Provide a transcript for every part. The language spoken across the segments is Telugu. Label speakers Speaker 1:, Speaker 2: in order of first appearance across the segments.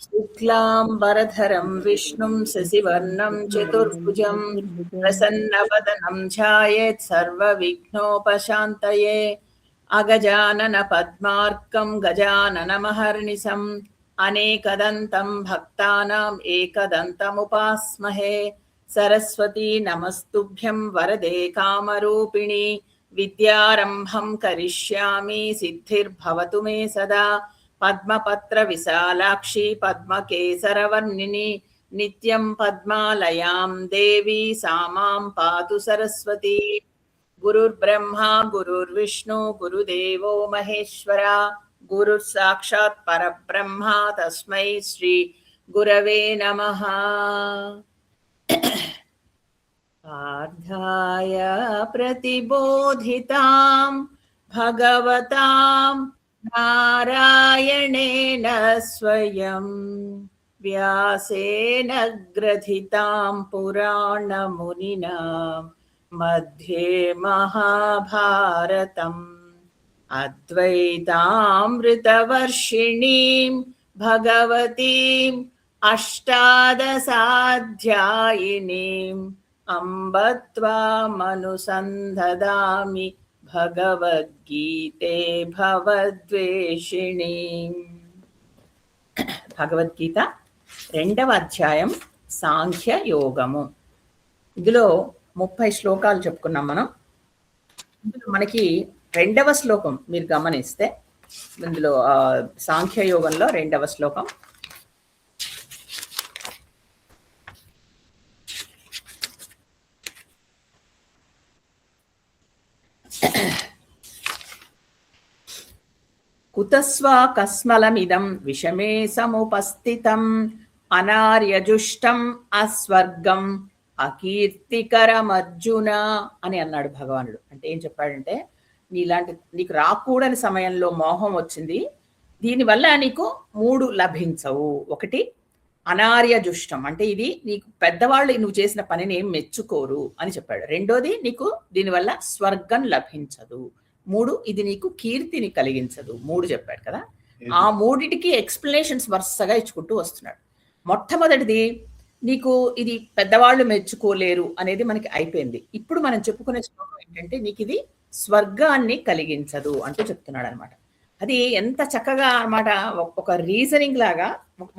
Speaker 1: शुक्लांबरधरं विष्णुं शशिवर्णं चतुर्भुजं प्रसन्नवदनं ध्यायेत् सर्वविघ्नोपशान्तये। अगजानन पद्मार्कं गजाननमहर्निशम् अनेकदन्तं भक्तानाम् एकदन्तमुपास्महे। सरस्वती नमस्तुभ्यं वरदे कामरूपिणी विद्यारम्भं करिष्यामि सिद्धिर्भवतु मे सदा। पद्मपत्र विशालाक्षी पद्मकेसरवर्णिनी नित्यं पद्मालयां देवी सा मां पातु सरस्वती। गुरुर्ब्रह्मा गुरुर्विष्णु गुरुदेवो महेश्वरा गुरुः साक्षात् परब्रह्मा तस्मै श्री गुरवे नमः। पार्थाय प्रतिबोधितां भगवतां नारायणेन स्वयं व्यासेन ग्रथितां पुराणमुनिना मध्ये महाभारतम् अद्वैतामृतवर्षिणीं भगवतीम् अष्टादशाध्यायिनीम् अम्ब त्वामनुसन्धदामि भगवद्गीते भवद्वेषिणीम्। భగవద్గీత 2వ అధ్యాయం సాంఖ్య యోగము. ఇందులో 30 శ్లోకాలు చెప్పుకున్నాం మనం. ఇందులో మనకి 2వ శ్లోకం మీరు గమనిస్తే ఇందులో సాంఖ్య యోగంలో 2వ శ్లోకం కుతస్వా కస్మలమిదం విషమే సముపస్థితం అనార్యజుష్టం అస్వర్గం అకీర్తికరమర్జున అని అన్నాడు భగవానుడు. అంటే ఏం చెప్పాడంటే, నీకు రాకూడని సమయంలో మోహం వచ్చింది, దీనివల్ల నీకు 3 లభించవు. ఒకటి అనార్యజుష్టం, అంటే ఇది నీకు పెద్దవాళ్ళు నువ్వు చేసిన పనిని ఏం మెచ్చుకోరు అని చెప్పాడు. రెండోది నీకు దీనివల్ల స్వర్గం లభించదు. 3 ఇది నీకు కీర్తిని కలిగించదు. 3 చెప్పాడు కదా. ఆ 3టికి ఎక్స్ప్లెనేషన్స్ వరుసగా ఇచ్చుకుంటూ వస్తున్నాడు. మొట్టమొదటిది నీకు ఇది పెద్దవాళ్ళు మెచ్చుకోలేరు అనేది మనకి అయిపోయింది. ఇప్పుడు మనం చెప్పుకునే శ్లోకం ఏంటంటే, నీకు ఇది స్వర్గాన్ని కలిగించదు అంటూ చెప్తున్నాడు అనమాట. అది ఎంత చక్కగా అన్నమాట, ఒక రీజనింగ్ లాగా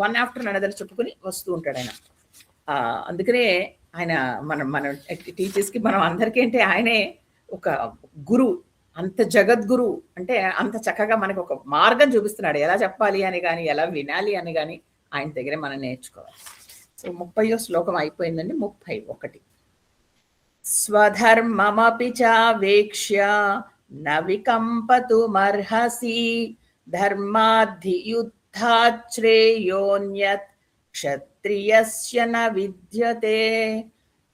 Speaker 1: వన్ ఆఫ్టర్ అనదర్ చెప్పుకుని వస్తూ ఉంటాడు ఆయన. అందుకనే ఆయన మన టీచర్స్కి మనం అందరికీ అంటే ఆయనే ఒక గురువు, అంత జగద్గురు. అంటే అంత చక్కగా మనకు ఒక మార్గం చూపిస్తున్నాడు, ఎలా చెప్పాలి అని కానీ ఎలా వినాలి అని కానీ ఆయన దగ్గరే మనం నేర్చుకోవాలి. సో 30వ శ్లోకం అయిపోయిందండి. 31 స్వధర్మమపి చావేక్ష్య న వికంపతుమర్హసి ధర్మాద్ధియుద్ధాశ్రేయోన్యత్ క్షత్రియస్య న విద్యతే.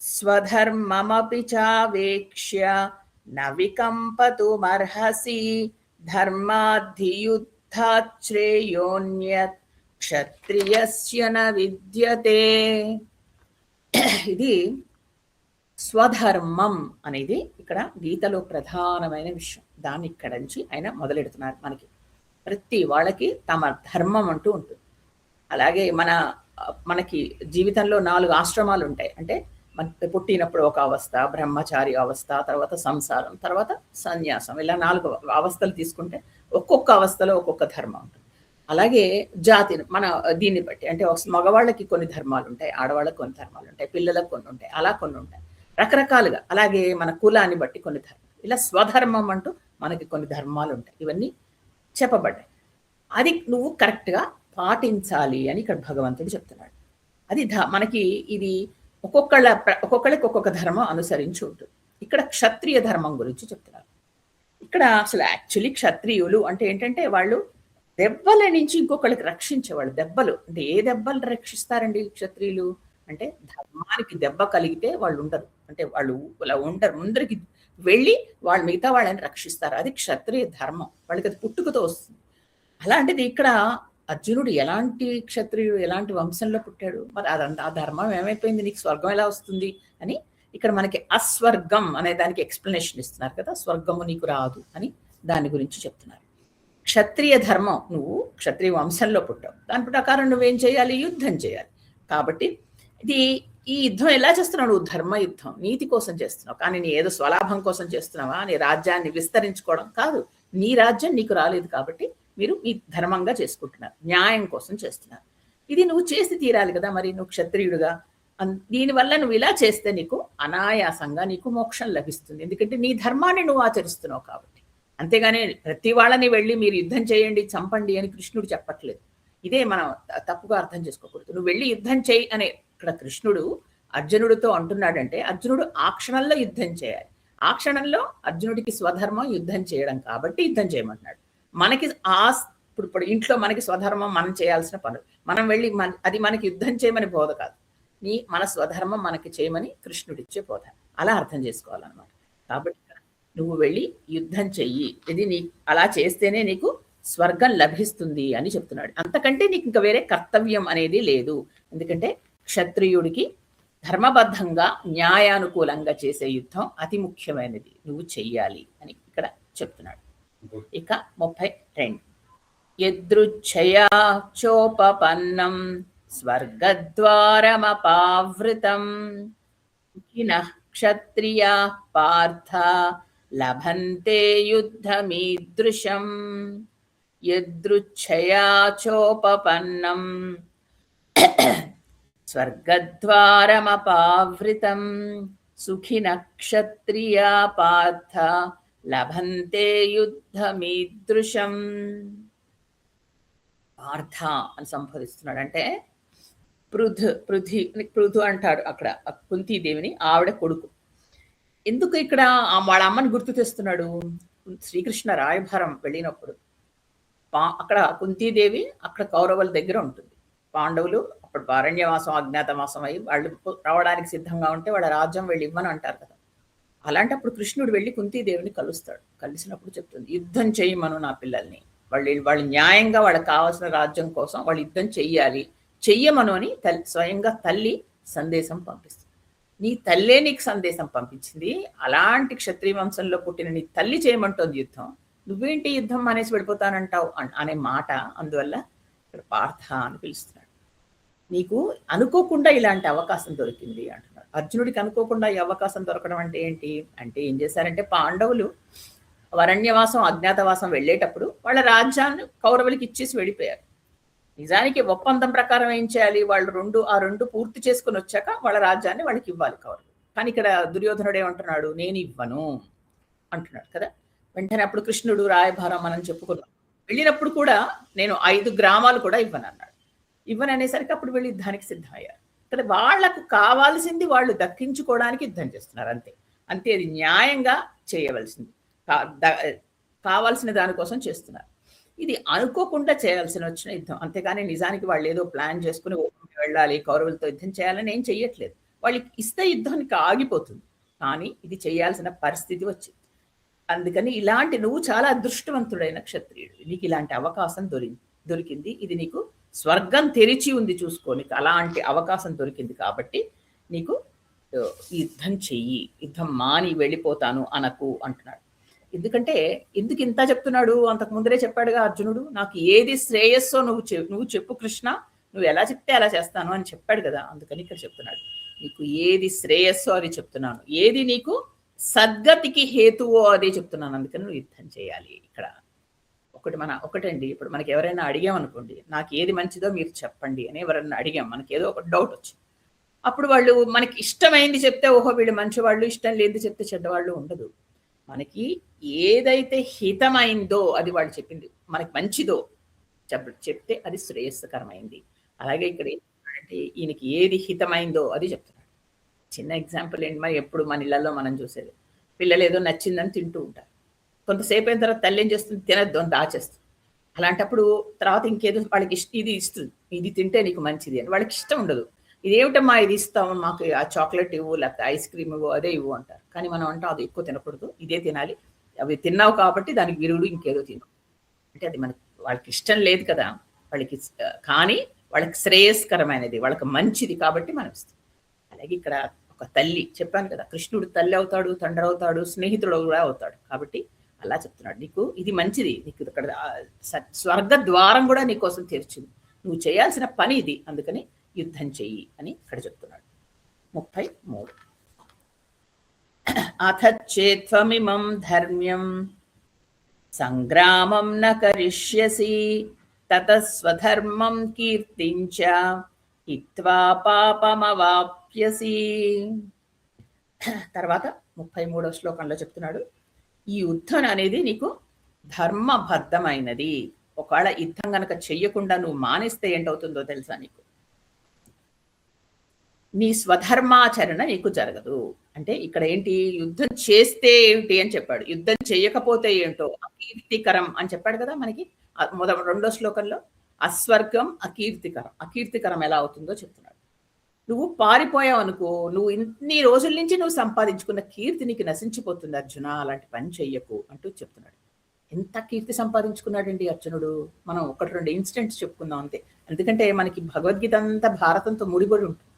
Speaker 1: స్వధర్మమపి చావేక్ష్య న వికంపతుమర్హసి ధర్మాద్ధియుద్ధాశ్రేయోన్యత్ క్షత్రియస్య న విద్యతే. ఇది స్వధర్మం అనేది ఇక్కడ గీతలో ప్రధానమైన విషయం. దాన్ని ఇక్కడ నుంచి ఆయన మొదలెడుతున్నారు. ప్రతి వాళ్ళకి తమ ధర్మం అంటూ ఉంటుంది. అలాగే మనకి జీవితంలో 4 ఆశ్రమాలు ఉంటాయి. అంటే మన పుట్టినప్పుడు ఒక అవస్థ, బ్రహ్మచారి అవస్థ, తర్వాత సంసారం, తర్వాత సన్యాసం, ఇలా 4 అవస్థలు తీసుకుంటే ఒక్కొక్క అవస్థలో ఒక్కొక్క ధర్మం ఉంటుంది. అలాగే జాతిని దీన్ని బట్టి, అంటే మగవాళ్ళకి కొన్ని ధర్మాలు ఉంటాయి, ఆడవాళ్ళకి కొన్ని ధర్మాలు ఉంటాయి, పిల్లలకు కొన్ని ఉంటాయి, అలా కొన్ని ఉంటాయి రకరకాలుగా. అలాగే మన కులాన్ని బట్టి కొన్ని ధర్మాలు, ఇలా స్వధర్మం అంటూ మనకి కొన్ని ధర్మాలు ఉంటాయి. ఇవన్నీ చెప్పబడ్డాయి. అది నువ్వు కరెక్ట్గా పాటించాలి అని ఇక్కడ భగవంతుడు చెప్తున్నాడు. అది మనకి ఇది ఒక్కొక్కళ్ళకి ఒక్కొక్క ధర్మం అనుసరించి ఉంటుంది. ఇక్కడ క్షత్రియ ధర్మం గురించి చెప్తున్నారు. ఇక్కడ అసలు యాక్చువల్లీ క్షత్రియులు అంటే ఏంటంటే, వాళ్ళు దెబ్బల నుంచి ఇంకొకళ్ళకి రక్షించేవాళ్ళు. దెబ్బలు అంటే ఏ దెబ్బలు రక్షిస్తారండి క్షత్రియులు అంటే, ధర్మానికి దెబ్బ కలిగితే వాళ్ళు ఉండరు, అంటే వాళ్ళు అలా ఉండరు, ముందరికి వెళ్ళి వాళ్ళు మిగతా వాళ్ళని రక్షిస్తారు. అది క్షత్రియ ధర్మం, వాళ్ళకి అది పుట్టుకతో వస్తుంది. అలాంటిది ఇక్కడ అర్జునుడు ఎలాంటి క్షత్రియుడు, ఎలాంటి వంశంలో పుట్టాడు, మరి ఆ ధర్మం ఏమైపోయింది, నీకు స్వర్గం ఎలా వస్తుంది అని ఇక్కడ మనకి అస్వర్గం అనే దానికి ఎక్స్ప్లెనేషన్ ఇస్తున్నారు కదా. స్వర్గము నీకు రాదు అని దాని గురించి చెప్తున్నారు. క్షత్రియ ధర్మం, నువ్వు క్షత్రియ వంశంలో పుట్టావు, దాని ప్రకారం నువ్వేం చేయాలి? యుద్ధం చేయాలి. కాబట్టి ఇది ఈ యుద్ధం ఎలా చేస్తున్నావు? నువ్వు ధర్మ యుద్ధం, నీతి కోసం చేస్తున్నావు. కానీ నీ ఏదో స్వలాభం కోసం చేస్తున్నావా? నీ రాజ్యాన్ని విస్తరించుకోవడం కాదు. నీ రాజ్యం నీకు రాలేదు కాబట్టి మీరు ఈ ధర్మంగా చేసుకుంటున్నారు, న్యాయం కోసం చేస్తున్నారు. ఇది నువ్వు చేసి తీరాలి కదా. మరి నువ్వు క్షత్రియుడుగా దీనివల్ల నువ్వు ఇలా చేస్తే నీకు అనాయాసంగా నీకు మోక్షం లభిస్తుంది. ఎందుకంటే నీ ధర్మాన్ని నువ్వు ఆచరిస్తున్నావు కాబట్టి. అంతేగాని ప్రతి వాళ్ళని వెళ్ళి మీరు యుద్ధం చేయండి, చంపండి అని కృష్ణుడు చెప్పట్లేదు. ఇదే మనం తప్పుగా అర్థం చేసుకోకూడదు. నువ్వు వెళ్ళి యుద్ధం చేయి అనే ఇక్కడ కృష్ణుడు అర్జునుడితో అంటున్నాడంటే, అర్జునుడు ఆ క్షణంలో యుద్ధం చేయాలి. ఆ క్షణంలో అర్జునుడికి స్వధర్మం యుద్ధం చేయడం కాబట్టి యుద్ధం చేయమంటున్నాడు. మనకి ఇప్పుడు ఇంట్లో మనకి స్వధర్మం మనం చేయాల్సిన పనులు, మనం వెళ్ళి అది మనకి యుద్ధం చేయమని బోధ కాదు. మన స్వధర్మం మనకి చేయమని కృష్ణుడిచ్చే బోధ. అలా అర్థం చేసుకోవాలన్నమాట. కాబట్టి నువ్వు వెళ్ళి యుద్ధం చెయ్యి, ఇది అలా చేస్తేనే నీకు స్వర్గం లభిస్తుంది అని చెప్తున్నాడు. అంతకంటే నీకు ఇంకా వేరే కర్తవ్యం అనేది లేదు. ఎందుకంటే క్షత్రియుడికి ధర్మబద్ధంగా న్యాయానుకూలంగా చేసే యుద్ధం అతి ముఖ్యమైనది, నువ్వు చెయ్యాలి అని ఇక్కడ చెప్తున్నాడు. ఇక 32 యదృచ్ఛయా చోపపన్నం స్వర్గద్వారమపావృతం కినః క్షత్రియా పార్థ లభంతే యుద్ధమీదృశం. యదృచ్ఛయా చోపపన్నం స్వర్గద్వారమపావృతం సుఖినః క్షత్రియా పార్థ లభంతే యుద్ధమీదృశం. పార్థ అని సంబోధిస్తున్నాడు. అంటే పృథు అంటాడు అక్కడ కుంతీదేవిని, ఆవిడ కొడుకు. ఎందుకు ఇక్కడ వాళ్ళ అమ్మని గుర్తు తెస్తున్నాడు? శ్రీకృష్ణ రాయభారం వెళ్ళినప్పుడు అక్కడ కుంతీదేవి అక్కడ కౌరవుల దగ్గర ఉంటుంది. పాండవులు అప్పుడు అరణ్యవాసం అజ్ఞాతవాసం అయ్యి వాళ్ళు రావడానికి సిద్ధంగా ఉంటే వాళ్ళ రాజ్యం వెళ్ళి ఇవ్వని అంటారు కదా. అలాంటప్పుడు కృష్ణుడు వెళ్ళి కుంతీదేవిని కలుస్తాడు. కలిసినప్పుడు చెప్తుంది, యుద్ధం చేయమను నా పిల్లల్ని, వాళ్ళు న్యాయంగా వాళ్ళకి కావాల్సిన రాజ్యం కోసం వాళ్ళు యుద్ధం చెయ్యమను అని స్వయంగా తల్లి సందేశం పంపిస్తుంది. నీ తల్లే నీకు సందేశం పంపించింది. అలాంటి క్షత్రియ వంశంలో పుట్టిన నీ తల్లి చేయమంటోంది యుద్ధం, నువ్వేంటి యుద్ధం మానేసి వెళ్ళిపోతానంటావు అనే మాట. అందువల్ల ఇక్కడ పార్థ అని పిలుస్తున్నాడు. నీకు అనుకోకుండా ఇలాంటి అవకాశం దొరికింది అంటున్నాడు. అర్జునుడికి అనుకోకుండా ఈ అవకాశం దొరకడం అంటే ఏంటి అంటే, ఏం చేశారంటే పాండవులు అరణ్యవాసం అజ్ఞాతవాసం వెళ్ళేటప్పుడు వాళ్ళ రాజ్యాన్ని కౌరవులకి ఇచ్చేసి వెళ్ళిపోయారు. నిజానికి ఒప్పందం ప్రకారం ఏం చేయాలి? వాళ్ళు ఆ రెండు పూర్తి చేసుకుని వచ్చాక వాళ్ళ రాజ్యాన్ని వాళ్ళకి ఇవ్వాలి కౌరవులు. కానీ ఇక్కడ దుర్యోధనుడు ఏమంటున్నాడు? నేను ఇవ్వను అంటున్నాడు కదా. వెంటనే అప్పుడు కృష్ణుడు రాయభారం మనం చెప్పుకున్నాం, వెళ్ళినప్పుడు కూడా నేను 5 గ్రామాలు కూడా ఇవ్వను అన్నాడు. ఇవ్వను అనేసరికి అప్పుడు వెళ్ళి యుద్ధానికి సిద్ధమయ్యారు. ఇక్కడ వాళ్లకు కావాల్సింది వాళ్ళు దక్కించుకోవడానికి యుద్ధం చేస్తున్నారు, అంతే. అది న్యాయంగా చేయవలసింది, కావాల్సిన దానికోసం చేస్తున్నారు. ఇది అనుకోకుండా చేయాల్సిన వచ్చిన యుద్ధం, అంతేగాని నిజానికి వాళ్ళు ఏదో ప్లాన్ చేసుకుని వెళ్ళాలి కౌరవులతో యుద్ధం చేయాలని ఏం చెయ్యట్లేదు. వాళ్ళకి ఇస్తే యుద్ధానికి ఆగిపోతుంది, కానీ ఇది చేయాల్సిన పరిస్థితి వచ్చింది. అందుకని నువ్వు చాలా అదృష్టవంతుడైన క్షత్రియుడు, నీకు ఇలాంటి అవకాశం దొరికింది. ఇది నీకు స్వర్గం తెరిచి ఉంది, చూసుకోనికి అలాంటి అవకాశం దొరికింది. కాబట్టి నీకు యుద్ధం చెయ్యి, యుద్ధం మాని వెళ్ళిపోతాను అనకు అంటున్నాడు. ఎందుకంటే ఎందుకు ఇంత చెప్తున్నాడు? అంతకు ముందరే చెప్పాడుగా అర్జునుడు, నాకు ఏది శ్రేయస్సో నువ్వు చెప్పు కృష్ణ, నువ్వు ఎలా చెప్తే అలా చేస్తాను అని చెప్పాడు కదా. అందుకని ఇక్కడ చెప్తున్నాడు, నీకు ఏది శ్రేయస్సో అది చెప్తున్నాను, ఏది నీకు సద్గతికి హేతువో అదే చెప్తున్నాను. అందుకని నువ్వు యుద్ధం చేయాలి. ఇక్కడ ఒకటండి, ఇప్పుడు మనకి ఎవరైనా అడిగామనుకోండి, నాకు ఏది మంచిదో మీరు చెప్పండి అని ఎవరైనా అడిగాం, మనకి ఏదో ఒక డౌట్ వచ్చింది. అప్పుడు వాళ్ళు మనకి ఇష్టమైంది చెప్తే ఓహో వీళ్ళు మంచివాళ్ళు, ఇష్టం లేనిది చెప్తే చెడ్డవాళ్ళు ఉండదు. మనకి ఏదైతే హితమైందో అది వాళ్ళు చెప్పింది, మనకి మంచిదో చెప్తే అది శ్రేయస్కరమైంది. అలాగే ఇక్కడ అంటే ఈయనకి ఏది హితమైందో అది చెప్తున్నాడు. చిన్న ఎగ్జాంపుల్ ఏంటి, మరి ఎప్పుడు మన ఇళ్లలో మనం చూసేది, పిల్లలు ఏదో నచ్చిందని తింటూ ఉంటారు. కొంతసేపు అయిన తర్వాత తల్లి ఏం చేస్తుంది? తినద్దు అని దాచేస్తుంది. అలాంటప్పుడు తర్వాత ఇంకేదో వాళ్ళకి ఇది ఇస్తుంది, ఇది తింటే నీకు మంచిది అని. వాళ్ళకి ఇష్టం ఉండదు. ఇదేమిటమ్మా ఇది ఇస్తాము, మాకు ఆ చాక్లెట్ ఇవ్వు, లేకపోతే ఐస్ క్రీమ్ ఇవ్వు, అదే ఇవ్వు అంటారు. కానీ మనం అంటాం అది ఎక్కువ తినకూడదు, ఇదే తినాలి, అవి తిన్నావు కాబట్టి దానికి విరుడు ఇంకేదో తిను అంటే అది వాళ్ళకి ఇష్టం లేదు కదా వాళ్ళకి, కానీ వాళ్ళకి శ్రేయస్కరమైనది, వాళ్ళకి మంచిది కాబట్టి మనం ఇస్తాం. అలాగే ఇక్కడ ఒక తల్లి చెప్పాను కదా, కృష్ణుడు తల్లి అవుతాడు, తండ్రి అవుతాడు, స్నేహితుడు కూడా అవుతాడు. కాబట్టి అలా చెప్తున్నాడు. నీకు ఇది మంచిది, నీకు ఇక్కడ స్వర్గ ద్వారం కూడా నీకోసం తెరిచింది, నువ్వు చేయాల్సిన పని ఇది, అందుకని యుద్ధం చెయ్యి అని ఇక్కడ చెప్తున్నాడు. 33 అథ చేత్వమిమం ధర్మ్యం సంగ్రామం న కరిష్యసి తతః స్వధర్మం కీర్తించ హిత్వా పాపమవాప్యసి. తర్వాత 33వ శ్లోకంలో చెప్తున్నాడు, ఈ యుద్ధం అనేది నీకు ధర్మబద్ధమైనది. ఒకవేళ యుద్ధం గనక చెయ్యకుండా నువ్వు మానేస్తే ఏంటవుతుందో తెలుసా నీకు? నీ స్వధర్మాచరణ నీకు జరగదు. అంటే ఇక్కడ ఏంటి, యుద్ధం చేస్తే ఏంటి అని చెప్పాడు, యుద్ధం చేయకపోతే ఏంటో అకీర్తికరం అని చెప్పాడు కదా మనకి 2వ శ్లోకంలో. అస్వర్గం అకీర్తికరం, అకీర్తికరం ఎలా అవుతుందో చెప్తున్నాడు. నువ్వు పారిపోయావు అనుకో, నువ్వు ఇన్ని రోజుల నుంచి నువ్వు సంపాదించుకున్న కీర్తి నీకు నశించిపోతుంది అర్జున, అలాంటి పని చెయ్యకు అంటూ చెప్తున్నాడు. ఎంత కీర్తి సంపాదించుకున్నాడండి అర్జునుడు. మనం 1-2 ఇన్సిడెంట్స్ చెప్పుకుందాం అంతే. ఎందుకంటే మనకి భగవద్గీత అంతా భారతంతో ముడిపడి ఉంటుంది.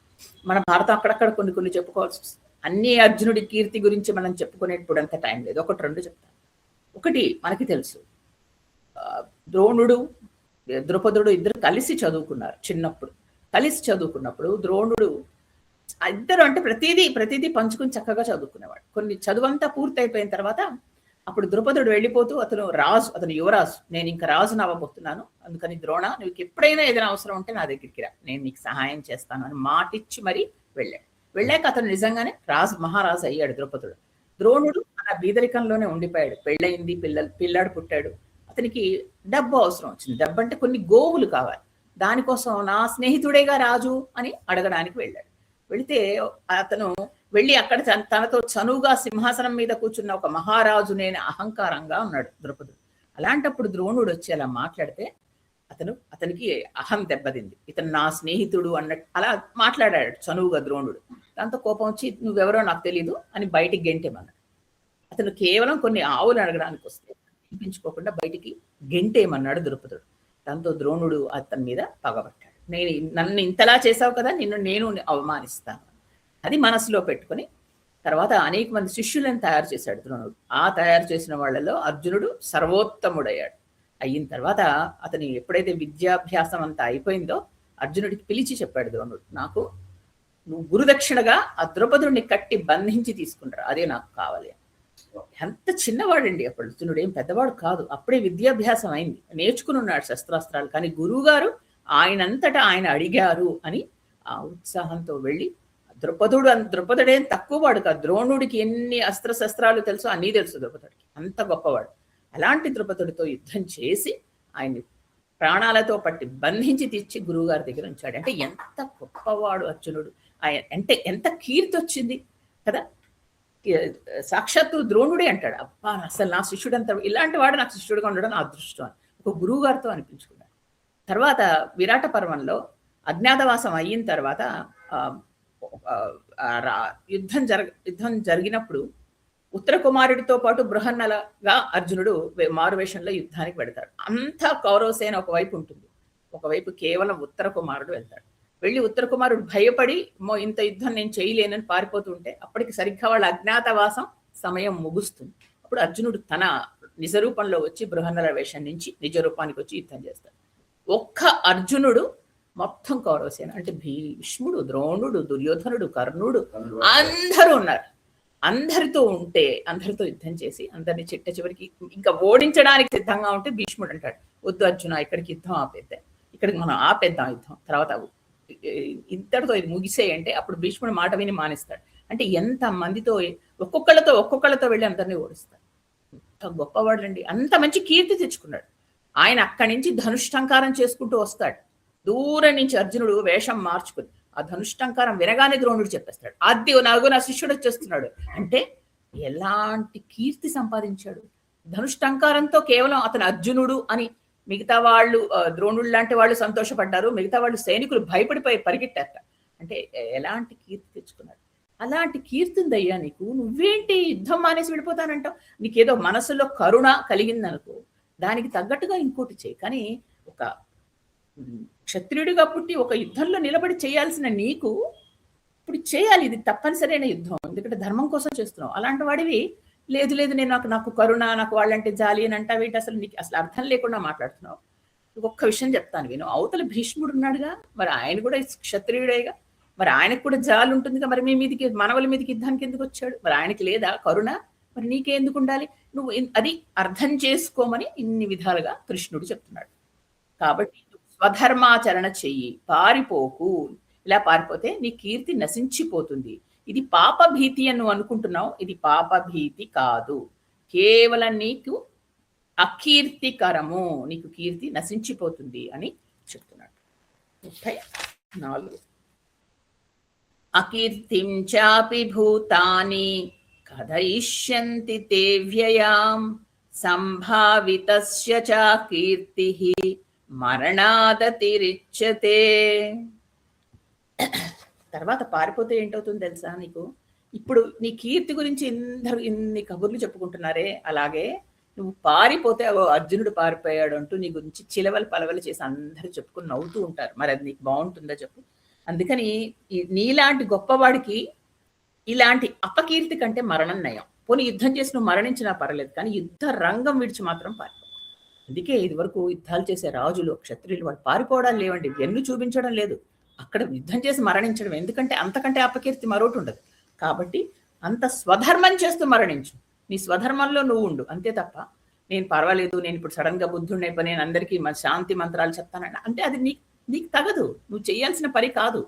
Speaker 1: మన భారతం అక్కడక్కడ కొన్ని చెప్పుకోవాల్సి వస్తుంది. అన్ని అర్జునుడి కీర్తి గురించి మనం చెప్పుకునేటప్పుడు అంత టైం లేదు. 1-2 చెప్తాను. ఒకటి మనకి తెలుసు, ద్రోణుడు ద్రుపదుడు ఇద్దరు కలిసి చదువుకున్నారు. చిన్నప్పుడు కలిసి చదువుకున్నప్పుడు ద్రోణుడు ఇద్దరు అంటే ప్రతిదీ పంచుకుని చక్కగా చదువుకునేవాడు. కొన్ని చదువంతా పూర్తి అయిపోయిన తర్వాత అప్పుడు ద్రుపదుడు వెళ్ళిపోతూ, అతను యువరాజు, నేను ఇంకా రాజును అవ్వబోతున్నాను, అందుకని ద్రోణ నీకు ఎప్పుడైనా ఏదైనా అవసరం ఉంటే నా దగ్గరికి రా, నేను నీకు సహాయం చేస్తాను అని మాటిచ్చి మరీ వెళ్ళాక అతను నిజంగానే మహారాజు అయ్యాడు ద్రుపదుడు. ద్రోణుడు అలా బీదరికంలోనే ఉండిపోయాడు. పెళ్ళయింది, పిల్లాడు పుట్టాడు. అతనికి డబ్బు అవసరం వచ్చింది. డబ్బు అంటే కొన్ని గోవులు కావాలి. దానికోసం నా స్నేహితుడేగా రాజు అని అడగడానికి వెళ్ళాడు. వెళితే అతను వెళ్ళి అక్కడ తనతో చనువుగా సింహాసనం మీద కూర్చున్న ఒక మహారాజు నేను అహంకారంగా ఉన్నాడు ద్రుపదుడు. అలాంటప్పుడు ద్రోణుడు వచ్చి అలా మాట్లాడితే అతనికి అహం దెబ్బతింది. ఇతను నా స్నేహితుడు అన్నట్టు అలా మాట్లాడాడు చనువుగా ద్రోణుడు. దాంతో కోపం వచ్చి నువ్వెవరో నాకు తెలీదు అని బయటికి గెంటేమన్నాడు. అతను కేవలం కొన్ని ఆవులు అడగడానికి వస్తే వినిపించుకోకుండా బయటికి గెంటేమన్నాడు ద్రుపదుడు. దాంతో ద్రోణుడు అతని మీద పగబట్టాడు. నన్ను ఇంతలా చేశావు కదా, నేను అవమానిస్తాను అది మనసులో పెట్టుకుని తర్వాత అనేక మంది శిష్యులను తయారు చేశాడు ద్రోణుడు. ఆ తయారు చేసిన వాళ్ళలో అర్జునుడు సర్వోత్తముడయ్యాడు. అయిన తర్వాత అతని ఎప్పుడైతే విద్యాభ్యాసం అంతా అయిపోయిందో అర్జునుడికి పిలిచి చెప్పాడు ద్రోణుడు, నువ్వు గురుదక్షిణగా ఆ ద్రౌపదుడిని కట్టి బంధించి తీసుకుంటారు, అదే నాకు కావాలి. ఎంత చిన్నవాడండి అప్పుడు అర్జునుడు, ఏం పెద్దవాడు కాదు. అప్పుడే విద్యాభ్యాసం అయింది, నేర్చుకుని ఉన్నాడు శస్త్రాస్త్రాలు. కానీ గురువు గారు ఆయనంతటా ఆయన అడిగారు అని ఆ ఉత్సాహంతో వెళ్ళి ద్రుపదుడేం తక్కువ వాడు కాదు. ద్రోణుడికి ఎన్ని అస్త్రశస్త్రాలు తెలుసో అన్నీ తెలుసు ద్రుపదుడికి, అంత గొప్పవాడు. అలాంటి ద్రుపదుడితో యుద్ధం చేసి ఆయన్ని ప్రాణాలతో పట్టి బంధించి తెచ్చి గురువుగారి దగ్గర ఉంచాడు. అంటే ఎంత గొప్పవాడు అర్జునుడు, అంటే ఎంత కీర్తి వచ్చింది కదా. సాక్షాత్తు ద్రోణుడే అంటాడు, అబ్బా అసలు నా శిష్యుడు అంత ఇలాంటి వాడు నాకు శిష్యుడిగా ఉండడం నా అదృష్టం అని ఒక గురువు గారితో అనిపించుకున్నాడు. తర్వాత విరాట పర్వంలో అజ్ఞాతవాసం అయిన తర్వాత యుద్ధం జరిగినప్పుడు ఉత్తర కుమారుడితో పాటు బృహన్నలగా అర్జునుడు మారువేషంలో యుద్ధానికి వెళ్తాడు. అంతా కౌరవసేన ఒకవైపు ఉంటుంది, ఒకవైపు కేవలం ఉత్తర కుమారుడు వెళ్తాడు. వెళ్ళి ఉత్తర కుమారుడు భయపడి ఇంత యుద్ధం నేను చేయలేనని పారిపోతుంటే అప్పటికి సరిగ్గా వాళ్ళ అజ్ఞాతవాసం సమయం ముగుస్తుంది. అప్పుడు అర్జునుడు తన నిజరూపంలో వచ్చి బృహన్నల వేషం నుంచి నిజ రూపానికి వచ్చి యుద్ధం చేస్తాడు. ఒక్క అర్జునుడు మొత్తం కౌరవసేన అంటే భీష్ముడు, ద్రోణుడు, దుర్యోధనుడు, కర్ణుడు అందరూ ఉన్నారు. అందరితో యుద్ధం చేసి అందరిని చివరికి ఇంకా ఓడించడానికి సిద్ధంగా ఉంటే భీష్ముడు అంటాడు, వద్దు అర్జున, ఇక్కడికి యుద్ధం ఆపేద్దాం, ఇక్కడికి మనం ఆపేద్దాం యుద్ధం, తర్వాత ఇంతటితో ఇది ముగిసేయంటే అప్పుడు భీష్ముడు మాట విని మానేస్తాడు. అంటే ఎంత మందితో ఒక్కొక్కళ్ళతో వెళ్ళి అందరినీ ఓడిస్తాడు. అంత గొప్పవాడండి, అంత మంచి కీర్తి తెచ్చుకున్నాడు. ఆయన అక్కడి నుంచి ధనుష్టంకారం చేసుకుంటూ వస్తాడు. దూరం నుంచి అర్జునుడు వేషం మార్చుకుని ఆ ధనుష్టంకారం వినగానే ద్రోణుడు చెప్పేస్తాడు, అది నా శిష్యుడు వచ్చేస్తున్నాడు. అంటే ఎలాంటి కీర్తి సంపాదించాడు. ధనుష్టంకారంతో కేవలం అతను అర్జునుడు అని మిగతా వాళ్ళు, ద్రోణుడు లాంటి వాళ్ళు సంతోషపడ్డారు, మిగతా వాళ్ళు సైనికులు భయపడిపోయి పరిగెట్టారట. అంటే ఎలాంటి కీర్తి తెచ్చుకున్నాడు. అలాంటి కీర్తి ఉందయ్యా నీకు, నువ్వేంటి యుద్ధం మానేసి వెళ్ళిపోతానంటావు. నీకేదో మనసులో కరుణ కలిగిందనుకో, దానికి తగ్గట్టుగా ఇంకోటి చేయి. కానీ ఒక క్షత్రియుడిగా పుట్టి ఒక యుద్ధంలో నిలబడి చేయాల్సిన నీకు ఇప్పుడు చేయాలి, ఇది తప్పనిసరైన యుద్ధం, ఎందుకంటే ధర్మం కోసం చేస్తున్నావు. అలాంటి వాడివి లేదు లేదు నేను నాకు కరుణ, నాకు వాళ్ళంటే జాలి అని అంటావేంటి? అసలు నీకు అసలు అర్థం లేకుండా మాట్లాడుతున్నావు. ఒక్క విషయం చెప్తాను విను. అవతల భీష్ముడు ఉన్నాడుగా, మరి ఆయన కూడా క్షత్రియుడేగా, మరి ఆయనకు కూడా జాలి ఉంటుందిగా, మరి మీ మీదకి మనవల మీదకి యుద్ధానికి ఎందుకు వచ్చాడు? మరి ఆయనకి లేదా కరుణ? మరి నీకే ఎందుకు ఉండాలి? నువ్వు అది అర్థం చేసుకోమని ఇన్ని విధాలుగా కృష్ణుడు చెప్తున్నాడు. కాబట్టి స్వధర్మాచరణ చెయ్యి, పారిపోకు. ఇలా పారిపోతే నీ కీర్తి నశించిపోతుంది. ఇది పాప భీతి అని నువ్వు అనుకుంటున్నావు, ఇది పాప భీతి కాదు. కేవలం నీకు అకీర్తికరము, నీకు కీర్తి నశించిపోతుంది అని చెప్తున్నాడు. 34 అకీర్తిం చాపి భూతాని కథయిష్యంతి తే వ్యయాం సంభావితస్య చ కీర్తిః మరణాదతిరిచ్యతే. తర్వాత పారిపోతే ఏంటవుతుంది తెలుసా నీకు? ఇప్పుడు నీ కీర్తి గురించి ఇన్ని కబుర్లు చెప్పుకుంటున్నారే, అలాగే నువ్వు పారిపోతే అర్జునుడు పారిపోయాడు అంటూ నీ గురించి చిలవలు పలవలు చేసి అందరూ చెప్పుకుని నవ్వుతూ ఉంటారు. మరి అది నీకు బాగుంటుందా చెప్పు? అందుకని నీలాంటి గొప్పవాడికి ఇలాంటి అపకీర్తి కంటే మరణం నయం. పోనీ యుద్ధం చేసి నువ్వు మరణించినా పర్లేదు, కానీ యుద్ధ రంగం విడిచి మాత్రం పారిపో. అందుకే ఇదివరకు యుద్ధాలు చేసే రాజులు, క్షత్రియులు వాళ్ళు పారిపోవడాలు లేవండి, వెన్ను చూపించడం లేదు, అక్కడ యుద్ధం చేసి మరణించడం. ఎందుకంటే అంతకంటే అపకీర్తి మరోటి ఉండదు. కాబట్టి అంత స్వధర్మం చేస్తూ మరణించు, నీ స్వధర్మంలో నువ్వు ఉండు, అంతే తప్ప నేను పర్వాలేదు, నేను ఇప్పుడు సడన్ గా బుద్ధుడిని అయిపోయి నేను అందరికీ శాంతి మంత్రాలు చెప్తానండి అంటే అది నీకు తగదు, నువ్వు చేయాల్సిన పని కాదు.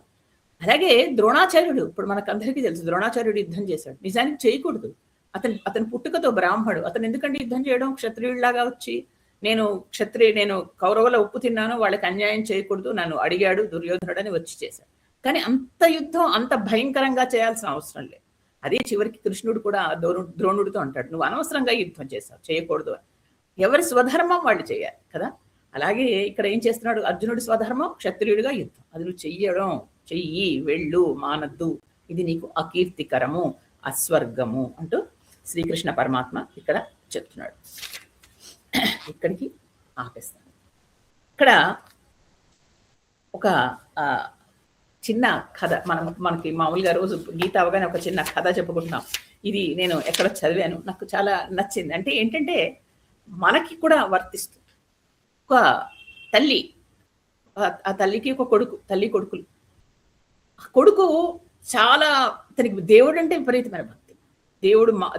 Speaker 1: అలాగే ద్రోణాచార్యుడు, ఇప్పుడు మనకందరికీ తెలుసు, ద్రోణాచార్యుడు యుద్ధం చేశాడు, నిజానికి చేయకూడదు. అతని పుట్టుకతో బ్రాహ్మడు, అతను ఎందుకంటే యుద్ధం చేయడం? క్షత్రియుడిలాగా వచ్చి నేను కౌరవుల ఉప్పు తిన్నాను, వాళ్ళకి అన్యాయం చేయకూడదు, నన్ను అడిగాడు దుర్యోధనుడు అని వచ్చి చేశాడు. కానీ అంత యుద్ధం అంత భయంకరంగా చేయాల్సిన అవసరం లేదు. అదే చివరికి కృష్ణుడు కూడా ద్రోణుడితో అంటాడు, నువ్వు అనవసరంగా యుద్ధం చేశావు, చేయకూడదు అని. ఎవరి స్వధర్మం వాళ్ళు చేయాలి కదా. అలాగే ఇక్కడ ఏం చేస్తున్నాడు అర్జునుడి స్వధర్మం? క్షత్రియుడిగా యుద్ధం. అది నువ్వు చెయ్యి, వెళ్ళు, మానద్దు, ఇది నీకు అకీర్తికరము, అస్వర్గము అంటూ శ్రీకృష్ణ పరమాత్మ ఇక్కడ చెప్తున్నాడు. ఇక్కడికి ఆపేస్తాను. ఇక్కడ ఒక చిన్న కథ, మనకి మామూలుగా రోజు గీత అవగానే ఒక చిన్న కథ చెప్పుకుంటున్నాం. ఇది నేను ఎక్కడ చదివాను, నాకు చాలా నచ్చింది. అంటే ఏంటంటే మనకి కూడా వర్తిస్తుంది. ఒక తల్లి, ఆ తల్లికి ఒక కొడుకులు. ఆ కొడుకు చాలా, అతనికి దేవుడు అంటే విపరీతమైన భక్తి,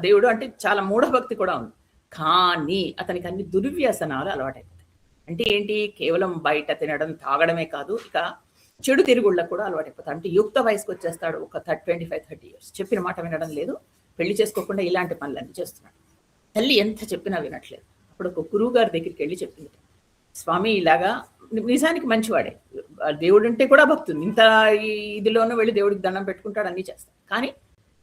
Speaker 1: దేవుడు అంటే చాలా మూఢభక్తి కూడా ఉంది. కానీ అతనికి అన్ని దుర్వ్యసనాలు అలవాటైపోతాయి. అంటే ఏంటి? కేవలం బయట తినడం, తాగడమే కాదు, ఇక చెడు తిరుగుళ్ళకు కూడా అలవాటైపోతాడు. అంటే యుక్త వయసుకు వచ్చేస్తాడు, ఒక 25-30 years, చెప్పిన మాట వినడం లేదు, పెళ్లి చేసుకోకుండా ఇలాంటి పనులన్నీ చేస్తున్నాడు. తల్లి ఎంత చెప్పినా వినట్లేదు. అప్పుడు ఒక గురువు గారి దగ్గరికి వెళ్ళి చెప్పింది, స్వామి ఇలాగా, నిజానికి మంచివాడే, దేవుడు అంటే కూడా భక్తుంది, ఇంత ఇదిలోనూ వెళ్ళి దేవుడికి దండం పెట్టుకుంటాడు, అన్నీ చేస్తాడు, కానీ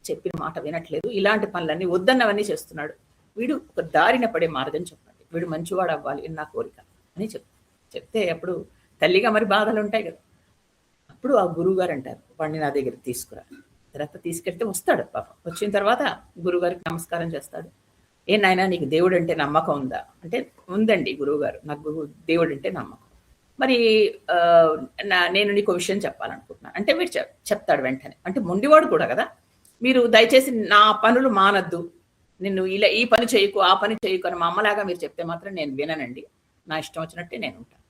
Speaker 1: చెప్పిన మాట వినట్లేదు, ఇలాంటి పనులన్నీ వద్దన్నవన్నీ చేస్తున్నాడు, వీడు ఒక దారిన పడే మార్గం చెప్పండి, వీడు మంచివాడు అవ్వాలి నా కోరిక అని చెప్తే అప్పుడు తల్లిగా మరి బాధలు ఉంటాయి కదా. అప్పుడు ఆ గురువు గారు అంటారు, వాడిని నా దగ్గరికి తీసుకురా. తర్వాత తీసుకెళ్తే వస్తాడు పాపం. వచ్చిన తర్వాత గురువుగారికి నమస్కారం చేస్తాడు. ఏ నాయనా, నీకు దేవుడు అంటే నమ్మకం ఉందా అంటే, ఉందండి గురువు గారు, నాకు దేవుడు అంటే నమ్మకం. మరి నేను నీకు విషయం చెప్పాలనుకుంటున్నాను అంటే వీడు చెప్తాడు వెంటనే. అంటే మొండివాడు కూడా కదా. మీరు దయచేసి నా పనులు మానద్దు, నిన్ను ఇలా ఈ పని చేయకు, ఆ పని చేయకు అని మా అమ్మలాగా మీరు చెప్తే మాత్రం నేను విననండి, నా ఇష్టం వచ్చినట్టే నేను ఉంటాను.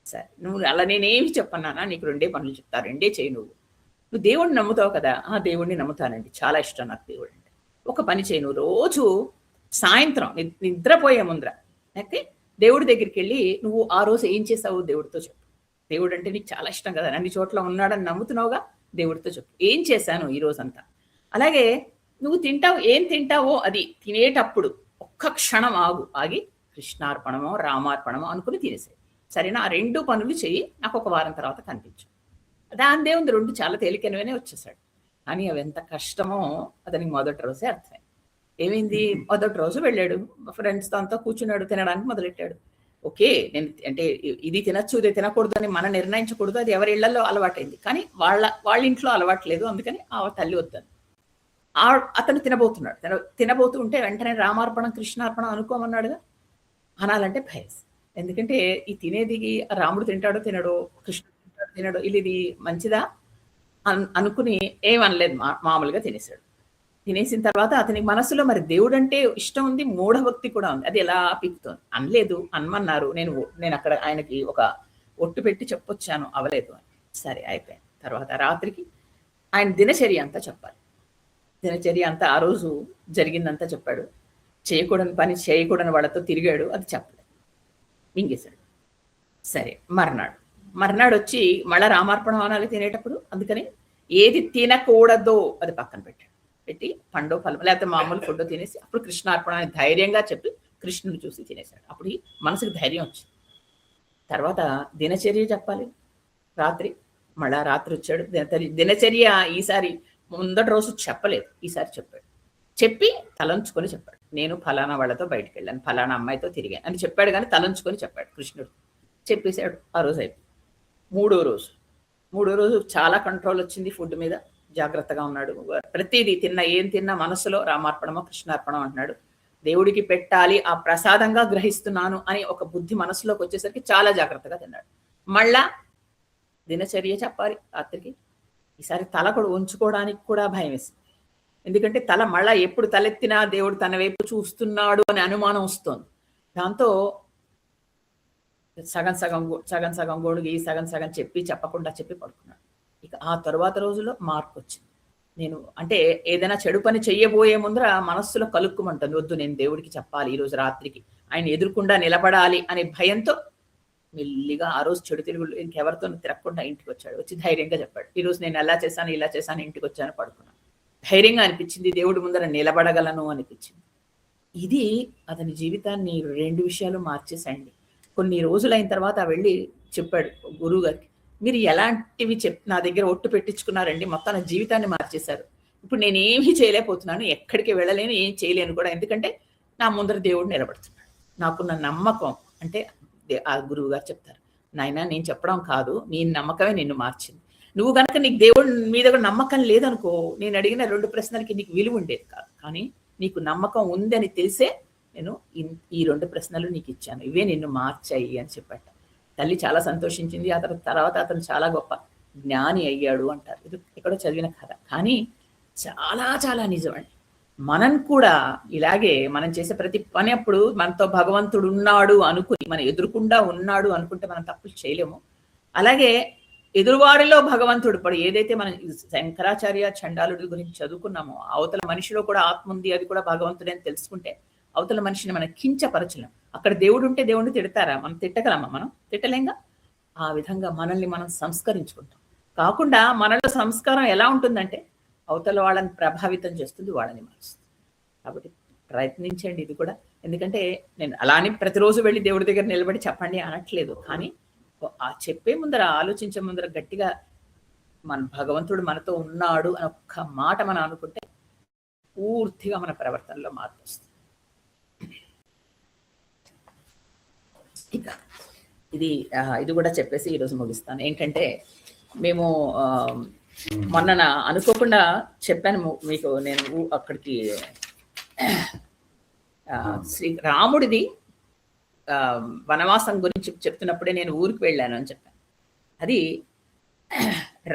Speaker 1: సరే, నువ్వు అలా నేనేమి చెప్పన్నానా, నీకు 2 పనులు చెప్తా, 2 చేయి. నువ్వు దేవుడిని నమ్ముతావు కదా. ఆ దేవుడిని నమ్ముతానండి, చాలా ఇష్టం నాకు దేవుడు అంటే. ఒక పని చేయి, నువ్వు రోజు సాయంత్రం నిద్రపోయే ముందర అయితే దేవుడి దగ్గరికి వెళ్ళి నువ్వు ఆ రోజు ఏం చేసావు దేవుడితో చెప్పు. దేవుడు అంటే నీకు చాలా ఇష్టం కదా, అన్ని చోట్ల ఉన్నాడని నమ్ముతున్నావుగా, దేవుడితో చెప్పు ఏం చేశాను ఈ రోజంతా. అలాగే నువ్వు ఏం తింటావో అది తినేటప్పుడు ఒక్క క్షణం ఆగి కృష్ణార్పణమో రామార్పణమో అనుకుని తినేసాయి. సరేనా? ఆ 2 పనులు చెయ్యి, నాకు ఒక వారం తర్వాత కనిపించు. దాని దేవుంది 2 చాలా తేలికైనవనే వచ్చేసాడు. కానీ అవి ఎంత కష్టమో అతనికి మొదటి రోజే అర్థమైంది. ఏమైంది? మొదటి రోజు వెళ్ళాడు, ఫ్రెండ్స్తో అంతా కూర్చున్నాడు, తినడానికి మొదలెట్టాడు. ఓకే, నేను అంటే ఇది తినచ్చు ఇది తినకూడదు అని మనం నిర్ణయించకూడదు, అది ఎవరి ఇళ్లలో అలవాటైంది. కానీ వాళ్ళ ఇంట్లో అలవాట్లేదు, అందుకని ఆ తల్లి వద్దని. అతను తినబోతూ ఉంటే వెంటనే రామార్పణం కృష్ణార్పణం అనుకోమన్నాడుగా. అనాలంటే భయం, ఎందుకంటే ఈ తినేది రాముడు తింటాడో తినడో, కృష్ణుడు తింటాడో తినడో, ఇది మంచిదా అనుకుని ఏమనలేదు, మామూలుగా తినేశాడు. తినేసిన తర్వాత అతనికి మనసులో మరి దేవుడంటే ఇష్టం ఉంది, మూఢభక్తి కూడా ఉంది. అది ఎలా పీకుతోంది. అనలేదు, అనమన్నారు. నేను అక్కడ ఆయనకి ఒక ఒట్టు పెట్టి చెప్పొచ్చాను, అవ్వలేదు అని. సరే అయిపోయింది. తర్వాత రాత్రికి ఆయన దినచర్య అంతా చెప్పాలి. దినచర్య అంతా ఆ రోజు జరిగిందంతా చెప్పాడు. చేయకూడని పని చేయకూడని వాళ్ళతో తిరిగాడు, అది చెప్పలేదు, మింగేశాడు. సరే మర్నాడు వచ్చి మళ్ళా రామార్పణం అనాలి తినేటప్పుడు. అందుకని ఏది తినకూడదో అది పక్కన పెట్టి పండో ఫలం లేకపోతే మామూలు ఫుడ్ తినేసి అప్పుడు కృష్ణార్పణ అని ధైర్యంగా చెప్పి కృష్ణుని చూసి తినేశాడు. అప్పుడు మనసుకు ధైర్యం వచ్చింది. తర్వాత దినచర్య చెప్పాలి. మళ్ళా రాత్రి వచ్చాడు. దినచర్య ఈసారి ముందటి రోజు చెప్పలేదు, ఈసారి చెప్పాడు. చెప్పి తలంచుకొని చెప్పాడు, నేను ఫలానా వాళ్ళతో బయటకు వెళ్ళాను, ఫలానా అమ్మాయితో తిరిగాను అని చెప్పాడు. కానీ తలంచుకొని చెప్పాడు కృష్ణుడు. చెప్పేశాడు. ఆ రోజు అయిపోయింది. మూడో రోజు చాలా కంట్రోల్ వచ్చింది ఫుడ్ మీద. జాగ్రత్తగా ఉన్నాడు. ప్రతిదీ ఏం తిన్నా మనసులో రామార్పణమో కృష్ణార్పణం అంటున్నాడు. దేవుడికి పెట్టాలి, ఆ ప్రసాదంగా గ్రహిస్తున్నాను అని ఒక బుద్ధి మనసులోకి వచ్చేసరికి చాలా జాగ్రత్తగా తిన్నాడు. మళ్ళా దినచర్య చెప్పాలి రాత్రికి. ఈసారి తల కూడా ఉంచుకోవడానికి కూడా భయం వేసింది. ఎందుకంటే తల మళ్ళా ఎప్పుడు తలెత్తినా దేవుడు తన వైపు చూస్తున్నాడు అనే అనుమానం వస్తోంది. దాంతో సగం గొడుగు సగం చెప్పకుండా చెప్పి పడుకున్నాడు. ఇక ఆ తరువాత రోజులో మార్పు వచ్చింది. నేను అంటే ఏదైనా చెడు పని చెయ్యబోయే ముందర మనస్సులో కలుక్కుమంటుంది, వద్దు నేను దేవుడికి చెప్పాలి, ఈరోజు రాత్రికి ఆయన ఎదురుకుండా నిలబడాలి అనే భయంతో మెల్లిగా ఆ రోజు చెడు తిరుగులు ఇంకెవరితో తిరగకుండా ఇంటికి వచ్చాడు. వచ్చి ధైర్యంగా చెప్పాడు, ఈరోజు నేను ఇలా చేశాను, ఇంటికి వచ్చాను, పడుకున్నాను. ధైర్యంగా అనిపించింది, దేవుడి ముందర నిలబడగలను అనిపించింది. ఇది అతని జీవితాన్ని 2 విషయాలు మార్చేసండి. కొన్ని రోజులైన తర్వాత వెళ్ళి చెప్పాడు గురువు గారికి, మీరు ఎలాంటివి నా దగ్గర ఒట్టు పెట్టించుకున్నారండి, మొత్తం నా జీవితాన్ని మార్చేశారు. ఇప్పుడు నేనేమీ చేయలేకపోతున్నాను, ఎక్కడికి వెళ్ళలేను, ఏం చేయలేను కూడా. ఎందుకంటే నా ముందర దేవుడు నిలబడుతున్నాడు. నాకున్న నమ్మకం అంటే ఆ గురువు గారు చెప్తారు, నాయనా నేను చెప్పడం కాదు, నీ నమ్మకమే నిన్ను మార్చింది. నువ్వు కనుక నీకు దేవుడు మీద కూడా నమ్మకం లేదనుకో, నేను అడిగిన 2 ప్రశ్నలకి నీకు విలువ ఉండేది కాదు. కానీ నీకు నమ్మకం ఉందని తెలిసే నేను ఈ 2 ప్రశ్నలు నీకు ఇచ్చాను, ఇవే నిన్ను మార్చాయి అని చెప్పాట. తల్లి చాలా సంతోషించింది. ఆ తర్వాత అతను చాలా గొప్ప జ్ఞాని అయ్యాడు అంటారు. ఇది ఎక్కడో చదివిన కథ, కానీ చాలా చాలా నిజమండి. మనం కూడా ఇలాగే మనం చేసే ప్రతి పని అప్పుడు మనతో భగవంతుడు ఉన్నాడు అనుకుని, మన ఎదురుకుండా ఉన్నాడు అనుకుంటే మనం తప్పులు చేయలేము. అలాగే ఎదురువారిలో భగవంతుడు పడు ఏదైతే మనం శంకరాచార్య చండాలుడి గురించి చదువుకున్నామో, అవతల మనిషిలో కూడా ఆత్మ ఉంది, అది కూడా భగవంతుడే అని తెలుసుకుంటే అవతల మనిషిని మనం కించపరచలేం. అక్కడ దేవుడు ఉంటే దేవుడిని తిడతారా? మనం తిట్టగలమా? మనం తిట్టలేంగా. ఆ విధంగా మనల్ని మనం సంస్కరించుకుంటాం. కాకుండా మనలో సంస్కారం ఎలా ఉంటుందంటే అవతల వాళ్ళని ప్రభావితం చేస్తుంది, వాళ్ళని మారుస్తుంది. కాబట్టి ప్రయత్నించండి ఇది కూడా. ఎందుకంటే నేను అలానే ప్రతిరోజు వెళ్ళి దేవుడి దగ్గర నిలబడి చెప్పండి అనట్లేదు. కానీ ఆ చెప్పే ముందర, ఆలోచించే ముందర గట్టిగా మన భగవంతుడు మనతో ఉన్నాడు అని ఒక్క మాట మనం అనుకుంటే పూర్తిగా మన ప్రవర్తనలో మార్పు వస్తుంది. ఇక ఇది కూడా చెప్పేసి ఈరోజు ముగిస్తాను. ఏంటంటే మేము మొన్న అనుకోకుండా చెప్పాను మీకు, నేను అక్కడికి శ్రీ రాముడిది వనవాసం గురించి చెప్తున్నప్పుడే నేను ఊరికి వెళ్ళాను అని చెప్పాను. అది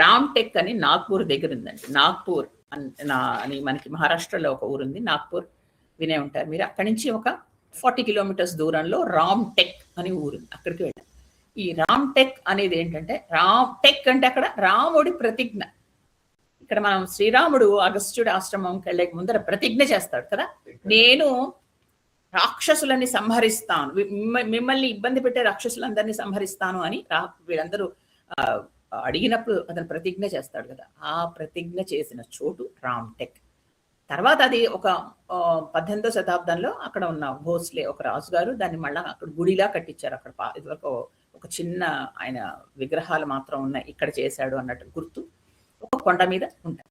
Speaker 1: రామ్ టెక్ అని నాగ్పూర్ దగ్గర ఉందండి. నాగ్పూర్ అని మనకి మహారాష్ట్రలో ఒక ఊరు ఉంది, నాగ్పూర్, వినే ఉంటారు మీరు. అక్కడి నుంచి ఒక 40 కిలోమీటర్స్ దూరంలో రామ్ టెక్ అని ఊరు, అక్కడికి వెళ్ళాను. ఈ రామ్ టెక్ అనేది ఏంటంటే, రామ్ టెక్ అంటే అక్కడ రాముడి ప్రతిజ్ఞ. ఇక్కడ మనం శ్రీరాముడు అగస్త్యుడి ఆశ్రమంకి వెళ్ళే ముందర ప్రతిజ్ఞ చేస్తాడు కదా, నేను రాక్షసులని సంహరిస్తాను, మిమ్మల్ని ఇబ్బంది పెట్టే రాక్షసులందరినీ సంహరిస్తాను అని వీళ్ళందరూ అడిగినప్పుడు అతను ప్రతిజ్ఞ చేస్తాడు కదా. ఆ ప్రతిజ్ఞ చేసిన చోటు రామ్ టెక్. తర్వాత అది ఒక 18వ శతాబ్దంలో అక్కడ ఉన్న భోస్లే ఒక రాజుగారు దాన్ని మళ్ళీ అక్కడ గుడిలా కట్టించారు. అక్కడ ఇదివరకు ఒక చిన్న ఆయన విగ్రహాలు మాత్రం ఉన్నాయి, ఇక్కడ చేశాడు అన్నట్టు గుర్తు ఒక కొండ మీద ఉంటాయి.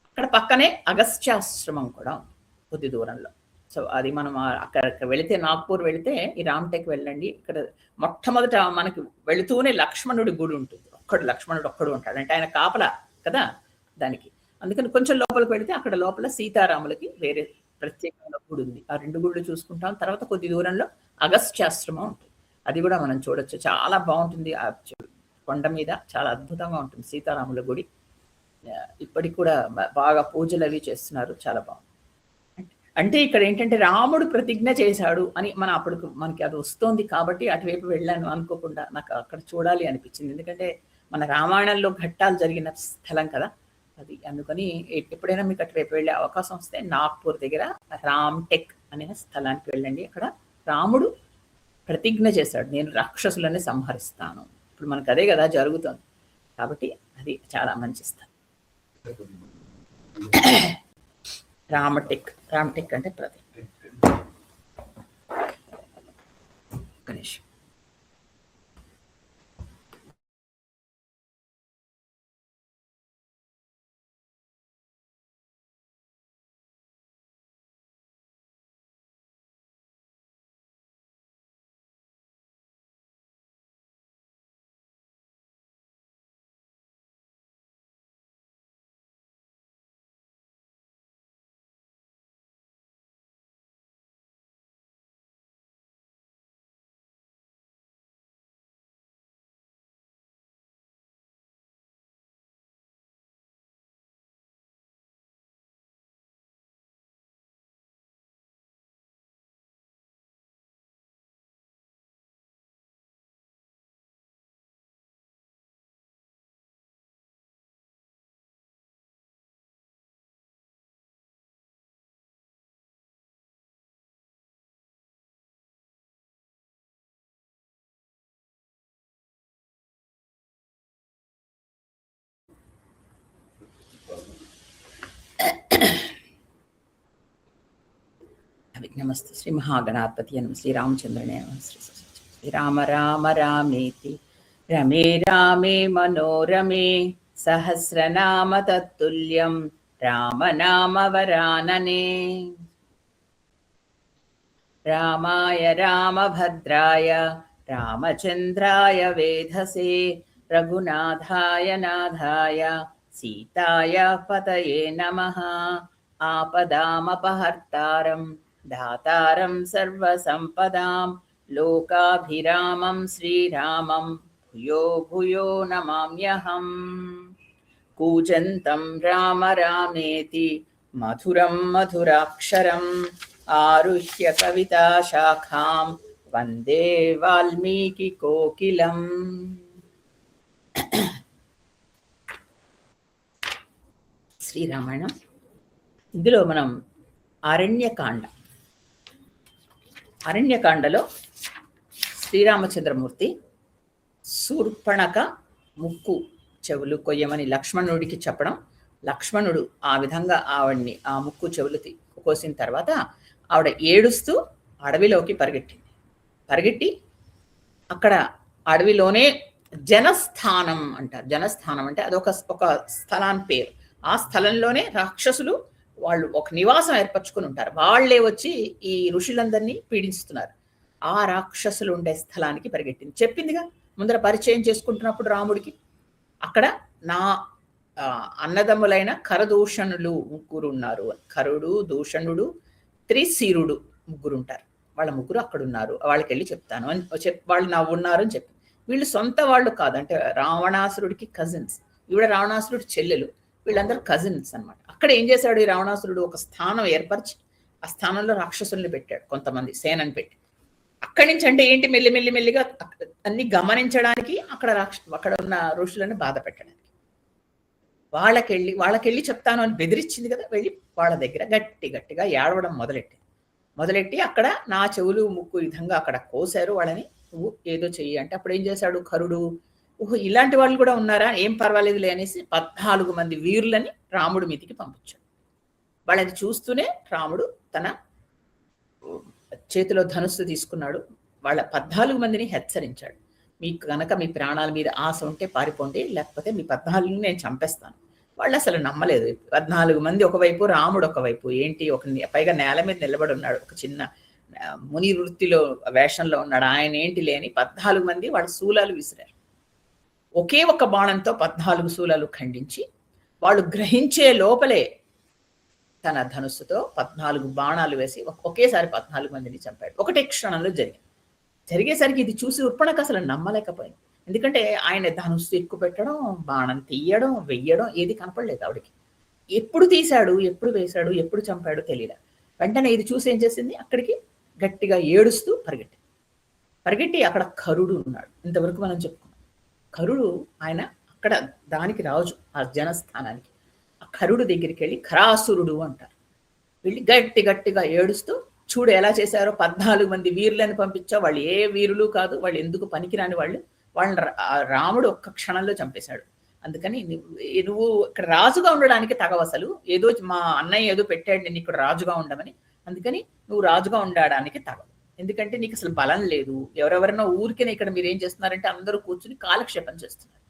Speaker 1: అక్కడ పక్కనే అగస్త్యాశ్రమం కూడా ఉంది కొద్ది దూరంలో. సో అది మనం అక్కడ వెళితే, నాగ్పూర్ వెళితే ఈ రామ్టెక్ వెళ్ళండి. ఇక్కడ మొట్టమొదట మనకి వెళుతూనే లక్ష్మణుడి గుడి ఉంటుంది. లక్ష్మణుడు ఒక్కడు ఉంటాడు, అంటే ఆయన కాపలా కదా దానికి. అందుకని కొంచెం లోపలికి వెళితే అక్కడ లోపల సీతారాములకి వేరే ప్రత్యేకంగా గుడి ఉంది. ఆ 2 గుళ్ళు చూసుకుంటాం. తర్వాత కొద్ది దూరంలో అగస్త్యాశ్రమం ఉంటుంది, అది కూడా మనం చూడొచ్చు. చాలా బాగుంటుంది. ఆ కొండ మీద చాలా అద్భుతంగా ఉంటుంది సీతారాముల గుడి. ఇప్పటికి కూడా బాగా పూజలు అవి చేస్తున్నారు. చాలా బాగుంది. అంటే ఇక్కడ ఏంటంటే రాముడు ప్రతిజ్ఞ చేశాడు అని అప్పుడు మనకి అది వస్తోంది కాబట్టి అటువైపు వెళ్ళాను అనుకోకుండా. నాకు అక్కడ చూడాలి అనిపించింది. ఎందుకంటే మన రామాయణంలో ఘట్టాలు జరిగిన స్థలం కదా అది. అందుకని ఎప్పుడైనా మీకు అటువైపు వెళ్ళే అవకాశం వస్తే నాగ్పూర్ దగ్గర రామ్టెక్ అనే స్థలానికి వెళ్ళండి. అక్కడ రాముడు ప్రతిజ్ఞ చేశాడు, నేను రాక్షసులని సంహరిస్తాను. ఇప్పుడు మనకు అదే కదా జరుగుతుంది. కాబట్టి అది చాలా మంచి స్థలం. రామటెక్ అంటే ప్రతి గణేష్. విఘ్నమస్తు. శ్రీ మహాగణాధిపతి నమ. శ్రీరామచంద్రనే నమ. శ్రీరామ రామ రామేతి రమే రామే మనోరమే సహస్రనామ తత్తుల్యం రామనామ వరాననే. రామాయ రామభద్రాయ రామచంద్రాయ వేధసే రఘునాథాయ నాథాయ సీతాయ పతయే నమః. ఆపదామపహర్తారం దాతారం సర్వసంపదాం లోకాభిరామం శ్రీరామం భూయో భూయో నమామ్యహం. కూజంతం రామ రామేతి మధురం మధురాక్షరం ఆరుహ్య కవితా శాఖాం వందే వాల్మీకి కోకిలం. శ్రీరామాయణం. ఇందులో మనం అరణ్యకాండలో శ్రీరామచంద్రమూర్తి శూర్పణఖ ముక్కు చెవులు కొయ్యమని లక్ష్మణుడికి చెప్పడం, లక్ష్మణుడు ఆ విధంగా ఆవిడ్ని ఆ ముక్కు చెవులు కోసిన తర్వాత ఆవిడ ఏడుస్తూ అడవిలోకి పరిగెట్టి అక్కడ అడవిలోనే జనస్థానం అంటారు. జనస్థానం అంటే అదొక స్థలాన్ని పేరు. ఆ స్థలంలోనే రాక్షసులు వాళ్ళు ఒక నివాసం ఏర్పరచుకుని ఉంటారు. వాళ్లే వచ్చి ఈ ఋషులందరినీ పీడిస్తున్నారు. ఆ రాక్షసులు ఉండే స్థలానికి పరిగెట్టింది. చెప్పిందిగా ముందర పరిచయం చేసుకుంటున్నప్పుడు రాముడికి, అక్కడ నా అన్నదమ్ములైన కరదూషణులు ముగ్గురు ఉన్నారు. కరుడు, దూషణుడు, త్రిశీరుడు ముగ్గురు ఉంటారు. వాళ్ళ ముగ్గురు అక్కడ ఉన్నారు, వాళ్ళకి వెళ్ళి చెప్తాను అని వాళ్ళు నా ఉన్నారు అని చెప్పి. వీళ్ళు సొంత వాళ్ళు కాదు, అంటే రావణాసురుడికి కజిన్స్. ఈవిడ రావణాసురుడి చెల్లెలు, వీళ్ళందరూ కజిన్స్ అనమాట. అక్కడ ఏం చేశాడు ఈ రావణాసురుడు, ఒక స్థానం ఏర్పరిచి ఆ స్థానంలో రాక్షసుల్ని పెట్టాడు, కొంతమంది సేనని పెట్టి. అక్కడి నుంచి అంటే ఏంటి, మెల్లిగా అన్ని గమనించడానికి, అక్కడ ఉన్న ఋషులను బాధ పెట్టడానికి. వాళ్ళకెళ్ళి చెప్తాను అని బెదిరించింది కదా. వెళ్ళి వాళ్ళ దగ్గర గట్టిగా ఏడవడం మొదలెట్టి అక్కడ నా చెవులు ముక్కు విధంగా అక్కడ కోసారు వాళ్ళని, నువ్వు ఏదో చెయ్యి అంటే అప్పుడు ఏం చేశాడు కరుడు, ఓహో ఇలాంటి వాళ్ళు కూడా ఉన్నారా, ఏం పర్వాలేదులే అనేసి 14 మంది వీరులని రాముడు మీదికి పంపించాడు. వాళ్ళని చూస్తూనే రాముడు తన చేతిలో ధనుస్సు తీసుకున్నాడు. వాళ్ళ 14 మందిని హెచ్చరించాడు, మీకు కనుక మీ ప్రాణాల మీద ఆశ ఉంటే పారిపోండి, లేకపోతే మీ 14ని నేను చంపేస్తాను. వాళ్ళు అసలు నమ్మలేదు. 14 మంది ఒకవైపు, రాముడు ఒకవైపు. ఏంటి, పైగా నేల మీద నిలబడి ఉన్నాడు, ఒక చిన్న ముని వృత్తిలో వేషంలో ఉన్నాడు. ఆయన ఏంటి లేని 14 మంది వాళ్ళ శూలాలు విసిరారు. ఒకే ఒక బాణంతో 14 శూలాలు ఖండించి, వాళ్ళు గ్రహించే లోపలే తన ధనుస్సుతో 14 బాణాలు వేసి ఒకేసారి 14 మందిని చంపాడు. ఒకటే క్షణంలో జరిగేసరికి ఇది చూసి ఉర్పణకు అసలు నమ్మలేకపోయింది. ఎందుకంటే ఆయన ధనుస్సు ఎక్కువ పెట్టడం, బాణం తీయడం, వెయ్యడం ఏది కనపడలేదు ఆవిడకి. ఎప్పుడు తీశాడు, ఎప్పుడు వేశాడు, ఎప్పుడు చంపాడో తెలియదు. వెంటనే ఇది చూసి ఏం చేసింది, అక్కడికి గట్టిగా ఏడుస్తూ పరిగెట్టి అక్కడ కరుడు ఉన్నాడు. ఇంతవరకు మనం చెప్పుకున్నాం. కరుడు ఆయన అక్కడ దానికి రాజు, ఆ జనస్థానానికి. ఆ కరుడు దగ్గరికి వెళ్ళి ఖరాసురుడు అంటారు. వెళ్ళి గట్టిగా ఏడుస్తూ, చూడు ఎలా చేశారో, 14 మంది వీరులను పంపించావు, వాళ్ళు ఏ వీరులు కాదు, వాళ్ళు ఎందుకు పనికిరాని వాళ్ళు, వాళ్ళని రాముడు ఒక్క క్షణంలో చంపేశాడు. అందుకని నువ్వు ఇక్కడ రాజుగా ఉండడానికి తగవసలు, ఏదో మా అన్నయ్య ఏదో పెట్టాడు నేను ఇక్కడ రాజుగా ఉండమని, అందుకని నువ్వు రాజుగా ఉండడానికి తగవు. ఎందుకంటే నీకు అసలు బలం లేదు. ఎవరెవరైనా ఊరికే ఇక్కడ మీరు ఏం చేస్తున్నారంటే అందరూ కూర్చుని కాలక్షేపం చేస్తున్నారు.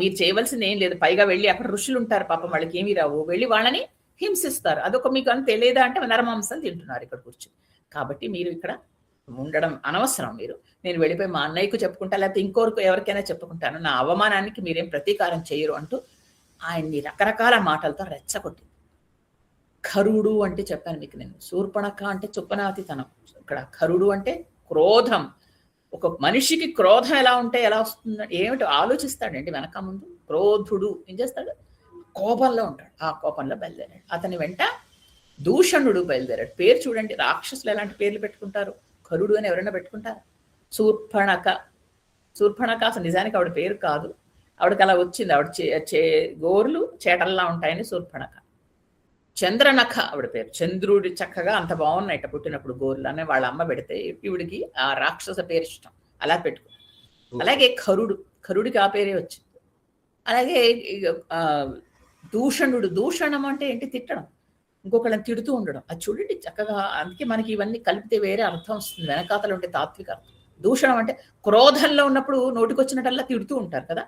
Speaker 1: మీరు చేయవలసింది ఏం లేదు. పైగా వెళ్ళి అక్కడ ఋషులు ఉంటారు పాపం, వాళ్ళకి ఏమీ రావు, వెళ్ళి వాళ్ళని హింసిస్తారు. అదొక మీకు అని తెలియదా అంటే నరమాంసం తింటున్నారు ఇక్కడ కూర్చుని. కాబట్టి మీరు ఇక్కడ ఉండడం అనవసరం. నేను వెళ్ళిపోయి మా అన్నయ్యకు చెప్పుకుంటా, లేకపోతే ఇంకోరికి ఎవరికైనా చెప్పుకుంటాను, నా అవమానానికి మీరేం ప్రతీకారం చేయరు అంటూ ఆయన్ని రకరకాల మాటలతో రెచ్చగొట్టింది. ఖరుడు అంటే చెప్పాను మీకు నేను, శూర్పణఖ అంటే చుప్పనాతితనం. ఇక్కడ ఖరుడు అంటే క్రోధం. ఒక మనిషికి క్రోధం ఎలా ఉంటే ఎలా వస్తుంది, ఏమిటో ఆలోచిస్తాడండి వెనక ముందు. క్రోధుడు ఏం చేస్తాడు, కోపంలో ఉంటాడు. ఆ కోపంలో బయలుదేరాడు. అతని వెంట దూషణుడు బయలుదేరాడు. పేరు చూడండి, రాక్షసులు ఎలాంటి పేర్లు పెట్టుకుంటారు. ఖరుడు అని ఎవరైనా పెట్టుకుంటారు. శూర్పణఖ అసలు నిజానికి ఆవిడ పేరు కాదు, ఆవిడకి అలా వచ్చింది. ఆవిడ గోర్లు చేటల్లా ఉంటాయని శూర్పణఖ. చంద్రనఖ ఆవిడ పేరు. చంద్రుడి చక్కగా అంత బాగున్నాయి పుట్టినప్పుడు గోర్లు అని వాళ్ళ అమ్మ పెడితే ఈవిడికి ఆ రాక్షస పేరు ఇష్టం, అలా పెట్టుకో. అలాగే ఖరుడికి ఆ పేరే వచ్చింది. అలాగే దూషణుడు, దూషణం అంటే ఏంటి, తిట్టడం, ఇంకొకళ్ళని తిడుతూ ఉండడం. అది చూడండి చక్కగా. అందుకే మనకి ఇవన్నీ కలిపితే వేరే అర్థం వస్తుంది, వెనకాతలు ఉంటే తాత్విక అర్థం. దూషణం అంటే క్రోధంలో ఉన్నప్పుడు నోటికొచ్చినట్టల్లా తిడుతూ ఉంటారు కదా,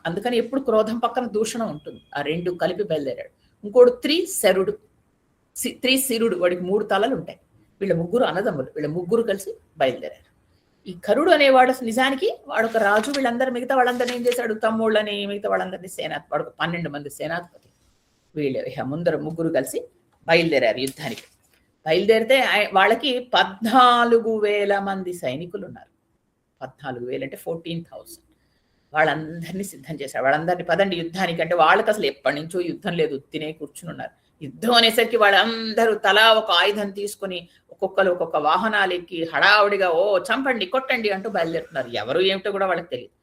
Speaker 1: అందుకని ఎప్పుడు క్రోధం పక్కన దూషణం ఉంటుంది. ఆ రెండు కలిపి బయలుదేరాడు. ఇంకోడు త్రిశిరుడు, వాడికి 3 తలలు ఉంటాయి. వీళ్ళ ముగ్గురు అన్నదమ్ములు, వీళ్ళ ముగ్గురు కలిసి బయలుదేరారు. ఈ కరుడు అనేవాడు నిజానికి వాడు ఒక రాజు. వీళ్ళందరూ మిగతా వాళ్ళందరినీ ఏం చేశాడు, తమ్ముళ్ళని మిగతా వాళ్ళందరినీ వాడు 12 మంది సేనాధిపతి. వీళ్ళు ముందర ముగ్గురు కలిసి బయలుదేరారు యుద్ధానికి. బయలుదేరితే వాళ్ళకి 14,000 మంది సైనికులు ఉన్నారు. 14,000 అంటే 14,000. వాళ్ళందరినీ సిద్ధం చేశారు. వాళ్ళందరినీ పదండి యుద్ధానికి అంటే, వాళ్ళకి అసలు ఎప్పటి నుంచో యుద్ధం లేదు, తినే కూర్చుని ఉన్నారు. యుద్ధం అనేసరికి వాళ్ళందరూ తలా ఒక ఆయుధం తీసుకుని ఒక్కొక్కరు ఒక్కొక్క వాహనాలు ఎక్కి హడావుడిగా చంపండి కొట్టండి అంటూ బయలుదేరుతున్నారు. ఎవరు ఏమిటో కూడా వాళ్ళకి తెలియదు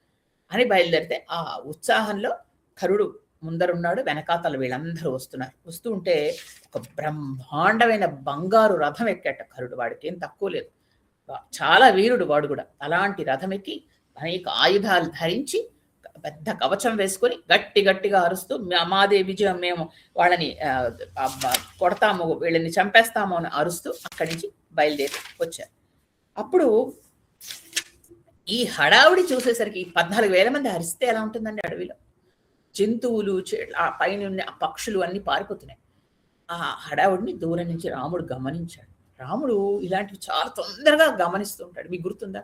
Speaker 1: అని బయలుదేరితే, ఆ ఉత్సాహంలో కరుడు ముందరున్నాడు, వెనకాతల వీళ్ళందరూ వస్తున్నారు. వస్తూ ఉంటే ఒక బ్రహ్మాండమైన బంగారు రథం ఎక్కాట కరుడు. వాడికి ఏం తక్కువ లేదు, చాలా వీరుడు వాడు కూడా. అలాంటి రథం ఎక్కి అనేక ఆయుధాలు ధరించి పెద్ద కవచం వేసుకొని గట్టిగా అరుస్తూ, మాదే విజయం, మేము వాళ్ళని కొడతాము, వీళ్ళని చంపేస్తాము అని అరుస్తూ అక్కడి నుంచి బయలుదేరి వచ్చారు. అప్పుడు ఈ హడావుడి చూసేసరికి 14,000 మంది అరిస్తే ఎలా ఉంటుందండి అడవిలో. జంతువులు, ఆ పైన ఆ పక్షులు అన్ని పారిపోతున్నాయి. ఆ హడావుడిని దూరం నుంచి రాముడు గమనించాడు. రాముడు ఇలాంటివి చాలా తొందరగా గమనిస్తూ ఉంటాడు. మీకు గుర్తుందా,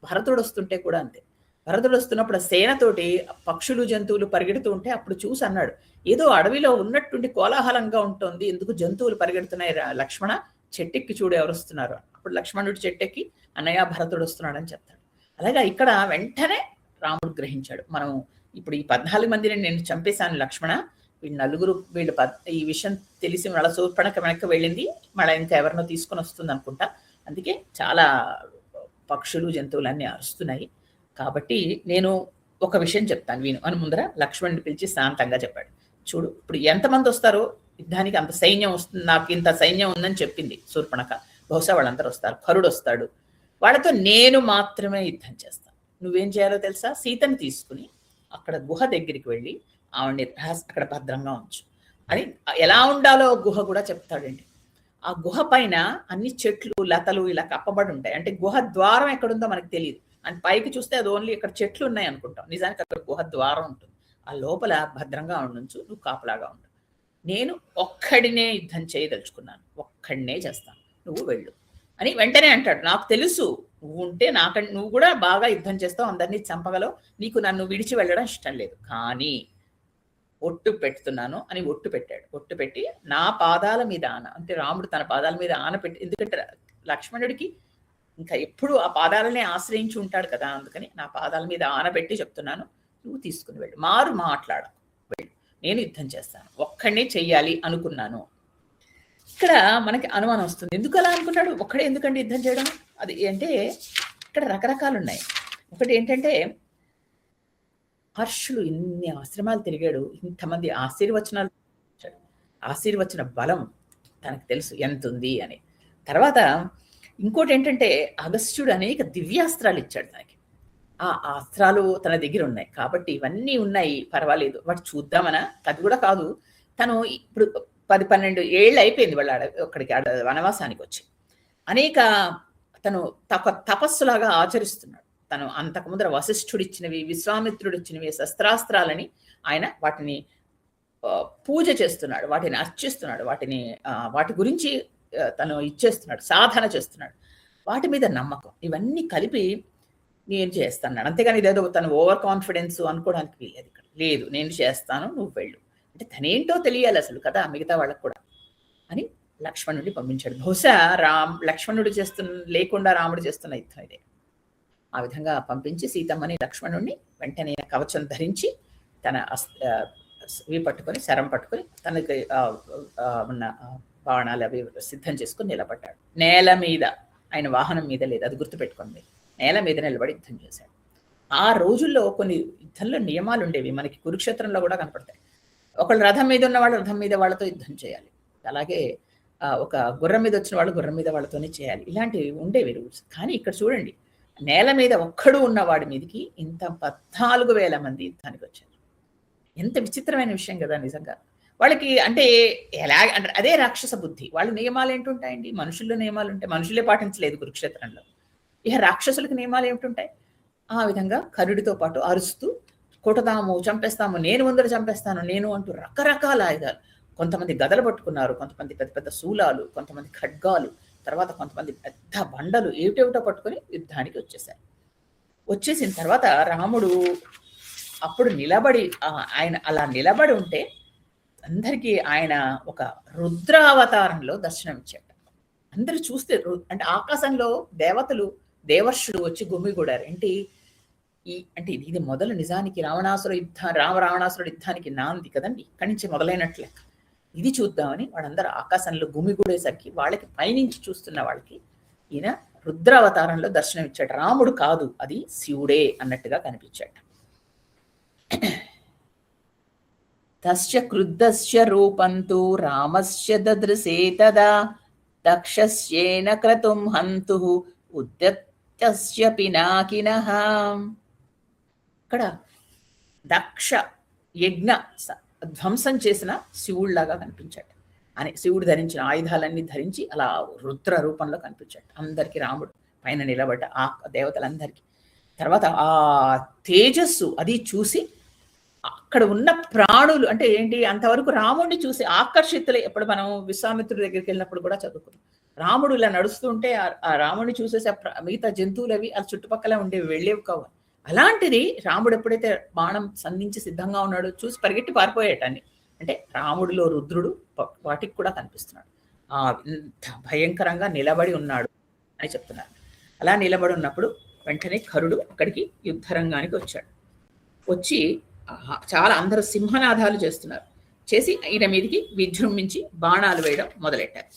Speaker 1: భరతుడు వస్తుంటే కూడా అంతే. భరతుడు వస్తున్నప్పుడు సేనతోటి పక్షులు జంతువులు పరిగెడుతూ ఉంటే అప్పుడు చూసి అన్నాడు, ఏదో అడవిలో ఉన్నట్టుండి కోలాహలంగా ఉంటుంది, ఎందుకు జంతువులు పరిగెడుతున్నాయి లక్ష్మణ, చెట్టెక్కి చూడు ఎవరు వస్తున్నారు. అప్పుడు లక్ష్మణుడు చెట్టెక్కి అన్నయ్య భరతుడు వస్తున్నాడు అని చెప్తాడు. అలాగా ఇక్కడ వెంటనే రాముడు గ్రహించాడు, మనం ఇప్పుడు ఈ 14 మందిని నేను చంపేశాను లక్ష్మణ, వీళ్ళు ఈ విషయం తెలిసి మళ్ళీ శూర్పణఖ వెనక్కి వెళ్ళింది, మళ్ళీ ఇంకా ఎవరినో తీసుకొని వస్తుంది అనుకుంటా. అందుకే చాలా పక్షులు జంతువులు అన్నీ అరుస్తున్నాయి. కాబట్టి నేను ఒక విషయం చెప్తాను విను అని ముందర లక్ష్మణుని పిలిచి శాంతంగా చెప్పాడు. చూడు, ఇప్పుడు ఎంతమంది వస్తారో యుద్ధానికి, అంత సైన్యం వస్తుంది, నాకు ఇంత సైన్యం ఉందని చెప్పింది శూర్పణఖ. బహుశా వాళ్ళందరూ వస్తారు, కరుడు వస్తాడు, వాళ్ళతో నేను మాత్రమే యుద్ధం చేస్తాను. నువ్వేం చేయాలో తెలుసా, సీతను తీసుకుని అక్కడ గుహ దగ్గరికి వెళ్ళి ఆవిడ్ని అక్కడ భద్రంగా ఉంచు అని. ఎలా ఉండాలో గుహ కూడా చెప్తాడండి. ఆ గుహ పైన అన్ని చెట్లు లతలు ఇలా కప్పబడి ఉంటాయి. అంటే గుహ ద్వారం ఎక్కడుందో మనకు తెలియదు, అండ్ పైకి చూస్తే అది ఓన్లీ ఇక్కడ చెట్లు ఉన్నాయి అనుకుంటాం, నిజానికి అక్కడ గుహ ద్వారం ఉంటుంది. ఆ లోపల భద్రంగా ఉండుంచు, నువ్వు కాపలాగా ఉండు. నేను ఒక్కడినే యుద్ధం చేయదలుచుకున్నాను, ఒక్కడినే చేస్తాను, నువ్వు వెళ్ళు అని వెంటనే అంటాడు. నాకు తెలుసు నువ్వు ఉంటే నువ్వు కూడా బాగా యుద్ధం చేస్తావు, అందరినీ చంపగలవు, నీకు నన్ను విడిచి వెళ్ళడం ఇష్టం లేదు, కానీ ఒట్టు పెడుతున్నాను అని ఒట్టు పెట్టాడు. ఒట్టు పెట్టి నా పాదాల మీద ఆన, అంటే రాముడు తన పాదాల మీద ఆన పెట్టి, ఎందుకంటే లక్ష్మణుడికి ఇంకా ఎప్పుడు ఆ పాదాలనే ఆశ్రయించి ఉంటాడు కదా, అందుకని నా పాదాల మీద ఆనబెట్టి చెప్తున్నాను, నువ్వు తీసుకుని వెళ్ళు, మారు మాట్లాడ వెళ్ళు, నేను యుద్ధం చేస్తాను, ఒక్కడినే చెయ్యాలి అనుకున్నాను. ఇక్కడ మనకి అనుమానం వస్తుంది, ఎందుకు అలా అనుకున్నాడు, ఒక్కడే ఎందుకండి యుద్ధం చేయడం, అది అంటే ఇక్కడ రకరకాలు ఉన్నాయి. ఒకటి ఏంటంటే హర్షులు ఇన్ని ఆశ్రమాలు తిరిగాడు, ఇంతమంది ఆశీర్వచన బలం తనకు తెలుసు ఎంత ఉంది అని. తర్వాత ఇంకోటి ఏంటంటే అగస్త్యుడు అనేక దివ్యాస్త్రాలు ఇచ్చాడు తనకి, ఆ అస్త్రాలు తన దగ్గర ఉన్నాయి కాబట్టి ఇవన్నీ ఉన్నాయి, పర్వాలేదు వాటి చూద్దామనా, అది కూడా కాదు. తను ఇప్పుడు 10-12 ఏళ్ళు అయిపోయింది వాళ్ళ అక్కడికి వనవాసానికి వచ్చి, అనేక తను తపస్సులాగా ఆచరిస్తున్నాడు. తను అంతకు ముందర వశిష్ఠుడు ఇచ్చినవి, విశ్వామిత్రుడు ఇచ్చినవి శస్త్రాస్త్రాలని ఆయన వాటిని పూజ చేస్తున్నాడు, వాటిని అర్చిస్తున్నాడు, వాటి గురించి తను ఇచ్చేస్తున్నాడు, సాధన చేస్తున్నాడు, వాటి మీద నమ్మకం, ఇవన్నీ కలిపి నేను చేస్తాను. అంతేగాని ఇదేదో తను ఓవర్ కాన్ఫిడెన్స్ అనుకోవడానికి వీలేదు ఇక్కడ. లేదు, నేను చేస్తాను, నువ్వు వెళ్ళు అంటే తనేంటో తెలియాలి అసలు కదా మిగతా వాళ్ళకు కూడా అని లక్ష్మణుడిని పంపించాడు. బహుశా లక్ష్మణుడు లేకుండా రాముడు చేస్తున్న యుద్ధం ఇదే. ఆ విధంగా పంపించి సీతమ్మని లక్ష్మణుడిని వెంటనే కవచం ధరించి తన ఇవి పట్టుకొని శరం పట్టుకొని తనకి ఉన్న బాణాలు అవి సిద్ధం చేసుకుని నిలబడ్డాడు. నేల మీద, ఆయన వాహనం మీద లేదు, అది గుర్తుపెట్టుకోండి, నేల మీద నిలబడి యుద్ధం చేశాడు. ఆ రోజుల్లో కొన్ని యుద్ధంలో నియమాలు ఉండేవి, మనకి కురుక్షేత్రంలో కూడా కనపడతాయి. ఒకళ్ళు రథం మీద ఉన్న వాళ్ళు రథం మీద వాళ్ళతో యుద్ధం చేయాలి, అలాగే ఒక గుర్రం మీద వచ్చిన వాళ్ళు గుర్రం మీద వాళ్ళతోనే చేయాలి, ఇలాంటివి ఉండేవి రూల్స్. కానీ ఇక్కడ చూడండి, నేల మీద ఒక్కడు ఉన్నవాడి మీదకి ఇంత 14,000 మంది యుద్ధానికి వచ్చారు. ఎంత విచిత్రమైన విషయం కదా నిజంగా. వాళ్ళకి అంటే ఎలా అంటే అదే రాక్షస బుద్ధి. వాళ్ళ నియమాలు ఏంటుంటాయండి, మనుషుల్లో నియమాలు ఉంటాయి, మనుషులే పాటించలేదు కురుక్షేత్రంలో, ఇక రాక్షసులకు నియమాలు ఏమిటుంటాయి. ఆ విధంగా కరుడితో పాటు అరుస్తూ కొట్టదాము, చంపేస్తాము, నేను ముందర చంపేస్తాను నేను అంటూ రకరకాల ఆయుధాలు, కొంతమంది గదలు పట్టుకున్నారు, కొంతమంది పెద్ద పెద్ద శూలాలు, కొంతమంది ఖడ్గాలు, తర్వాత కొంతమంది పెద్ద బండలు ఏమిటేమిటో పట్టుకొని యుద్ధానికి వచ్చేసారు. వచ్చేసిన తర్వాత రాముడు అప్పుడు నిలబడి, ఆయన అలా నిలబడి ఉంటే అందరికీ ఆయన ఒక రుద్రావతారంలో దర్శనమిచ్చాడు. అందరూ చూస్తే అంటే ఆకాశంలో దేవర్షులు వచ్చి గుమిగూడారు. అంటే ఇది మొదలు నిజానికి రావణాసురుడి యుద్ధానికి నాంది కదండి, ఇక్కడి నుంచి మొదలైనట్లే. ఇది చూద్దామని వాళ్ళందరూ ఆకాశంలో గుమిగూడేసరికి వాళ్ళకి పైనుంచి చూస్తున్న వాళ్ళకి ఈయన రుద్రావతారంలో దర్శనం ఇచ్చాడు. రాముడు కాదు, అది శివుడే అన్నట్టుగా కనిపించాడు. తస్య క్రుద్ధస్య రూపంతు రామస్య దదృశే తదా దక్షస్యేన క్రతుం హంతుః ఉద్యత్యస్య పినాకినః. ఇక్కడ దక్ష యజ్ఞ ధ్వంసం చేసిన శివుళ్లాగా కనిపించాడు అని, శివుడు ధరించిన ఆయుధాలన్నీ ధరించి అలా రుద్ర రూపంలో కనిపించాడు అందరికీ. రాముడు పైన నిలబడ్డ ఆ దేవతలందరికీ తర్వాత ఆ తేజస్సు అది చూసి అక్కడ ఉన్న ప్రాణులు అంటే ఏంటి, అంతవరకు రాముడిని చూసి ఆకర్షితులై, ఎప్పుడు మనం విశ్వామిత్రుడి దగ్గరికి వెళ్ళినప్పుడు కూడా చదువుకున్నాం, రాముడు ఇలా నడుస్తూ ఉంటే ఆ రాముడిని చూసేసి మిగతా జంతువులు అవి ఆ చుట్టుపక్కల ఉండేవి, వెళ్ళేవి కావు. అలాంటిది రాముడు ఎప్పుడైతే బాణం సంధించి సిద్ధంగా ఉన్నాడో చూసి పరిగెట్టి పారిపోయేటాన్ని, అంటే రాముడిలో రుద్రుడు వాటికి కూడా కనిపిస్తున్నాడు, ఇంత భయంకరంగా నిలబడి ఉన్నాడు అని చెప్తున్నారు. అలా నిలబడి ఉన్నప్పుడు వెంటనే కరుడు అక్కడికి యుద్ధరంగానికి వచ్చాడు. వచ్చి చాలా అందరూ సింహనాదాలు చేస్తున్నారు, చేసి ఈయన మీదకి విజృంభించి బాణాలు వేయడం మొదలెట్టారు.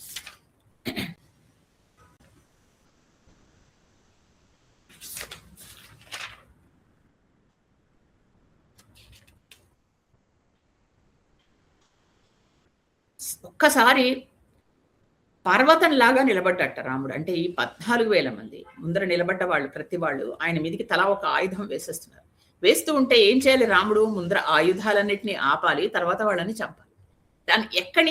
Speaker 1: ఒక్కసారి పర్వతంలాగా నిలబడ్డట రాముడు. అంటే ఈ 14,000 మంది ముందర నిలబడ్డ వాళ్ళు ప్రతి వాళ్ళు ఆయన మీదకి తలా ఒక ఆయుధం వేసేస్తున్నారు. వేస్తూ ఉంటే ఏం చేయాలి రాముడు, ముందర ఆయుధాలన్నింటినీ ఆపాలి, తర్వాత వాళ్ళని చంపాలి. దాన్ని ఎక్కడి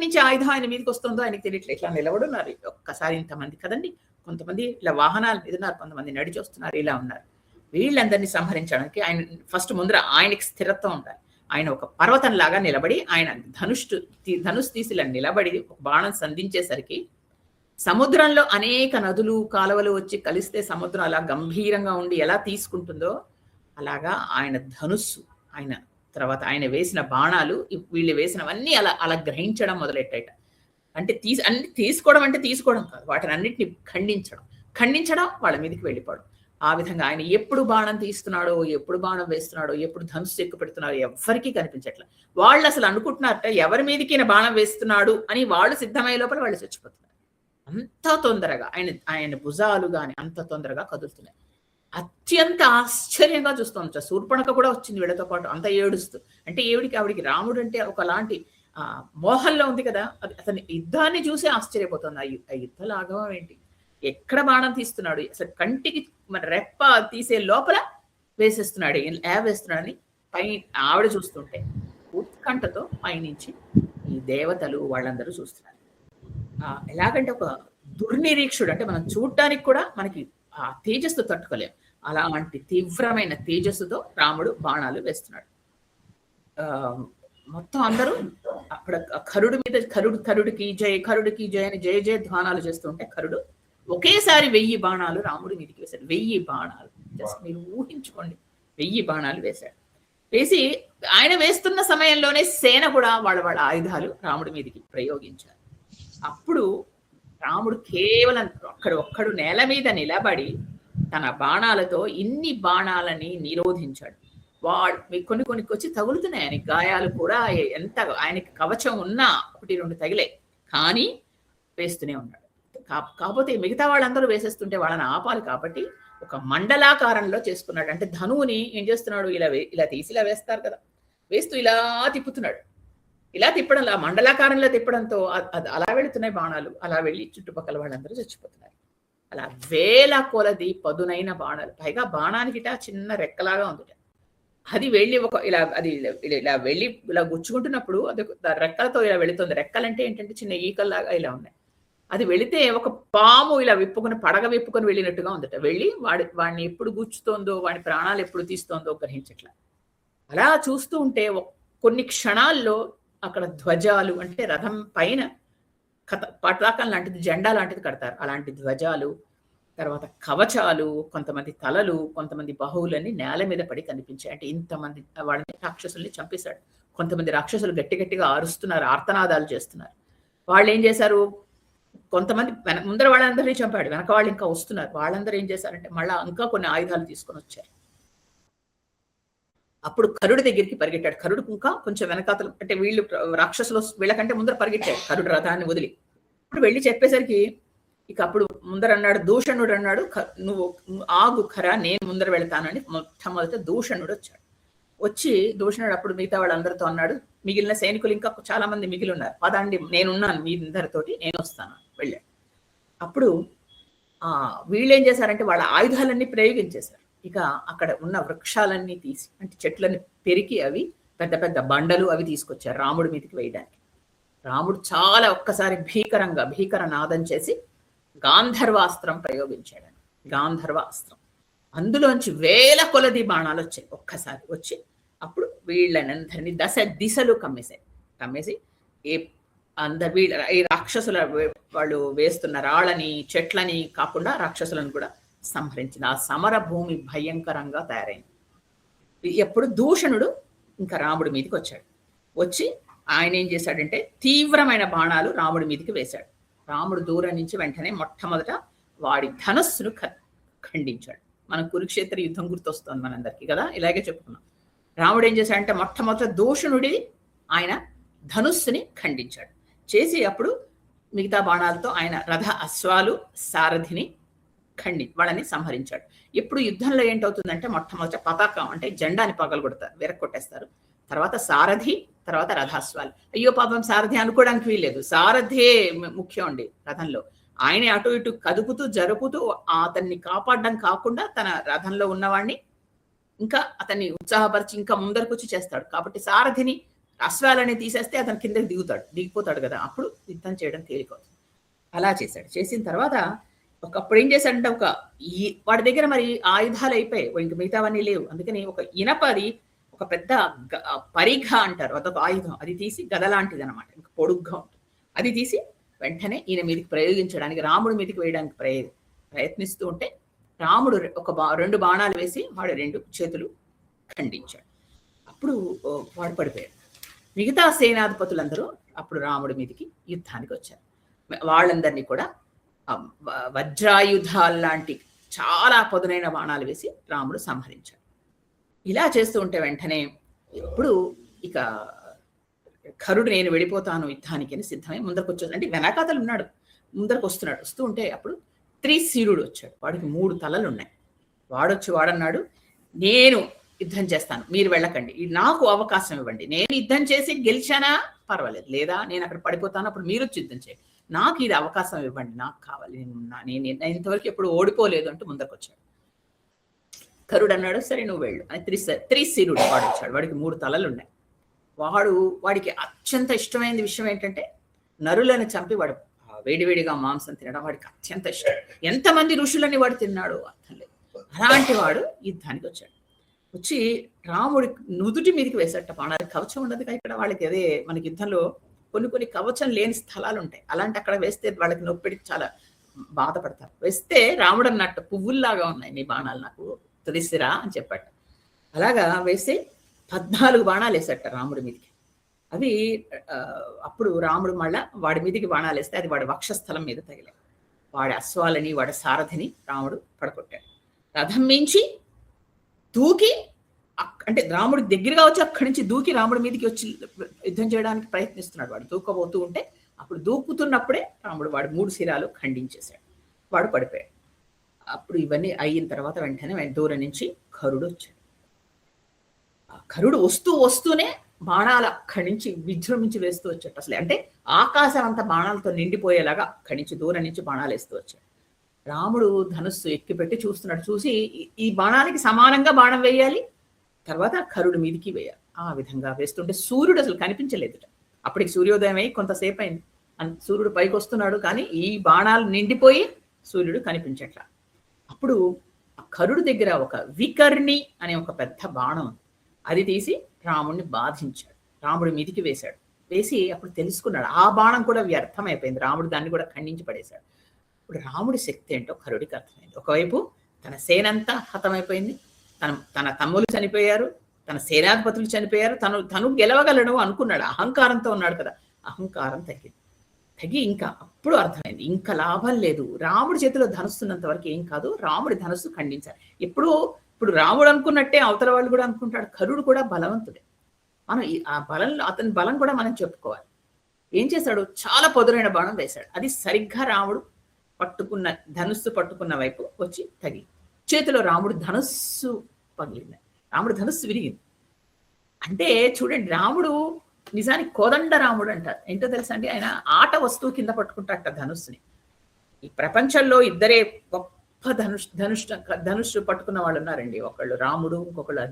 Speaker 1: నుంచి ఆయుధం ఆయన మీదకి వస్తుందో ఆయనకి తెలియట్లేదు. ఇట్లా నిలబడున్నారు ఒక్కసారి ఇంతమంది కదండి, కొంతమంది ఇలా వాహనాల మీద ఉన్నారు, కొంతమంది నడిచి వస్తున్నారు, ఇలా ఉన్నారు. వీళ్ళందరినీ సంహరించడానికి ఆయన ఫస్ట్ ముందర ఆయనకి స్థిరత్వం ఉండాలి. ఆయన ఒక పర్వతంలాగా నిలబడి ఆయన ధనుష్ తీసి ఇలా నిలబడి ఒక బాణం సంధించేసరికి సముద్రంలో అనేక నదులు కాలువలు వచ్చి కలిస్తే సముద్రం అలా గంభీరంగా ఉండి ఎలా తీసుకుంటుందో అలాగా ఆయన ధనుస్సు, ఆయన తర్వాత ఆయన వేసిన బాణాలు వీళ్ళు వేసినవన్నీ అలా గ్రహించడం మొదలెట్టాయట. అంటే తీసుకోవడం కాదు, వాటిని అన్నిటిని ఖండించడం. ఖండించడం, వాళ్ళ మీదకి వెళ్ళిపోవడం. ఆ విధంగా ఆయన ఎప్పుడు బాణం తీస్తున్నాడో, ఎప్పుడు బాణం వేస్తున్నాడో, ఎప్పుడు ధనుస్సు ఎక్కుపెడుతున్నాడో ఎవ్వరికీ కనిపించట్ల. వాళ్ళసలు అనుకుంటున్నారట ఎవరి మీదకి ఈయన బాణం వేస్తున్నాడు అని వాళ్ళు సిద్ధమయ్యే లోపల వాళ్ళు చచ్చిపోతున్నారు. అంత తొందరగా ఆయన ఆయన భుజాలు గాని అంత తొందరగా కదులుతున్నాయి. అత్యంత ఆశ్చర్యంగా చూస్తోందట. శూర్పణఖ కూడా వచ్చింది వీళ్ళతో పాటు అంత ఏడుస్తూ. అంటే ఆవిడికి రాముడు అంటే ఒకలాంటి మోహంలో ఉంది కదా! అతని యుద్ధాన్ని చూసి ఆశ్చర్యపోతుంది. ఆ యుద్ధ లాఘవం ఏంటి? ఎక్కడ బాణం తీస్తున్నాడు? అసలు కంటికి మన రెప్ప తీసే లోపల వేసేస్తున్నాడు. వేస్తున్నాడని ఆవిడ చూస్తుంటే ఉత్కంఠతో పైనుంచి ఈ దేవతలు వాళ్ళందరూ చూస్తున్నారు. ఎలాగంటే ఒక దుర్నిరీక్షుడు, అంటే మనం చూడటానికి కూడా మనకి ఆ తేజస్సు తట్టుకోలేం. అలాంటి తీవ్రమైన తేజస్సుతో రాముడు బాణాలు వేస్తున్నాడు. మొత్తం అందరూ అక్కడ కరుడికి జయ అని జయ జయ ధ్వానాలు చేస్తుంటే కరుడు ఒకేసారి 1000 బాణాలు రాముడి మీదకి వేశాడు. 1000 బాణాలు. జస్ట్ మీరు ఊహించుకోండి, 1000 బాణాలు వేశాడు. వేసి ఆయన వేస్తున్న సమయంలోనే సేన కూడా వాళ్ళ ఆయుధాలు రాముడి మీదకి ప్రయోగించారు. అప్పుడు రాముడు కేవలం ఒక్కడు నేల మీద నిలబడి తన బాణాలతో ఇన్ని బాణాలని నిరోధించాడు. మీకు కొన్ని వచ్చి తగులుతున్నాయి. ఆయనకి గాయాలు కూడా ఎంత ఆయనకి కవచం ఉన్నా 1-2 తగిలే, కానీ వేస్తూనే ఉన్నాడు. కాకపోతే మిగతా వాళ్ళందరూ వేసేస్తుంటే వాళ్ళని ఆపాలి కాబట్టి ఒక మండలాకారంలో చేసుకున్నాడు. అంటే ధనువుని ఏం చేస్తున్నాడు, ఇలా తీసి ఇలా వేస్తారు కదా, వేస్తూ ఇలా తిప్పుతున్నాడు. ఇలా తిప్పడం, మండలాకారంలో తిప్పడంతో అలా వెళుతున్నాయి బాణాలు. అలా వెళ్ళి చుట్టుపక్కల వాళ్ళందరూ చచ్చిపోతున్నారు. అలా వేల కొలది పదునైన బాణాలు. పైగా బాణానికి చిన్న రెక్కలాగా ఉంది. అది వెళ్ళి ఇలా వెళ్ళి ఇలా గుచ్చుకుంటున్నప్పుడు అది రెక్కలతో ఇలా వెళుతుంది. రెక్కలంటే ఏంటంటే చిన్న ఈకల్లాగా ఇలా ఉన్నాయి. అది వెళితే ఒక పాము ఇలా పడగ విప్పుకొని వెళ్ళినట్టుగా ఉందట. వెళ్ళి వాడిని ఎప్పుడు గుచ్చుతోందో, వాడి ప్రాణాలు ఎప్పుడు తీస్తోందో గ్రహించట్లా. అలా చూస్తూ ఉంటే కొన్ని క్షణాల్లో అక్కడ ధ్వజాలు, అంటే రథం పైన పతాకం లాంటిది, జెండా లాంటిది కడతారు. అలాంటి ధ్వజాలు, తర్వాత కవచాలు, కొంతమంది తలలు, కొంతమంది బాహువులన్నీ నేల మీద పడి కనిపించాయి. అంటే ఇంతమంది వాళ్ళని రాక్షసుల్ని చంపేశాడు. కొంతమంది రాక్షసులు గట్టిగా అరుస్తున్నారు, ఆర్తనాదాలు చేస్తున్నారు. వాళ్ళు ఏం చేశారు, కొంతమంది ముందర వాళ్ళందరినీ చంపాడు, వెనక వాళ్ళు ఇంకా వస్తున్నారు. వాళ్ళందరూ ఏం చేశారంటే మళ్ళా ఇంకా కొన్ని ఆయుధాలు తీసుకొని వచ్చారు. అప్పుడు కరుడు దగ్గరికి పరిగెట్టాడు. కరుడుకు ఇంకా కొంచెం వెనకాతలు, అంటే వీళ్ళు రాక్షసులు వీళ్ళకంటే ముందర పరిగెట్టాడు కరుడు రథాన్ని వదిలి. ఇప్పుడు వెళ్ళి చెప్పేసరికి ఇక అప్పుడు ముందర అన్నాడు, దూషణుడు అన్నాడు, నువ్వు ఆగు ఖరా, నేను ముందర వెళ్తానని మొట్టమొదట దూషణుడు వచ్చాడు. వచ్చి దూషణుడు అప్పుడు మిగతా వాళ్ళందరితో అన్నాడు, మిగిలిన సైనికులు ఇంకా చాలా మంది మిగిలి ఉన్నారు, పదండి నేనున్నాను మీ అందరితోటి, నేను వస్తాను వెళ్ళాడు. అప్పుడు వీళ్ళేం చేశారంటే వాళ్ళ ఆయుధాలన్నీ ప్రయోగించేశారు. ఇక అక్కడ ఉన్న వృక్షాలన్నీ తీసి, అంటే చెట్లని పెరికి అవి పెద్ద పెద్ద బండలు అవి తీసుకొచ్చారు రాముడి మీదకి వేయడానికి. రాముడు చాలా ఒక్కసారి భీకర నాదం చేసి గాంధర్వాస్త్రం ప్రయోగించాడు. గాంధర్వాస్త్రం అందులోంచి వేల కొలది బాణాలు వచ్చాయి ఒక్కసారి వచ్చి. అప్పుడు వీళ్ళనందరినీ దిశలు కమ్మేసి ఈ రాక్షసుల వాళ్ళు వేస్తున్న రాళ్ళని చెట్లని కాకుండా రాక్షసులను కూడా సంహరించింది. ఆ సమర భూమి భయంకరంగా తయారైంది. ఎప్పుడు దూషణుడు ఇంకా రాముడి మీదకి వచ్చాడు. వచ్చి ఆయన ఏం చేశాడంటే తీవ్రమైన బాణాలు రాముడి మీదకి వేశాడు. రాముడు దూరం నుంచి వెంటనే మొట్టమొదట వాడి ధనస్సును ఖండించాడు. మన కురుక్షేత్ర యుద్ధం గుర్తొస్తుంది మనందరికీ కదా, ఇలాగే చెప్పుకున్నాం. రాముడు ఏం చేశాడంటే మొట్టమొదట దూషణుడి ఆయన ధనుస్సుని ఖండించాడు. చేసి అప్పుడు మిగతా బాణాలతో ఆయన రథ అశ్వాలు సారథిని వాళ్ళని సంహరించాడు. ఇప్పుడు యుద్ధంలో ఏంటవుతుందంటే మొట్టమొదట పతాకం, అంటే జెండాని పగలగొడతారు, విరక్కొట్టేస్తారు. తర్వాత సారథి, తర్వాత రథాశ్వాలు. అయ్యో పాపం సారథి అనుకోవడానికి వీల్లేదు, సారథే ముఖ్యం అండి రథంలో. ఆయన అటు ఇటు కదుపుతూ జరుపుతూ అతన్ని కాపాడడం కాకుండా తన రథంలో ఉన్నవాడిని ఇంకా అతన్ని ఉత్సాహపరిచి ఇంకా ముందరకు వచ్చి చేస్తాడు. కాబట్టి సారథిని అశ్వాలని తీసేస్తే అతను కిందకి దిగిపోతాడు కదా, అప్పుడు యుద్ధం చేయడం తేలికవుతుంది. అలా చేశాడు. చేసిన తర్వాత ఒకప్పుడు ఏం చేశాడంటే వాడి దగ్గర మరి ఆయుధాలు అయిపోయాయి, ఇంక మిగతావన్నీ లేవు. అందుకని ఒక ఇనపది, ఒక పెద్ద పరిఘ అంటారు, అదొక ఆయుధం, అది తీసి గదలాంటిది అనమాట, ఇంకా పొడుగ్గా ఉంటుంది. అది తీసి వెంటనే ఈయన మీదకి ప్రయోగించడానికి, రాముడి మీదకి వేయడానికి ప్రయత్నిస్తూ ఉంటే రాముడు 2 బాణాలు వేసి వాడు 2 చేతులు ఖండించాడు. అప్పుడు వాడు పడిపోయాడు. మిగతా సేనాధిపతులందరూ అప్పుడు రాముడి మీదకి యుద్ధానికి వచ్చారు. వాళ్ళందరినీ కూడా వజ్రాయుధాలు లాంటి చాలా పదునైన బాణాలు వేసి రాముడు సంహరించాడు. ఇలా చేస్తూ ఉంటే వెంటనే ఇప్పుడు ఇక ఖరుడు నేను వెళ్ళిపోతాను యుద్ధానికి అని సిద్ధమై ముందరకు వచ్చాడు. అంటే వెనకాతలు ఉన్నాడు, ముందరకు వస్తున్నాడు. వస్తూ ఉంటే అప్పుడు త్రిశిరుడు వచ్చాడు. వాడికి 3 తలలు ఉన్నాయి. వాడన్నాడు, నేను యుద్ధం చేస్తాను, మీరు వెళ్ళకండి, నాకు అవకాశం ఇవ్వండి. నేను యుద్ధం చేసి గెలిచానా పర్వాలేదు, లేదా నేను అక్కడ పడిపోతాను, అప్పుడు మీరు వచ్చి యుద్ధం చేయండి. నాకు ఇది అవకాశం ఇవ్వండి, నాకు కావాలి, నేను ఇంతవరకు ఎప్పుడు ఓడిపోలేదు అంటూ ముందరకు వచ్చాడు. ఖరుడు అన్నాడు, సరే నువ్వు వెళ్ళు అని. త్రిశిరుడు వాడు వచ్చాడు. వాడికి 3 తలలు ఉన్నాయి. వాడికి అత్యంత ఇష్టమైన విషయం ఏంటంటే నరులను చంపి వాడు వేడివేడిగా మాంసం తినడం వాడికి అత్యంత ఇష్టం. ఎంతమంది ఋషులని వాడు తిన్నాడు అర్థం లేదు. అలాంటి వాడు యుద్ధానికి వచ్చాడు. వచ్చి రాముడి నుదుటి మీదకి వేసేట బాణాలు. కవచం ఉండదు కదా ఇక్కడ వాళ్ళకి. అదే మనకి యుద్ధంలో కొన్ని కవచం లేని స్థలాలు ఉంటాయి. అలాంటి అక్కడ వేస్తే వాళ్ళకి నొప్పిడి చాలా బాధపడతారు. వేస్తే రాముడు అన్నట్టు పువ్వుల్లాగా ఉన్నాయి నీ బాణాలు, నాకు తెలిసిరా అని చెప్పాట. అలాగా వేసి 14 బాణాలు వేసేట రాముడి మీదకి. అవి అప్పుడు రాముడు మళ్ళా వాడి మీదకి బాణాలు వేస్తే అది వాడి వక్షస్థలం మీద తగిలాయి. వాడి అశ్వాలని వాడి సారథిని రాముడు పడగొట్టాడు. రథం మించి దూకి, అంటే రాముడి దగ్గరగా వచ్చి అక్కడి నుంచి దూకి రాముడి మీదకి వచ్చి యుద్ధం చేయడానికి ప్రయత్నిస్తున్నాడు. వాడు దూకబోతూ ఉంటే అప్పుడు దూకుతున్నప్పుడే రాముడు వాడు 3 శిరాలు ఖండించేశాడు. వాడు పడిపోయాడు. అప్పుడు ఇవన్నీ అయిన తర్వాత వెంటనే దూరం నుంచి ఖరుడు వచ్చాడు. ఖరుడు వస్తూనే బాణాలు అక్కడి నుంచి విజృంభించి వేస్తూ వచ్చాడు. అసలు అంటే ఆకాశం అంతా బాణాలతో నిండిపోయేలాగా అక్కడి నుంచి దూరం నుంచి బాణాలు వేస్తూ వచ్చాడు. రాముడు ధనుస్సు ఎక్కిపెట్టి చూస్తున్నాడు. చూసి ఈ బాణానికి సమానంగా బాణం వేయాలి, తర్వాత ఖరుడు మీదికి వేయాలి. ఆ విధంగా వేస్తుంటే సూర్యుడు అసలు కనిపించలేదుట. అప్పటికి సూర్యోదయం అయి కొంతసేపు అయింది. సూర్యుడు పైకి వస్తున్నాడు, కానీ ఈ బాణాలు నిండిపోయి సూర్యుడు కనిపించట్లా. అప్పుడు ఖరుడు దగ్గర ఒక వికర్ణి అనే ఒక పెద్ద బాణం, అది తీసి రాముడిని బాధించాడు. రాముడి మీదికి వేశాడు. వేసి అప్పుడు తెలుసుకున్నాడు ఆ బాణం కూడా వ్యర్థమైపోయింది. రాముడు దాన్ని కూడా ఖండించి పడేశాడు. ఇప్పుడు రాముడి శక్తి ఏంటో ఖరుడికి అర్థమైంది. ఒకవైపు తన సేనంతా హతమైపోయింది, తన తమ్ములు చనిపోయారు, తన సేనాధిపతులు చనిపోయారు, తను గెలవగలడు అనుకున్నాడు. అహంకారంతో ఉన్నాడు కదా, అహంకారం తగ్గి ఇంకా అప్పుడు అర్థమైంది ఇంకా లాభం లేదు. రాముడి చేతిలో ధనుస్తున్నంత వరకు ఏం కాదు, రాముడి ధనుస్సు ఖండించాలి. ఇప్పుడు రాముడు అనుకున్నట్టే అవతల వాళ్ళు కూడా అనుకుంటాడు. ఖరుడు కూడా బలవంతుడే. మనం ఆ బలంలో అతని బలం కూడా మనం చెప్పుకోవాలి. ఏం చేశాడు, చాలా పొదురైన బాణం వేశాడు. అది సరిగ్గా రాముడు ధనుస్సు పట్టుకున్న వైపు వచ్చి తగిలి చేతిలో రాముడు ధనుస్సు పగిలింది. రాముడు ధనుస్సు విరిగింది. అంటే చూడండి, రాముడు నిజానికి కోదండ రాముడు అంటారు. ఏంటో తెలుసా అండి, ఆయన ఆట వస్తువు కింద పట్టుకుంటాట ధనుస్సుని. ఈ ప్రపంచంలో ఇద్దరే గొప్ప ధనుస్సు పట్టుకున్న వాళ్ళు ఉన్నారండి. ఒకళ్ళు రాముడు, ఇంకొకళ్ళు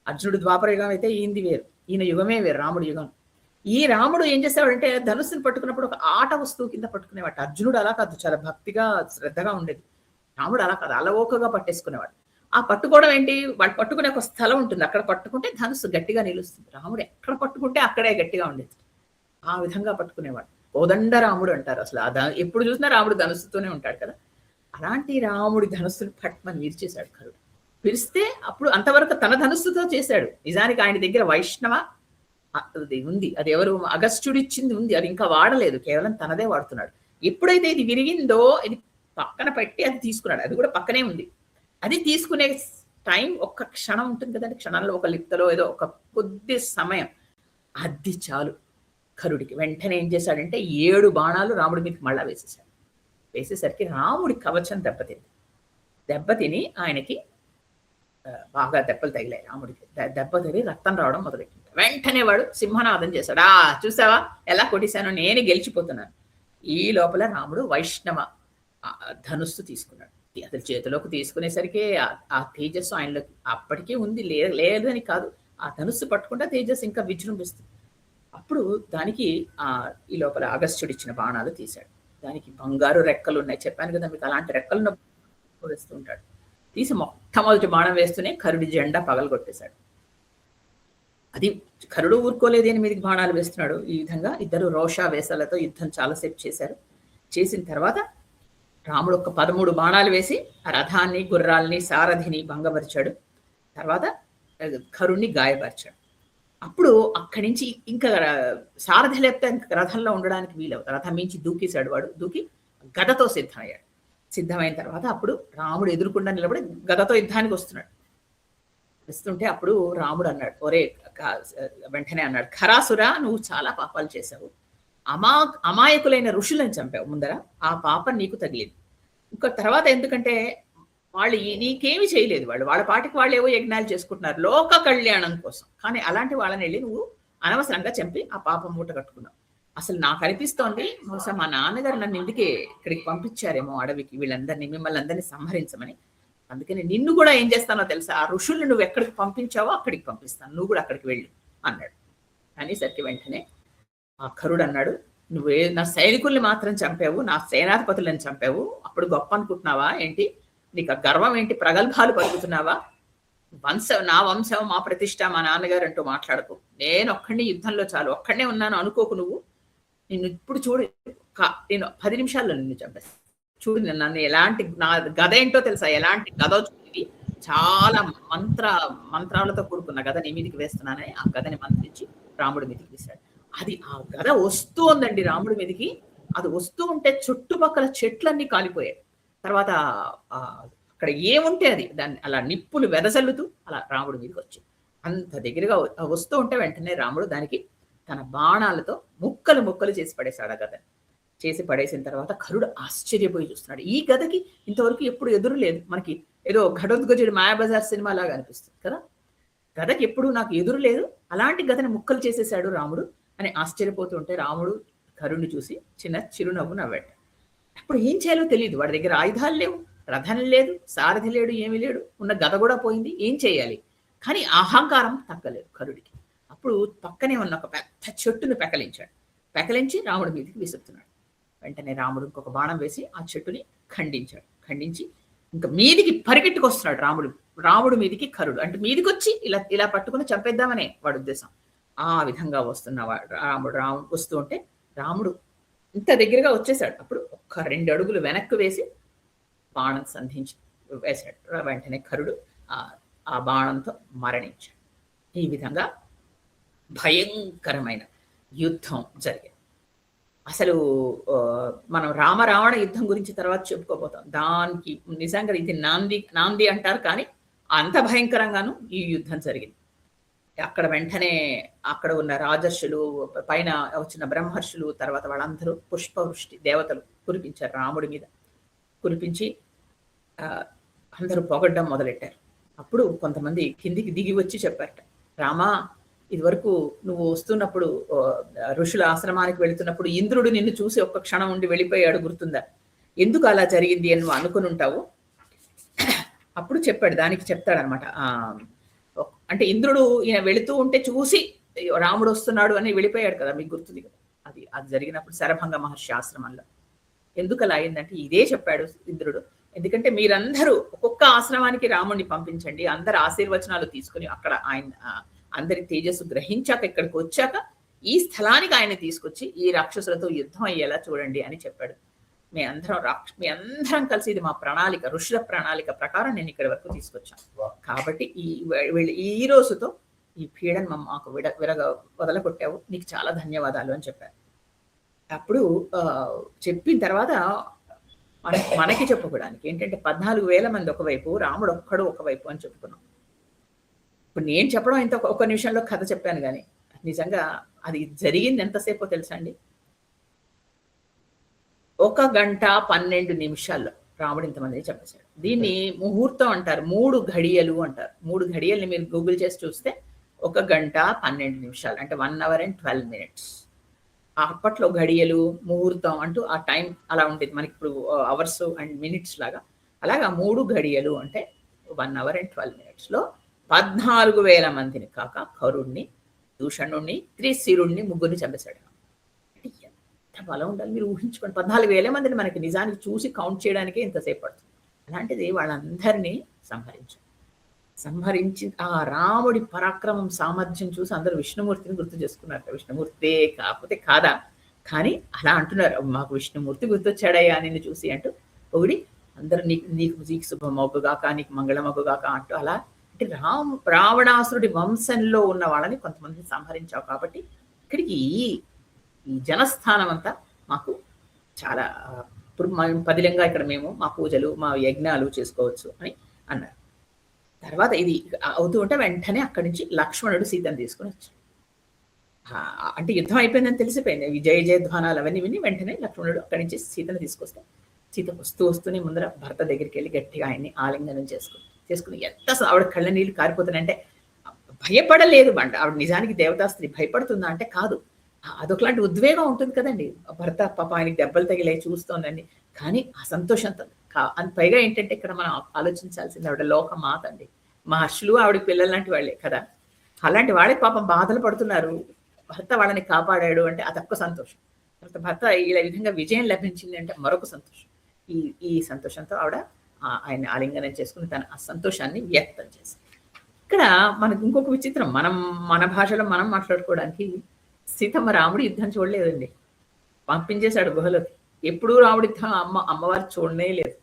Speaker 1: అర్జునుడు ద్వాపర యుగం అయితే ఈయనది వేరు, ఈయన యుగమే వేరు, రాముడు యుగం. ఈ రాముడు ఏం చేసేవాడంటే ధనుస్సుని పట్టుకున్నప్పుడు ఒక ఆట వస్తువు కింద పట్టుకునేవాడు. అర్జునుడు అలా కాదు, చాలా భక్తిగా శ్రద్ధగా ఉండేది. రాముడు అలా కాదు, అలవోకగా పట్టేసుకునేవాడు. ఆ పట్టుకోవడం ఏంటి, వాడు పట్టుకునే ఒక స్థలం ఉంటుంది, అక్కడ పట్టుకుంటే ధనుస్సు గట్టిగా నిలుస్తుంది. రాముడు ఎక్కడ పట్టుకుంటే అక్కడే గట్టిగా ఉండేది. ఆ విధంగా పట్టుకునేవాడు. కోదండ రాముడు అంటారు. అసలు ఎప్పుడు చూసినా రాముడు ధనుస్సుతోనే ఉంటాడు కదా. అలాంటి రాముడి ధనుస్సును పట్మని విరిచేశాడు ఖరుడు. విరిస్తే అప్పుడు అంతవరకు తన ధనుస్సుతో చేశాడు. నిజానికి ఆయన దగ్గర వైష్ణవ అది ఉంది, అది ఎవరు అగస్త్యుడిచ్చింది ఉంది, అది ఇంకా వాడలేదు, కేవలం తనదే వాడుతున్నాడు. ఎప్పుడైతే ఇది విరిగిందో ఇది పక్కన పెట్టి అది తీసుకున్నాడు. అది కూడా పక్కనే ఉంది. అది తీసుకునే టైం ఒక్క క్షణం ఉంటుంది కదండి, క్షణంలో ఒక లిప్తలో ఏదో ఒక కొద్ది సమయం, అది చాలు ఖరుడికి. వెంటనే ఏం చేశాడంటే 7 బాణాలు రాముడి మీదకి మళ్ళా వేసేశాడు. వేసేసరికి రాముడి కవచం దెబ్బతిని ఆయనకి బాగా దెబ్బలు తగిలాయి. రాముడికి దెబ్బ తగిలి రక్తం రావడం మొదలెట్టింది. వెంటనే వాడు సింహనాదం చేశాడు. చూసావా ఎలా కొట్టేశాను, నేను గెలిచిపోతున్నాను. ఈ లోపల రాముడు వైష్ణవ ధనుస్సు తీసుకున్నాడు. అతని చేతిలోకి తీసుకునేసరికి ఆ తేజస్సు ఆయనలో అప్పటికీ ఉంది, లేదని కాదు, ఆ ధనుస్సు పట్టుకుంటే తేజస్సు ఇంకా విజృంభిస్తుంది. అప్పుడు దానికి ఈ లోపల అగస్త్యుడు ఇచ్చిన బాణాలు తీశాడు. దానికి బంగారు రెక్కలు ఉన్నాయి, చెప్పాను కదా మీకు, అలాంటి రెక్కలను వేస్తూ ఉంటాడు. తీసి మొట్టమొదటి బాణం వేస్తూనే ఖరుడి జెండా పగలగొట్టేశాడు. అది ఖరుడు ఊరుకోలేదు, 8 బాణాలు వేస్తున్నాడు. ఈ విధంగా ఇద్దరు రోషావేశాలతో యుద్ధం చాలాసేపు చేశారు. చేసిన తర్వాత రాముడు ఒక 13 బాణాలు వేసి ఆ రథాన్ని, గుర్రాల్ని, సారథిని భంగపరిచాడు. తర్వాత ఖరుణ్ణి గాయపరిచాడు. అప్పుడు అక్కడి నుంచి ఇంకా సారథి లేకపోతే రథంలో ఉండడానికి వీలవుతుంది. రథం మించి దూకేశాడు వాడు. దూకి గదతో సిద్ధమయ్యాడు. సిద్ధమైన తర్వాత అప్పుడు రాముడు ఎదురుకుండా నిలబడి గదతో యుద్ధానికి వస్తున్నాడు. వస్తుంటే అప్పుడు రాముడు అన్నాడు, ఒరే వెంటనే అన్నాడు, ఖరాసురా నువ్వు చాలా పాపాలు చేశావు. అమాయకులైన ఋషులను చంపావు ముందర. ఆ పాపం నీకు తగిలింది. ఇంక తర్వాత ఎందుకంటే వాళ్ళు నీకేమి చేయలేదు. వాళ్ళ పాటికి వాళ్ళు ఏవో యజ్ఞాలు చేసుకుంటున్నారు లోక కళ్యాణం కోసం. కానీ అలాంటి వాళ్ళని వెళ్ళి నువ్వు అనవసరంగా చంపి ఆ పాపం మూట కట్టుకున్నావు. అసలు నాకు అనిపిస్తోంది బహుశా మా నాన్నగారు నన్ను ఇందుకే ఇక్కడికి పంపించారేమో అడవికి, వీళ్ళందరినీ మిమ్మల్ని అందరినీ సంహరించమని. అందుకని నిన్ను కూడా ఏం చేస్తానో తెలుసా, ఆ ఋషుల్ని నువ్వు ఎక్కడికి పంపించావో అక్కడికి పంపిస్తాను, నువ్వు కూడా అక్కడికి వెళ్ళు అన్నాడు. అనేసరికి వెంటనే ఆ ఖరుడు అన్నాడు, నువ్వే నా సైనికుల్ని మాత్రం చంపావు, నా సేనాధిపతులను చంపావు, అప్పుడు గొప్ప అనుకుంటున్నావా ఏంటి? నీకు ఆ గర్వం ఏంటి? ప్రగల్భాలు పలుకుతున్నావా? నా వంశం, మా ప్రతిష్ట, మా నాన్నగారు అంటూ మాట్లాడకు. నేను ఒక్కడిని యుద్ధంలో చాలు, ఒక్కడనే ఉన్నాను అనుకోకు నువ్వు. నిన్ను ఇప్పుడు చూడు, నేను 10 నిమిషాల్లో నిన్ను చంపేస్తాను. చూడు నన్ను ఎలాంటి, నా గద ఏంటో తెలుసా, ఎలాంటి గద చూసి చాలా మంత్రాలతో కూడుకున్న గద నీ మీదకి వేస్తున్నానని ఆ గదని మంత్రించి రాముడి మీదకి వేశాడు. అది ఆ గద వస్తూ ఉందండి రాముడి మీదకి. అది వస్తూ ఉంటే చుట్టుపక్కల చెట్లన్నీ కాలిపోయాయి. తర్వాత అక్కడ ఏముంటే అది దాన్ని అలా నిప్పులు వెదజల్లుతూ అలా రాముడి మీదకి వచ్చి అంత దగ్గరగా వస్తూ ఉంటే వెంటనే రాముడు దానికి తన బాణాలతో ముక్కలు చేసి పడేశాడు. ఆ గదని చేసి పడేసిన తర్వాత ఖరుడు ఆశ్చర్యపోయి చూస్తున్నాడు. ఈ గదకి ఇంతవరకు ఎప్పుడు ఎదురు లేదు. మనకి ఏదో ఘటోద్గజుడు మాయాబజార్ సినిమా లాగా అనిపిస్తుంది కదా. గదకి ఎప్పుడు నాకు ఎదురు లేదు, అలాంటి గదని ముక్కలు చేసేసాడు రాముడు అని ఆశ్చర్యపోతుంటే రాముడు ఖరుడిని చూసి చిన్న చిరునవ్వు నవ్వాడు. అప్పుడు ఏం చేయాలో తెలియదు. వాడి దగ్గర ఆయుధాలు లేవు, రథం లేదు, సారథి లేడు, ఏమీ లేడు, ఉన్న గద కూడా పోయింది. ఏం చేయాలి? కానీ అహంకారం తగ్గలేదు ఖరుడికి. అప్పుడు పక్కనే ఉన్న ఒక పెద్ద చెట్టును పెకలించి రాముడి మీదకి విసురుతున్నాడు. వెంటనే రాముడు ఇంకొక బాణం వేసి ఆ చెట్టుని ఖండించి ఇంకా మీదికి పరిగెట్టుకొస్తున్నాడు రాముడు మీదికి ఖరుడు. అంటే మీదికి వచ్చి ఇలా పట్టుకుని చంపేద్దామనే వాడి ఉద్దేశం. ఆ విధంగా వస్తున్నవాడు రాముడు వస్తూ ఉంటే రాముడు ఇంత దగ్గరగా వచ్చేసాడు. అప్పుడు ఒక్క 2 అడుగులు వెనక్కి వేసి బాణం సంధించి వేశాడు. వెంటనే ఖరుడు ఆ బాణంతో మరణించాడు. ఈ విధంగా భయంకరమైన యుద్ధం జరిగింది. అసలు మనం రావణ యుద్ధం గురించి తర్వాత చెప్పుకోబోతాం. దానికి నిజంగా ఇది నాంది అంటారు, కానీ అంత భయంకరంగాను ఈ యుద్ధం జరిగింది. అక్కడ వెంటనే అక్కడ ఉన్న రాజర్షులు, పైన వచ్చిన బ్రహ్మర్షులు, తర్వాత వాళ్ళందరూ పుష్పవృష్టి దేవతలు కురిపించారు రాముడి మీద. కురిపించి అందరూ పొగడ్డం మొదలెట్టారు. అప్పుడు కొంతమంది కిందికి దిగి వచ్చి చెప్పారట, రామా ఇదివరకు నువ్వు వస్తున్నప్పుడు ఋషుల ఆశ్రమానికి వెళుతున్నప్పుడు ఇంద్రుడు నిన్ను చూసి ఒక్క క్షణం ఉండి వెళ్ళిపోయాడు, గుర్తుందా? ఎందుకు అలా జరిగింది అని నువ్వు అనుకుని ఉంటావు. అప్పుడు చెప్పాడు, దానికి చెప్తాడనమాట. అంటే ఇంద్రుడు ఈయన వెళుతూ ఉంటే చూసి రాముడు వస్తున్నాడు అని వెళ్ళిపోయాడు కదా, మీకు గుర్తుంది కదా. అది జరిగినప్పుడు శరభంగ మహర్షి ఆశ్రమంలో. ఎందుకు అలా అయిందంటే ఇదే చెప్పాడు ఇంద్రుడు. ఎందుకంటే మీరందరూ ఒక్కొక్క ఆశ్రమానికి రాముడిని పంపించండి, అందరు ఆశీర్వచనాలు తీసుకుని అక్కడ అందరి తేజస్సు గ్రహించాక ఇక్కడికి వచ్చాక ఈ స్థలానికి ఆయన తీసుకొచ్చి ఈ రాక్షసులతో యుద్ధం అయ్యేలా చూడండి అని చెప్పాడు. మీ అందరం కలిసి ఇది మా ప్రణాళిక, ఋషుల ప్రణాళిక ప్రకారం నేను ఇక్కడి వరకు తీసుకొచ్చాను. కాబట్టి ఈ రోజుతో ఈ పీడను మాకు వదలగొట్టావు, నీకు చాలా ధన్యవాదాలు అని చెప్పారు. అప్పుడు చెప్పిన తర్వాత మనకి చెప్పుకోవడానికి ఏంటంటే 14,000 మంది ఒకవైపు, రాముడు ఒక్కడు ఒకవైపు అని చెప్పుకున్నాం. ఇప్పుడు నేను చెప్పడం ఇంత ఒక నిమిషంలో కథ చెప్పాను, కానీ నిజంగా అది జరిగింది ఎంతసేపో తెలుసా అండి? 1 గంట 12 నిమిషాల్లో రాముడు ఇంతమంది చెప్పేశాడు. దీన్ని ముహూర్తం అంటారు, 3 ఘడియలు అంటారు. 3 ఘడియల్ని మీరు గూగుల్ చేసి చూస్తే 1 గంట 12 నిమిషాలు అంటే 1 hour and 12 minutes. అప్పట్లో ఘడియలు, ముహూర్తం అంటూ ఆ టైం అలా ఉండేది. మనకి ఇప్పుడు అవర్స్ అండ్ మినిట్స్ లాగా, అలాగా 3 ఘడియలు అంటే 1 hour and 12 minutes లో 14,000 మందిని కాక కరుణ్ణి, దూషణుణ్ణి, త్రిశిరుణ్ణి, ముగ్గురిని చంపేశాడు. ఎంత బలం ఉండాలి మీరు ఊహించుకోండి. 14,000 మందిని మనకి నిజానికి చూసి కౌంట్ చేయడానికే ఇంతసేపు పడుతుంది. అలాంటిది వాళ్ళందరినీ సంహరించి ఆ రాముడి పరాక్రమం, సామర్థ్యం చూసి అందరూ విష్ణుమూర్తిని గుర్తు చేసుకున్నారు. విష్ణుమూర్తే కాకపోతే కాదా, కానీ అలా అంటున్నారు, మాకు విష్ణుమూర్తి గుర్తొచ్చాడయ్యా నిన్ను చూసి అంటూ పొగిడి అందరూ నీకు శుభమొగ్గుగాక, నీకు మంగళమొగ్గుగాక అంటూ అలా. అంటే రావణాసురుడి వంశంలో ఉన్న వాళ్ళని కొంతమందిని సంహరించావు కాబట్టి ఇక్కడికి ఈ జనస్థానం అంతా మాకు చాలా ఇప్పుడు పదిలంగా ఇక్కడ మేము మా పూజలు మా యజ్ఞాలు చేసుకోవచ్చు అని అన్నారు. తర్వాత ఇది అవుతూ ఉంటే వెంటనే అక్కడి నుంచి లక్ష్మణుడు సీతను తీసుకుని వచ్చాడు. అంటే యుద్ధం అయిపోయిందని తెలిసిపోయింది. జయ జయధ్వానాలు అవన్నీ విని వెంటనే లక్ష్మణుడు అక్కడి నుంచి సీతను తీసుకొస్తే సీత వస్తూనే ముందర భర్త దగ్గరికి వెళ్ళి గట్టిగా ఆయన్ని ఆలింగనం చేసుకుని ఎంత ఆవిడ కళ్ళ నీళ్ళు కారిపోతున్నాయంటే భయపడలేదు బంట. ఆవిడ నిజానికి దేవతా స్త్రీ భయపడుతుందా అంటే కాదు. అదొకలాంటి ఉద్వేగం ఉంటుంది కదండి. భర్త పాప ఆయనకి దెబ్బలు తగిలే చూస్తోందండి. కానీ ఆ సంతోషంతో పైగా ఏంటంటే ఇక్కడ మనం ఆలోచించాల్సింది ఆవిడ లోక మాత అండి. మహర్షులు ఆవిడకి పిల్లలు లాంటి వాళ్ళే కదా. అలాంటి వాళ్ళకి పాపం బాధలు పడుతున్నారు. భర్త వాళ్ళని కాపాడాడు అంటే అదొక్క సంతోషం. భర్త ఇలా విధంగా విజయం లభించింది అంటే మరొక సంతోషం. ఈ సంతోషంతో ఆవిడ ఆయన ఆలింగనం చేసుకుని తన ఆ సంతోషాన్ని వ్యక్తం చేసింది. ఇక్కడ మనకు ఇంకొక విచిత్రం, మన భాషలో మనం మాట్లాడుకోవడానికి సీతమ్మ రాముడి యుద్ధం చూడలేదండి. పంపించేశాడు గుహలోకి. ఎప్పుడూ రాముడి యుద్ధం అమ్మవారు చూడనే లేదు.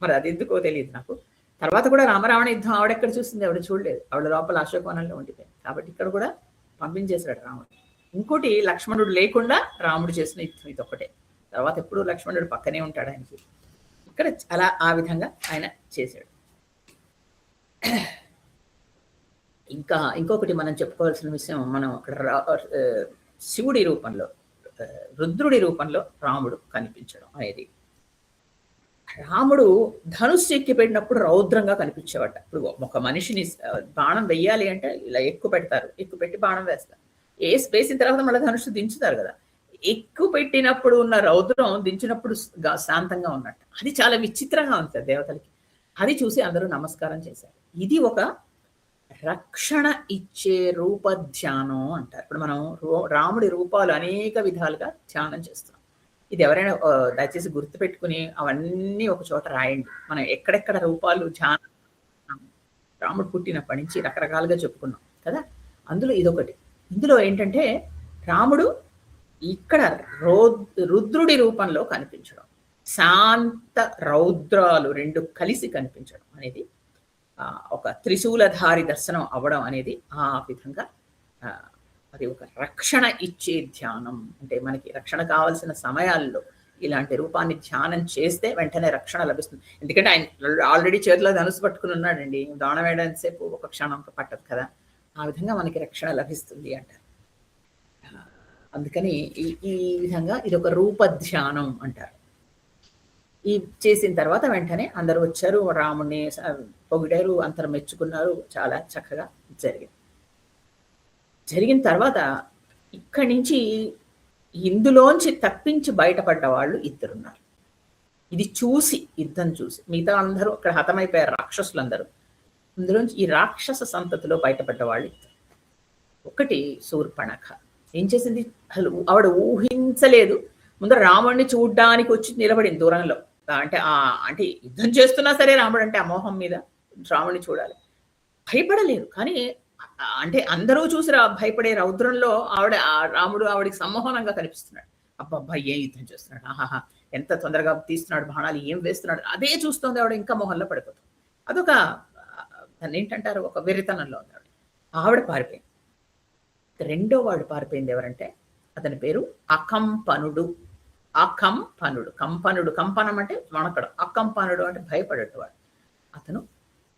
Speaker 1: మరి అది ఎందుకో తెలియదు నాకు. తర్వాత కూడా రామరావణ యుద్ధం ఆవిడెక్కడ చూసింది, ఆవిడ చూడలేదు. ఆవిడ లోపల అశోకవనంలో ఉండిపోయింది. కాబట్టి ఇక్కడ కూడా పంపించేశాడు రాముడు. ఇంకోటి లక్ష్మణుడు లేకుండా రాముడు చేసిన యుద్ధం ఇదొక్కటే. తర్వాత ఎప్పుడు లక్ష్మణుడు పక్కనే ఉంటాడు ఆయనకి. ఇక్కడ అలా ఆ విధంగా ఆయన చేశాడు. ఇంకొకటి మనం చెప్పుకోవాల్సిన విషయం, మనం అక్కడ శివుడి రూపంలో రుద్రుడి రూపంలో రాముడు కనిపించడం అనేది. రాముడు ధనుస్సు ఎక్కి పెట్టినప్పుడు రౌద్రంగా కనిపించేవాట. ఇప్పుడు ఒక మనిషిని బాణం వెయ్యాలి అంటే ఇలా ఎక్కువ పెడతారు, ఎక్కువ పెట్టి బాణం వేస్తారు. వేసిన తర్వాత మళ్ళీ ధనుస్సు దించుతారు కదా. ఎక్కువ పెట్టినప్పుడు ఉన్న రౌద్రం దించినప్పుడు శాంతంగా ఉన్నట్టు. అది చాలా విచిత్రంగా ఉంటుంది దేవతలకి. అది చూసి అందరూ నమస్కారం చేశారు. ఇది ఒక రక్షణ ఇచ్చే రూప ధ్యానం అంటారు. ఇప్పుడు మనం రాముడి రూపాలు అనేక విధాలుగా ధ్యానం చేస్తున్నాం. ఇది ఎవరైనా దయచేసి గుర్తుపెట్టుకుని అవన్నీ ఒక చోట రాయండి. మనం ఎక్కడెక్కడ రూపాలు ధ్యానం, రాముడు పుట్టినప్పటి నుంచి రకరకాలుగా చెప్పుకున్నాం కదా. అందులో ఇదొకటి. ఇందులో ఏంటంటే రాముడు ఇక్కడ రుద్రుడి రూపంలో కనిపించడం, శాంత రౌద్రాలు రెండు కలిసి కనిపించడం అనేది ఒక త్రిశూలధారి దర్శనం అవ్వడం అనేది ఆ విధంగా అది ఒక రక్షణ ఇచ్చే ధ్యానం. అంటే మనకి రక్షణ కావాల్సిన సమయాల్లో ఇలాంటి రూపాన్ని ధ్యానం చేస్తే వెంటనే రక్షణ లభిస్తుంది. ఎందుకంటే ఆయన ఆల్రెడీ చేతిలో ధనుసు పట్టుకుని ఉన్నాడండి. దానం వేయడానికి సేపు ఒక క్షణం పట్టదు కదా. ఆ విధంగా మనకి రక్షణ లభిస్తుంది అంటారు. అందుకని ఈ విధంగా ఇది ఒక రూప ధ్యానం అంటారు. ఈ చేసిన తర్వాత వెంటనే అందరూ వచ్చారు, రాముడిని పొగిడారు, అంతరం మెచ్చుకున్నారు. చాలా చక్కగా జరిగిన తర్వాత ఇక్కడి నుంచి ఇందులోంచి తప్పించి బయటపడ్డ వాళ్ళు ఇద్దరున్నారు. ఇది చూసి యుద్ధం చూసి మిగతా అందరూ అక్కడ హతమైపోయారు, రాక్షసులందరూ. ఇందులోంచి ఈ రాక్షస సంతతిలో బయటపడ్డ వాళ్ళు ఇద్దరు. ఒకటి శూర్పణఖ. ఏం చేసింది, అసలు ఆవిడ ఊహించలేదు. ముందు రాముడిని చూడ్డానికి వచ్చి నిలబడింది దూరంలో. అంటే యుద్ధం చేస్తున్నా సరే రాముడు అంటే అమోహం మీద రాముడిని చూడాలి. భయపడలేదు. కానీ అంటే అందరూ చూసి భయపడే రౌద్రంలో రాముడు ఆవిడికి సమ్మోహనంగా కనిపిస్తున్నాడు. అబ్బబ్బా ఏం యుద్ధం చేస్తున్నాడు, ఆహాహా ఎంత తొందరగా తీస్తున్నాడు బాణాలు, ఏం వేస్తున్నాడు, అదే చూస్తుంది ఆవిడ. ఇంకా మోహంలో పడిపోతుంది. అదొక దాన్ని ఏంటంటారు, ఒక వెర్రితనంలో ఉంది ఆవిడ. ఆవిడ పారిపోయింది. రెండో వాడు పారిపోయింది. ఎవరంటే అతని పేరు అకంపనుడు. కంపనుడు, కంపనం అంటే వణకడం, అకంపనుడు అంటే భయపడేటవాడు.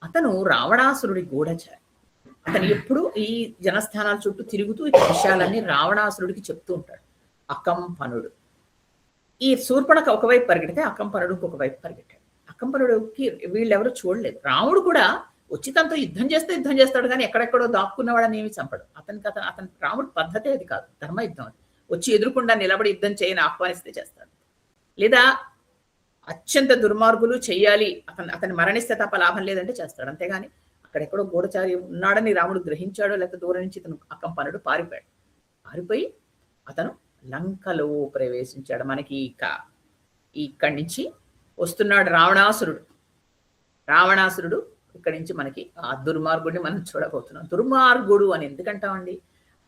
Speaker 1: అతను రావణాసురుడి గూఢచారి. అతను ఎప్పుడు ఈ జనస్థానాల చుట్టూ తిరుగుతూ ఈ విషయాలన్నీ రావణాసురుడికి చెప్తూ ఉంటాడు. అకంపనుడు. ఈ శూర్పణఖ ఒకవైపు పరిగెడితే అకంపనుడు ఇంకొక వైపు పరిగెట్టాడు. అకంపనుడికి వీళ్ళెవరూ చూడలేదు. రాముడు కూడా వచ్చి తనతో యుద్ధం చేస్తాడు కానీ ఎక్కడెక్కడో దాక్కున్నవాడని ఏమి చంపడు. అతని రాముడు పద్ధతే అది కాదు, ధర్మయుద్ధం అది. వచ్చి ఎదురుకుండా నిలబడి యుద్ధం చేయని ఆహ్వానిస్తే చేస్తాడు. లేదా అత్యంత దుర్మార్గులు చెయ్యాలి, అతన్ని మరణిస్తే తప్ప లాభం లేదంటే చేస్తాడు. అంతేగాని అక్కడెక్కడో గూఢచారి ఉన్నాడని రాముడు గ్రహించాడో లేకపోతే దూరం నుంచి ఇతను అకంపనుడు పారిపోయి అతను లంకలో ప్రవేశించాడు. మనకి ఇక్కడి నుంచి వస్తున్నాడు రావణాసురుడు. ఇక్కడి నుంచి మనకి ఆ దుర్మార్గుడిని మనం చూడబోతున్నాం. దుర్మార్గుడు అని ఎందుకంటామండి,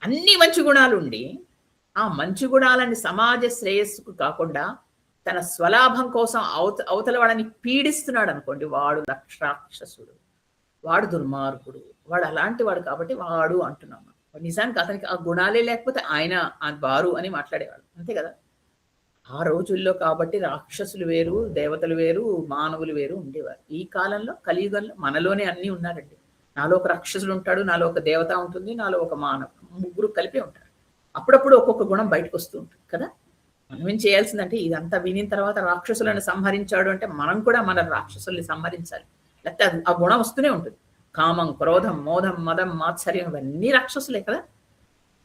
Speaker 1: అన్ని మంచి గుణాలు ఉండి ఆ మంచి గుణాలని సమాజ శ్రేయస్సుకు కాకుండా తన స్వలాభం కోసం అవతల వాడని పీడిస్తున్నాడు అనుకోండి, వాడు రాక్షసుడు, వాడు దుర్మార్గుడు, వాడు అలాంటి వాడు కాబట్టి వాడు అంటున్నాం. నిజానికి అతనికి ఆ గుణాలే లేకపోతే ఆయన బారు అని మాట్లాడేవాడు, అంతే కదా. ఆ ఆ రోజుల్లో కాబట్టి రాక్షసులు వేరు, దేవతలు వేరు, మానవులు వేరు ఉండేవారు. ఈ కాలంలో కలియుగంలో మనలోనే అన్నీ ఉన్నారండి. నాలో ఒక రాక్షసుడు ఉంటాడు, నాలో ఒక దేవత ఉంటుంది, నాలో ఒక ముగ్గురు కలిపి ఉంటారు. అప్పుడప్పుడు ఒక్కొక్క గుణం బయటకొస్తూ ఉంటుంది కదా! మనం ఏం చేయాల్సిందంటే ఇదంతా వినిన తర్వాత రాక్షసులను సంహరించాడు అంటే మనం కూడా మన రాక్షసుల్ని సంహరించాలి. లేకపోతే ఆ గుణం వస్తూనే ఉంటుంది. కామం, క్రోధం, మోదం, మదం, మాత్సర్యం ఇవన్నీ రాక్షసులే కదా!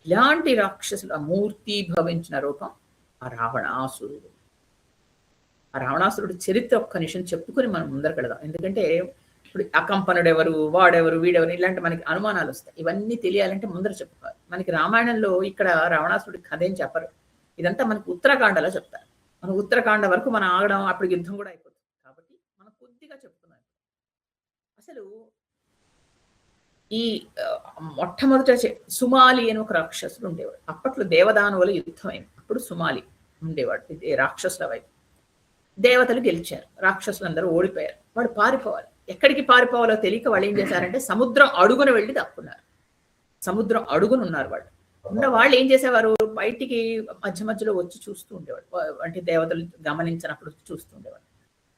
Speaker 1: ఇలాంటి రాక్షసులు ఆ మూర్తి భవించిన రూపం ఆ రావణాసురుడు. ఆ రావణాసురుడి చరిత్ర ఒక్క నిమిషం చెప్పుకొని మనం ముందరకెళదాం. ఎందుకంటే ఇప్పుడు అకంపనుడెవరు, వాడెవరు, వీడెవరు ఇలాంటి మనకి అనుమానాలు వస్తాయి. ఇవన్నీ తెలియాలంటే ముందర చెప్పుకోవాలి. మనకి రామాయణంలో ఇక్కడ రావణాసురుడి కథ ఏం చెప్పరు. ఇదంతా మనకి ఉత్తరాఖండలో చెప్తారు. మనం ఉత్తరాఖండ వరకు మనం ఆగడం అప్పుడు యుద్ధం కూడా అయిపోతుంది. కాబట్టి మనం కొద్దిగా చెప్పుకుందాం. అసలు ఈ మొట్టమొదట సుమాలి అని ఒక రాక్షసుడు ఉండేవాడు. అప్పట్లో దేవదానవుల యుద్ధం అయింది. అప్పుడు సుమాలి ఉండేవాడు. ఇది రాక్షసుల వైపు. దేవతలు గెలిచారు. రాక్షసులందరూ ఓడిపోయారు. వాడు పారిపోవాలి. ఎక్కడికి పారిపోవాలో తెలియక వాళ్ళు ఏం చేశారంటే సముద్రం అడుగున వెళ్ళి దాక్కున్నారు. సముద్రం అడుగున ఉన్నారు వాళ్ళు. ఉన్న వాళ్ళు ఏం చేసేవారు బయటికి మధ్య మధ్యలో వచ్చి చూస్తూ ఉండేవాడు. అంటే దేవతలు గమనించినప్పుడు చూస్తూ ఉండేవాడు.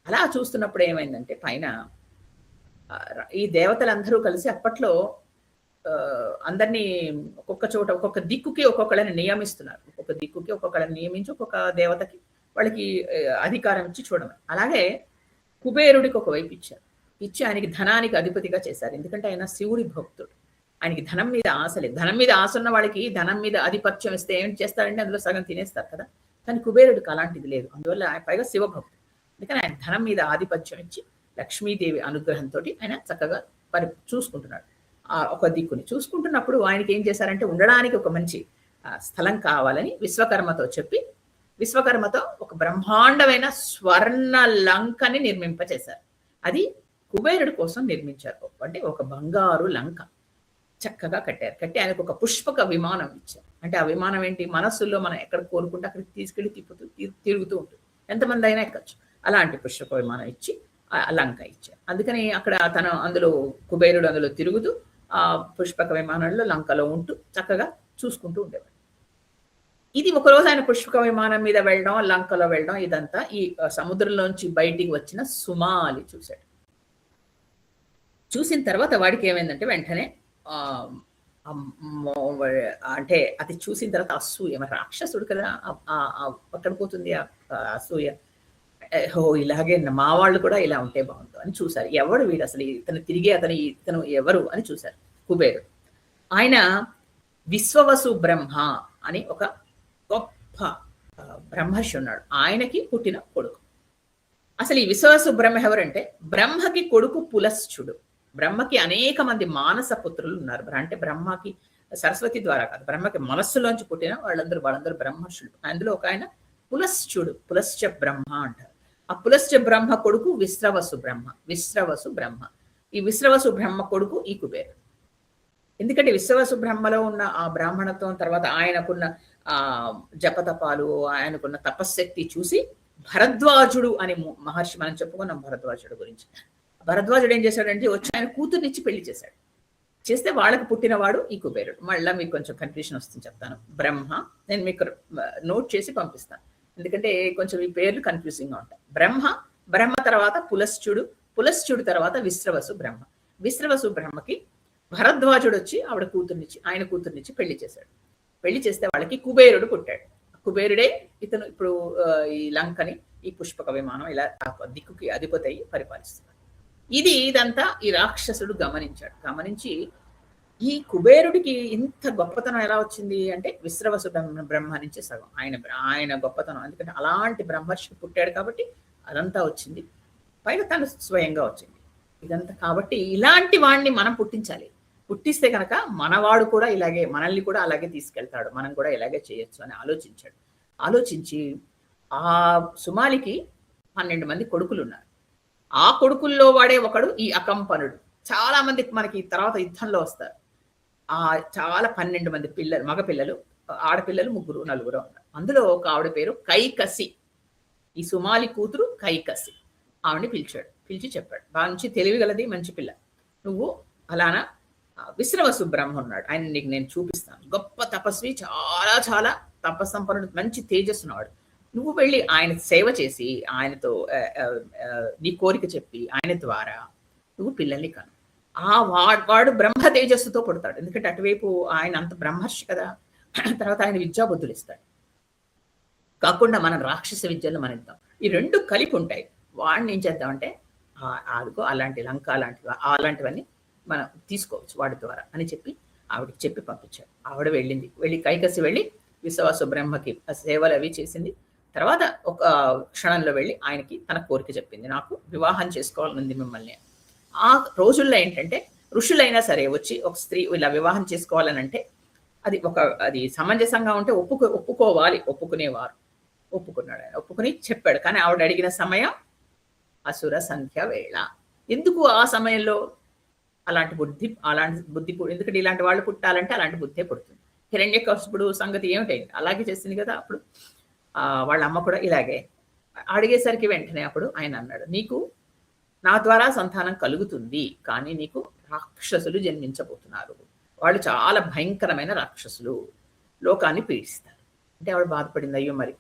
Speaker 1: అలా చూస్తున్నప్పుడు ఏమైందంటే పైన ఈ దేవతలందరూ కలిసి అప్పట్లో అందరినీ ఒక్కొక్క చోట ఒక్కొక్క దిక్కుకి ఒక్కొక్కళ్ళని నియమిస్తున్నారు. ఒక్కొక్క దిక్కుకి ఒక్కొక్కళ్ళని నియమించి ఒక్కొక్క దేవతకి వాళ్ళకి అధికారం ఇచ్చి చూడమని. అలాగే కుబేరుడికి ఒక వైపు ఇచ్చారు. ఇచ్చి ఆయనకి ధనానికి అధిపతిగా చేశారు. ఎందుకంటే ఆయన శివుడి భక్తుడు. ఆయనకి ధనం మీద ఆశ లేదు. ధనం మీద ఆశ ఉన్న వాళ్ళకి ధనం మీద ఆధిపత్యం ఇస్తే ఏం చేస్తారంటే అందులో సగం తినేస్తారు కదా. కానీ కుబేరుడికి అలాంటిది లేదు. అందువల్ల ఆయన పైగా శివభక్తుడు. అందుకని ఆయన ధనం మీద ఆధిపత్యం ఇచ్చి లక్ష్మీదేవి అనుగ్రహంతో ఆయన చక్కగా చూసుకుంటున్నాడు. ఒక దిక్కుని చూసుకుంటున్నప్పుడు ఆయనకి ఏం చేశారంటే ఉండడానికి ఒక మంచి స్థలం కావాలని విశ్వకర్మతో చెప్పి విశ్వకర్మతో ఒక బ్రహ్మాండమైన స్వర్ణ లంకని నిర్మింపచేశారు. అది కుబేరుడి కోసం నిర్మించారు. అంటే ఒక బంగారు లంక చక్కగా కట్టారు. కట్టి ఆయనకు ఒక పుష్పక విమానం ఇచ్చారు. అంటే ఆ విమానం ఏంటి మనస్సుల్లో మనం ఎక్కడ కోరుకుంటే అక్కడికి తీసుకెళ్లి తిరుగుతూ ఉంటుంది. ఎంతమంది అయినా ఎక్కచ్చు. అలాంటి పుష్పక విమానం ఇచ్చి లంక ఇచ్చారు. అందుకని అక్కడ అందులో కుబేరుడు అందులో తిరుగుతూ ఆ పుష్పక విమానంలో లంకలో ఉంటూ చక్కగా చూసుకుంటూ ఉండేవాడు. ఇది ఒకరోజు ఆయన పుష్పక విమానం మీద వెళ్ళడం, లంకలో వెళ్ళడం ఇదంతా ఈ సముద్రంలోంచి బయటికి వచ్చిన సుమాలి చూశాడు. చూసిన తర్వాత వాడికి ఏమైందంటే వెంటనే అంటే అది చూసిన తర్వాత అసూయ, మరి రాక్షసుడు కదా పక్కన పోతుంది అసూయ. ఓ ఇలాగే మా వాళ్ళు కూడా ఇలా ఉంటే బాగుంటుంది అని చూశారు. ఎవడు వీడు అసలు ఇతను ఎవరు అని చూశారు. కుబేరుడు ఆయన విశ్వవసు బ్రహ్మ అని ఒక గొప్ప బ్రహ్మర్షి ఉన్నాడు. ఆయనకి పుట్టిన కొడుకు. అసలు ఈ విశ్వవసు బ్రహ్మ ఎవరంటే బ్రహ్మకి కొడుకు పులశ్చుడు. బ్రహ్మకి అనేక మంది మానస పుత్రులు ఉన్నారు. అంటే బ్రహ్మకి సరస్వతి ద్వారా కాదు, బ్రహ్మకి మనస్సులోంచి పుట్టిన వాళ్ళందరూ బ్రహ్మర్షులు. అందులో ఒక ఆయన పులశ్చుడు, పులశ్చ బ్రహ్మ అంటారు. ఆ పులశ్చ బ్రహ్మ కొడుకు విశ్రవసు బ్రహ్మ. ఈ విశ్రవసు బ్రహ్మ కొడుకు ఈ కుబేరుడు. ఎందుకంటే విశ్వవసు బ్రహ్మలో ఉన్న ఆ బ్రాహ్మణత్వం తర్వాత ఆయనకున్న జపతపాలు, ఆయనకున్న తపశ్శక్తి చూసి భరద్వాజుడు అని మహర్షి మనం చెప్పుకున్నాం. భరద్వాజుడు గురించి భరద్వాజుడు ఏం చేశాడంటే వచ్చి ఆయన కూతుర్నిచ్చి పెళ్లి చేశాడు. చేస్తే వాళ్ళకి పుట్టినవాడు ఈ కుబేరుడు. మళ్ళీ మీకు కొంచెం కన్ఫ్యూషన్ వస్తుంది చెప్తాను. బ్రహ్మ నేను మీకు నోట్ చేసి పంపిస్తాను, ఎందుకంటే కొంచెం ఈ పేర్లు కన్ఫ్యూజింగ్ గా ఉంటాయి. బ్రహ్మ తర్వాత పులశ్చుడు తర్వాత విశ్రవసు బ్రహ్మకి భరద్వాజుడు వచ్చి ఆయన కూతుర్నిచ్చి పెళ్లి చేశాడు. పెళ్లి చేస్తే వాళ్ళకి కుబేరుడు పుట్టాడు. కుబేరుడే ఇతను ఇప్పుడు ఈ లంకని ఈ పుష్పక విమానం ఇలా దిక్కుకి అధిపతి అయ్యి పరిపాలిస్తున్నాడు. ఇదంతా ఈ రాక్షసుడు గమనించి ఈ కుబేరుడికి ఇంత గొప్పతనం ఎలా వచ్చింది అంటే విశ్రవసు బ్రహ్మ నుంచి సగం ఆయన గొప్పతనం. ఎందుకంటే అలాంటి బ్రహ్మర్షికి పుట్టాడు కాబట్టి అదంతా వచ్చింది. పైగా తను స్వయంగా వచ్చింది ఇదంతా. కాబట్టి ఇలాంటి వాడిని మనం పుట్టిస్తే కనుక మనవాడు కూడా ఇలాగే మనల్ని కూడా అలాగే తీసుకెళ్తాడు, మనం కూడా ఇలాగే చేయొచ్చు అని ఆలోచించి ఆ సుమాలికి 12 మంది కొడుకులు ఉన్నారు. ఆ కొడుకుల్లో వాడే ఒకడు ఈ అకంపనుడు. చాలా మంది మనకి తర్వాత యుద్ధంలో వస్తారు. చాలా 12 మంది మగపిల్లలు, ఆడపిల్లలు 3 4 ఉన్నారు. అందులో ఒక ఆవిడ పేరు కైకసి. ఈ సుమాలి కూతురు కైకసి. ఆవిడని పిలిచి చెప్పాడు, మంచి తెలివిగలది, మంచి పిల్ల, నువ్వు అలానా విశ్రవసు బ్రహ్మ ఉన్నాడు, ఆయన నీకు నేను చూపిస్తాను. గొప్ప తపస్వి, చాలా చాలా తపస్సంపన్నుడు, మంచి తేజస్సున్నవాడు. నువ్వు వెళ్ళి ఆయన సేవ చేసి, ఆయనతో నీ కోరిక చెప్పి, ఆయన ద్వారా నువ్వు పిల్లల్ని కను. వాడు బ్రహ్మ తేజస్సుతో పుడతాడు. ఎందుకంటే అటువైపు ఆయన అంత బ్రహ్మర్షి కదా! తర్వాత ఆయన విద్యాబుద్ధులిస్తాడు. కాకుండా మనం రాక్షస విద్యలు మనం ఇద్దాం. ఈ 2 కలిపి ఉంటాయి. వాడిని ఏం చేద్దామంటే అదిగో అలాంటి లంక అలాంటివన్నీ మనం తీసుకోవచ్చు వాడి ద్వారా అని చెప్పి ఆవిడకి చెప్పి పంపించాడు. ఆవిడ వెళ్ళింది. వెళ్ళి కైకసి వెళ్ళి విశ్వాసు బ్రహ్మకి సేవలు అవి చేసింది. తర్వాత ఒక క్షణంలో వెళ్ళి ఆయనకి తన కోరిక చెప్పింది. నాకు వివాహం చేసుకోవాలనుంది మిమ్మల్ని. ఆ రోజుల్లో ఏంటంటే ఋషులైనా సరే వచ్చి ఒక స్త్రీ ఇలా వివాహం చేసుకోవాలనంటే అది సమంజసంగా ఉంటే ఒప్పుకోవాలి. ఒప్పుకునేవారు. ఒప్పుకున్నాడు ఆయన. ఒప్పుకుని చెప్పాడు. కానీ ఆవిడ అడిగిన సమయం అసుర సంధ్య వేళ. ఎందుకు ఆ సమయంలో అలాంటి బుద్ధి ఎందుకంటే ఇలాంటి వాళ్ళు పుట్టాలంటే అలాంటి బుద్ధే పుడుతుంది. హిరణ్యకశిపుడు సంగతి ఏమిటైంది? అలాగే చేసింది కదా అప్పుడు. వాళ్ళ అమ్మ కూడా ఇలాగే అడిగేసరికి వెంటనే అప్పుడు ఆయన అన్నాడు, నీకు నా ద్వారా సంతానం కలుగుతుంది, కానీ నీకు రాక్షసులు జన్మించబోతున్నారు. వాళ్ళు చాలా భయంకరమైన రాక్షసులు, లోకాన్ని పీడిస్తారు. అంటే ఆవిడ బాధపడింది. అయ్యో మరి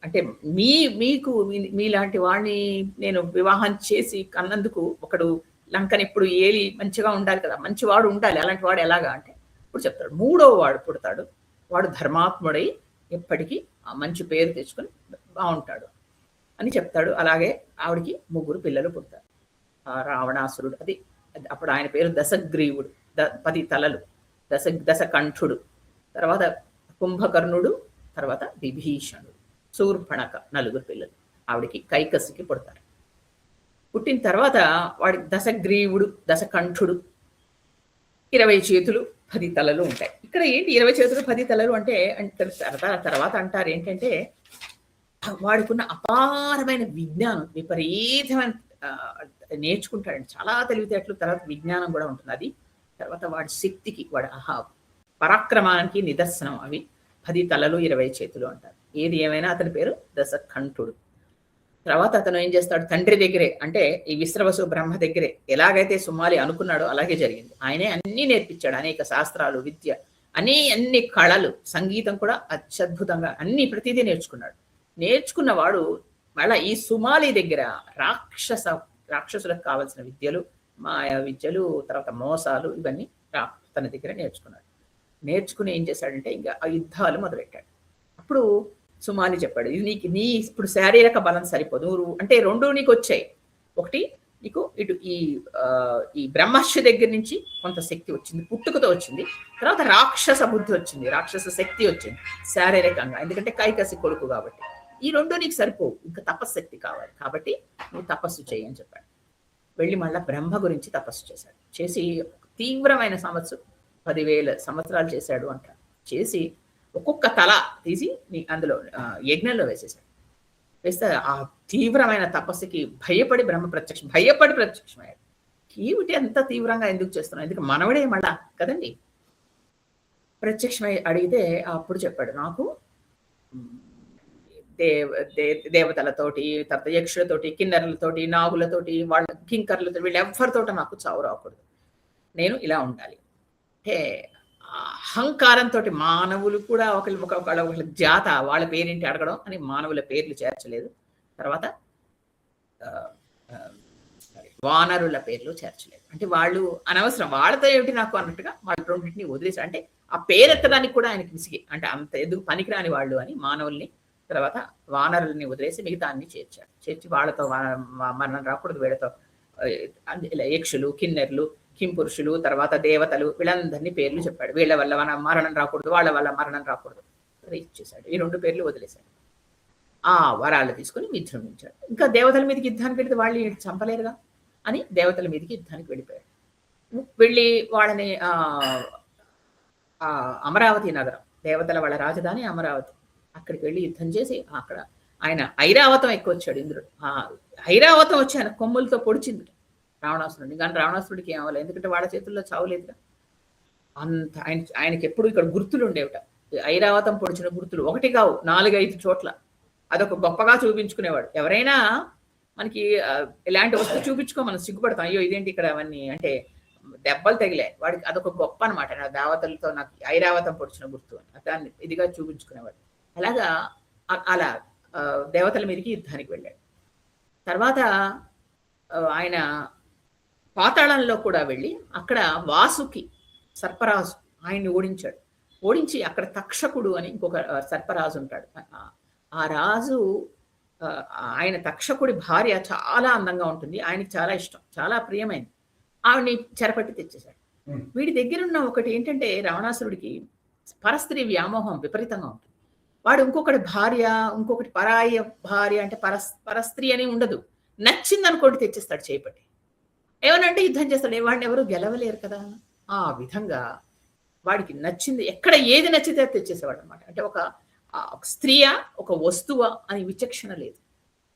Speaker 1: అంటే మీలాంటి వాడిని నేను వివాహం చేసి కన్నందుకు ఒకడు లంకని ఎప్పుడు ఏలి మంచిగా ఉండాలి కదా, మంచివాడు ఉండాలి. అలాంటి వాడు ఎలాగా అంటే ఇప్పుడు చెప్తాడు. 3వ వాడు పుడతాడు. వాడు ధర్మాత్ముడై ఎప్పటికీ మంచి పేరు తెచ్చుకొని బాగుంటాడు అని చెప్తాడు. అలాగే ఆవిడికి 3 పిల్లలు పుడతారు. రావణాసురుడు అప్పుడు ఆయన పేరు దశగ్రీవుడు, 10 తలలు, దశకంఠుడు, తర్వాత కుంభకర్ణుడు, తర్వాత విభీషణుడు, శూర్పణఖ 4 పిల్లలు ఆవిడికి కైకసికి పుడతారు. పుట్టిన తర్వాత వాడి దశగ్రీవుడు, దశకంఠుడు 20 చేతులు 10 తలలు ఉంటాయి. ఇక్కడ ఏంటి 20 చేతులు 10 తలలు అంటే తర్వాత అంటారు ఏంటంటే వాడికున్న అపారమైన విజ్ఞానం, విపరీతమైన నేర్చుకుంటాడండి. చాలా తెలివితేటలు, తర్వాత విజ్ఞానం కూడా ఉంటుంది. అది తర్వాత వాడి శక్తికి, వాడి పరాక్రమానికి నిదర్శనం అవి 10 తలలు 20 చేతులు అంటారు. ఏది ఏమైనా అతని పేరు దశకంఠుడు. తర్వాత అతను ఏం చేస్తాడు, తండ్రి దగ్గరే అంటే ఈ విశ్రవసు బ్రహ్మ దగ్గరే ఎలాగైతే సుమాలి అనుకున్నాడో అలాగే జరిగింది. ఆయనే అన్నీ నేర్పించాడు. అనేక శాస్త్రాలు, విద్య, అన్ని కళలు, సంగీతం కూడా అత్యద్భుతంగా ప్రతిదీ నేర్చుకున్నాడు. నేర్చుకున్నవాడు మళ్ళా ఈ సుమాలి దగ్గర రాక్షసులకు కావలసిన విద్యలు, మాయా విద్యలు, తర్వాత మోసాలు, ఇవన్నీ తన దగ్గర నేర్చుకున్నాడు. నేర్చుకుని ఏం చేశాడంటే ఇంకా ఆ యుద్ధాలు మొదలెట్టాడు. అప్పుడు సుమాలి చెప్పాడు, ఇది నీ ఇప్పుడు శారీరక బలం సరిపోదు, అంటే 2 నీకు వచ్చాయి. ఒకటి నీకు ఇటు ఈ బ్రహ్మర్షి దగ్గర నుంచి కొంత శక్తి వచ్చింది, పుట్టుకతో వచ్చింది. తర్వాత రాక్షస బుద్ధి వచ్చింది, రాక్షస శక్తి వచ్చింది శారీరకంగా, ఎందుకంటే కైకసి కొడుకు కాబట్టి. ఈ 2 నీకు సరిపోవు, ఇంకా తపశక్తి కావాలి. కాబట్టి నువ్వు తపస్సు చేయి అని చెప్పాడు. వెళ్ళి మళ్ళా బ్రహ్మ గురించి తపస్సు చేశాడు. చేసి తీవ్రమైన 10,000 సంవత్సరాలు చేశాడు అంటారు. చేసి ఒక్కొక్క తల తీసి అందులో యజ్ఞంలో వేసేసాడు. వేస్తే ఆ తీవ్రమైన తపస్సుకి భయపడి ప్రత్యక్షమయ్యాడు. ఏమిటి అంత తీవ్రంగా ఎందుకు చేస్తున్నావు? ఎందుకు మనవడే మళ్ళా కదండి. ప్రత్యక్షమై అడిగితే అప్పుడు చెప్పాడు, నాకు దేవతలతోటి, తర్వాత యక్షులతోటి, కిన్నెరలతోటి, నాగులతోటి, వాళ్ళ కింకర్లతో, వీళ్ళెవ్వరితోట నాకు చావు రాకూడదు. నేను ఇలా ఉండాలి. అంటే అహంకారంతో మానవులు కూడా ఒకళ్ళ జాత, వాళ్ళ పేరేంటి అడగడం అని మానవుల పేర్లు చేర్చలేదు. తర్వాత వానరుల పేర్లు చేర్చలేదు. అంటే వాళ్ళు అనవసరం, వాళ్ళతో ఏమిటి నాకు అన్నట్టుగా వాళ్ళ 2ని వదిలేశారు. అంటే ఆ పేరెత్తడానికి కూడా ఆయనకి విసిగి, అంటే అంత ఎందుకు పనికిరాని వాళ్ళు అని మానవుల్ని, తర్వాత వానరుల్ని వదిలేసి మిగతా అన్ని చేర్చాడు. చేర్చి వాళ్ళతో మరణం రాకూడదు, వీళ్ళతో యక్షులు, కిన్నెర్లు, కింపురుషులు, తర్వాత దేవతలు, వీళ్ళందరినీ పేర్లు చెప్పాడు. వీళ్ళ వల్ల మరణం రాకూడదు, వాళ్ళ వల్ల మరణం రాకూడదు ఇచ్చేశాడు. ఈ 2 పేర్లు వదిలేశాడు. ఆ వరాలు తీసుకుని విజృంభించాడు. ఇంకా దేవతల మీదకి యుద్ధానికి వెళితే వాళ్ళు చంపలేరుగా అని దేవతల మీదకి యుద్ధానికి వెళ్ళిపోయాడు. వెళ్ళి వాళ్ళని అమరావతి నగరం, దేవతల వాళ్ళ రాజధాని అమరావతి, అక్కడికి వెళ్ళి యుద్ధం చేసి అక్కడ ఆయన ఐరావతం ఎక్కువ వచ్చాడు ఇంద్రుడు. ఐరావతం వచ్చి ఆయన కొమ్ములతో పొడిచింది రావణాసురుడిని. కానీ రావణాసురుడికి ఏం అవ్వలేదు, ఎందుకంటే వాళ్ళ చేతుల్లో చావులేదుగా. అంత ఆయనకి ఎప్పుడు ఇక్కడ గుర్తులు ఉండేవిట, ఐరావతం పొడిచిన గుర్తులు 1 కావు 4-5 చోట్ల. అదొక గొప్పగా చూపించుకునేవాడు. ఎవరైనా మనకి ఇలాంటి వస్తువు చూపించుకో మనం సిగ్గుపడతాం, అయ్యో ఇదేంటి ఇక్కడ అవన్నీ అంటే దెబ్బలు తగిలే, వాడికి అదొక గొప్ప అనమాట. దేవతలతో నాకు ఐరావతం పొడిచిన గుర్తు అని దాన్ని ఇదిగా చూపించుకునేవాడు. అలాగా అలా దేవతల మీదకి యుద్ధానికి వెళ్ళాడు. తర్వాత ఆయన పాతాళంలో కూడా వెళ్ళి అక్కడ వాసుకి సర్పరాజు ఆయన్ని ఓడించాడు. ఓడించి అక్కడ తక్షకుడు అని ఇంకొక సర్పరాజు ఉంటాడు. ఆ రాజు ఆయన తక్షకుడి భార్య చాలా అందంగా ఉంటుంది. ఆయనకి చాలా ఇష్టం, చాలా ప్రియమైంది. ఆవిడ్ని చెరపట్టి తెచ్చేశాడు. వీడి దగ్గరున్న ఒకటి ఏంటంటే రావణాసురుడికి పరస్త్రీ వ్యామోహం విపరీతంగా ఉంటుంది. వాడు ఇంకొకటి భార్య, ఇంకొకటి పరాయ భార్య అంటే పరస్త్రీ అని ఉండదు. నచ్చిందనుకోటి తెచ్చేస్తాడు చేపట్టి. ఏమనంటే యుద్ధం చేస్తాడు. వాడిని ఎవరు గెలవలేరు కదా. ఆ విధంగా వాడికి నచ్చింది ఎక్కడ ఏది నచ్చితే తెచ్చేసేవాడు అనమాట. అంటే ఒక స్త్రీయా ఒక వస్తువా అని విచక్షణ లేదు.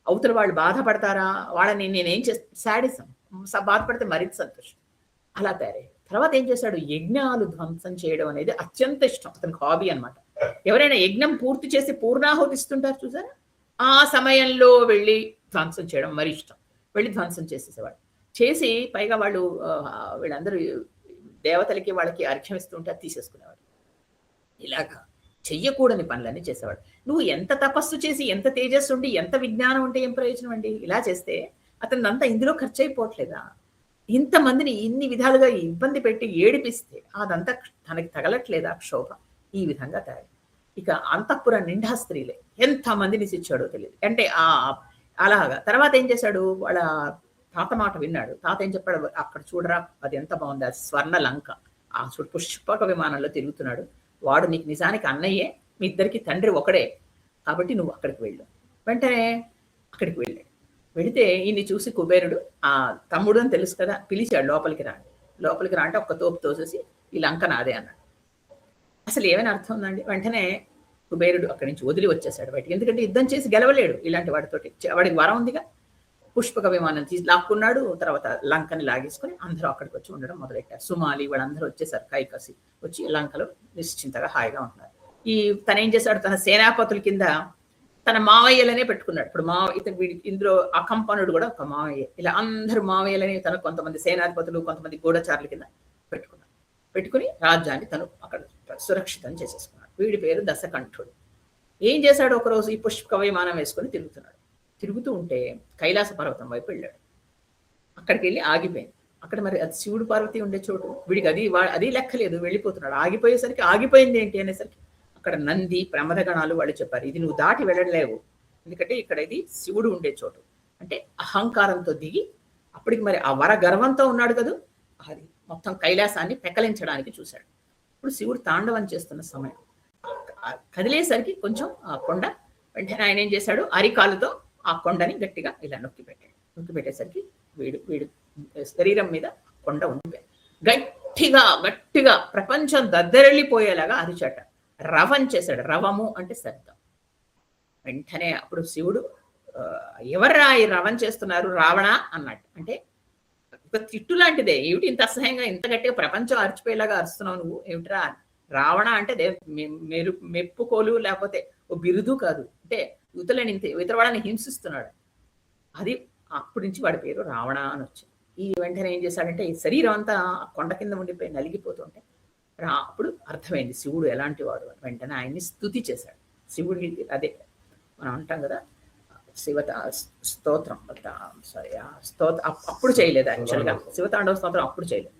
Speaker 1: అవతల వాళ్ళు బాధపడతారా, వాళ్ళని నేనేం చేస్తాను, శాడిజం, బాధపడితే మరింత సంతోషం, అలా తయారయ్యాడు. తర్వాత ఏం చేశాడు, యజ్ఞాలు ధ్వంసం చేయడం అనేది అత్యంత ఇష్టం, అతనికి హాబీ అనమాట. ఎవరైనా యజ్ఞం పూర్తి చేసి పూర్ణాహుతి ఇస్తుంటారు చూసారా, ఆ సమయంలో వెళ్ళి ధ్వంసం చేయడం మరి ఇష్టం. వెళ్ళి ధ్వంసం చేసేసేవాడు. చేసి పైగా వాళ్ళు వీళ్ళందరూ దేవతలకి వాళ్ళకి అర్ఘ్యం ఇస్తుంటే అది తీసేసుకునేవాడు. ఇలాగా చెయ్యకూడని పనులన్నీ చేసేవాడు. నువ్వు ఎంత తపస్సు చేసి, ఎంత తేజస్సు ఉండి, ఎంత విజ్ఞానం ఉంటే ఏం ప్రయోజనం అండి? ఇలా చేస్తే అతనంతా ఇందులో ఖర్చు అయిపోవట్లేదా? ఇంతమందిని ఇన్ని విధాలుగా ఇబ్బంది పెట్టి ఏడిపిస్తే అదంతా తనకి తగలట్లేదా క్షోభ? ఈ విధంగా తయారు. ఇక అంతఃపురం నిండా స్త్రీలే, ఎంతమందిని ఇచ్చాడో తెలియదు. అంటే అలాగా. తర్వాత ఏం చేశాడు, వాళ్ళ తాత మాట విన్నాడు. తాత ఏం చెప్పాడు, అక్కడ చూడరా అది ఎంత బాగుంది, అది స్వర్ణ లంక, ఆ చూడు పుష్పక విమానంలో తిరుగుతున్నాడు, వాడు నీకు నిజానికి అన్నయ్యే, మీ ఇద్దరికి తండ్రి ఒకడే, కాబట్టి నువ్వు అక్కడికి వెళ్ళు. వెంటనే అక్కడికి వెళ్ళాడు. వెళితే ఈయన్ని చూసి కుబేరుడు, ఆ తమ్ముడు అని తెలుసు కదా, పిలిచాడు లోపలికి రా. లోపలికి రా అంటే ఒక్క తోపు తోసేసి ఈ లంక నాదే అన్నాడు. అసలు ఏమైనా అర్థం ఉందండి? వెంటనే కుబేరుడు అక్కడి నుంచి వదిలి వచ్చేసాడు బయటికి. ఎందుకంటే యుద్ధం చేసి గెలవలేడు ఇలాంటి వాడితోటి. వాడికి వరం ఉందిగా, పుష్పక విమానం తీసి లాక్కున్నాడు. తర్వాత లంకని లాగేసుకుని అందరూ అక్కడికి వచ్చి ఉండడం మొదలెట్టారు. సుమాలి వాళ్ళందరూ వచ్చేసారు, కైకసి వచ్చి లంకలో నిశ్చింతగా హాయిగా ఉంటున్నారు. తను ఏం చేశాడు, తన సేనాపతుల కింద తన మావయ్యలనే పెట్టుకున్నాడు. ఇప్పుడు ఇందులో అకంపనుడు కూడా ఒక మావయ్య. ఇలా అందరూ మావయ్యలని తన కొంతమంది సేనాధిపతులు, కొంతమంది గూఢచారుల కింద పెట్టుకున్నాడు. పెట్టుకుని రాజ్యాన్ని తను అక్కడ సురక్షితం చేసేసుకున్నాడు. వీడి పేరు దశకంఠుడు. ఏం చేశాడు, ఒకరోజు ఈ పుష్పక విమానం వేసుకొని తిరుగుతున్నాడు. తిరుగుతూ ఉంటే కైలాస పర్వతం వైపు వెళ్ళాడు. అక్కడికి వెళ్ళి ఆగిపోయింది. అక్కడ మరి అది శివుడు పార్వతి ఉండే చోటు, వీడికి అది లెక్కలేదు, వెళ్ళిపోతున్నాడు. ఆగిపోయేసరికి ఆగిపోయింది ఏంటి అనేసరికి అక్కడ నంది ప్రమదగణాలు వాళ్ళు చెప్పారు, ఇది నువ్వు దాటి వెళ్ళలేవు, ఎందుకంటే ఇక్కడ ఇది శివుడు ఉండే చోటు. అంటే అహంకారంతో దిగి అప్పటికి మరి ఆ వర గర్వంతో ఉన్నాడు కదా, అది మొత్తం కైలాసాన్ని పెకలించడానికి చూశాడు. ఇప్పుడు శివుడు తాండవం చేస్తున్న సమయం. కదిలేసరికి కొంచెం ఆ కొండ, వెంటనే ఆయన ఏం చేశాడు, అరికాలుతో ఆ కొండని గట్టిగా ఇలా నొక్కి పెట్టాడు. నొక్కి పెట్టేసరికి వీడు శరీరం మీద కొండ ఉండిపోయాడు. గట్టిగా గట్టిగా ప్రపంచం దద్దరెళ్ళిపోయేలాగా అరిచాట. రవం చేశాడు. రవము అంటే శబ్దం. వెంటనే అప్పుడు శివుడు, ఎవర్రా ఈ రవం చేస్తున్నారు, రావణ అన్నట్టు. అంటే ఒక తిట్టు లాంటిదే. ఏమిటి ఇంత అసహ్యంగా, ఇంత గట్టిగా ప్రపంచం అరిచిపోయేలాగా అరుస్తున్నావు నువ్వు, ఏమిట్రా? రావణ అంటే మెప్పుకోలు లేకపోతే ఓ బిరుదు కాదు, అంటే యువతలేని ఇతర వాళ్ళని హింసిస్తున్నాడు. అది అప్పటి నుంచి వాడి పేరు రావణ అని వచ్చింది. ఈ వెంటనే ఏం చేశాడంటే ఈ శరీరం అంతా కొండ కింద ఉండిపోయి నలిగిపోతుంటే అప్పుడు అర్థమైంది శివుడు ఎలాంటి వాడు. వెంటనే ఆయన్ని స్తుతి చేశాడు. శివుడికి అదే మనం అంటాం కదా, స్తోత్రం, సారీ అప్పుడు చేయలేదు యాక్చువల్గా, శివతాండవ స్తోత్రం అప్పుడు చేయలేదు,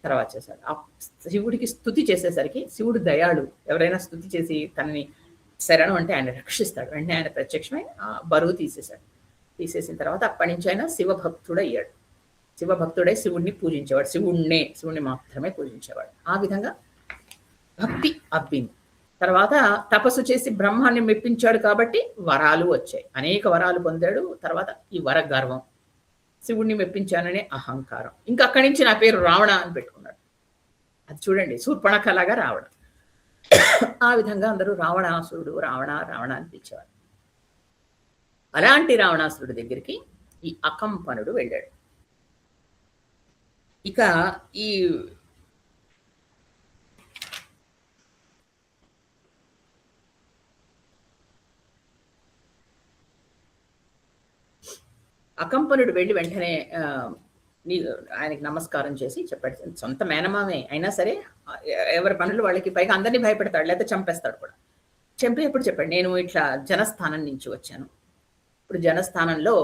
Speaker 1: తర్వాత చేశాడు. శివుడికి స్తుతి చేసేసరికి శివుడు దయాళు, ఎవరైనా స్తుతి చేసి తనని శరణం అంటే ఆయన రక్షిస్తాడు. వెంటనే ఆయన ప్రత్యక్షమై బరువు తీసేశాడు. తీసేసిన తర్వాత అప్పటి నుంచి ఆయన శివభక్తుడు అయ్యాడు. శివభక్తుడై శివుడిని పూజించేవాడు. శివుణ్ణి మాత్రమే పూజించేవాడు. ఆ విధంగా భక్తి అబ్బింది. తర్వాత తపస్సు చేసి బ్రహ్మాన్ని మెప్పించాడు కాబట్టి వరాలు వచ్చాయి, అనేక వరాలు పొందాడు. తర్వాత ఈ వర గర్వం, శివుణ్ణి మెప్పించాననే అహంకారం, ఇంకా అక్కడి నుంచి నా పేరు రావణ అని పెట్టుకున్నాడు. అది చూడండి, శూర్పణఖలాగా రావణ. ఆ విధంగా అందరూ రావణాసురుడు రావణ రావణ అని పిలిచేవాడు. అలాంటి రావణాసురుడి దగ్గరికి ఈ అకంపనుడు వెళ్ళాడు. ఇక ఈ అకంపనుడు వెళ్ళి వెంటనే ఆయనకి నమస్కారం చేసి చెప్పాడు, సొంత మేనమామే అయినా సరే ఎవరి పనులు వాళ్ళకి, పైగా అందరినీ భయపెడతాడు, లేకపోతే చంపేస్తాడు కూడా. ఎప్పుడు చెప్పాడు, నేను ఇట్లా జనస్థానం నుంచి వచ్చాను. ఇప్పుడు జనస్థానంలో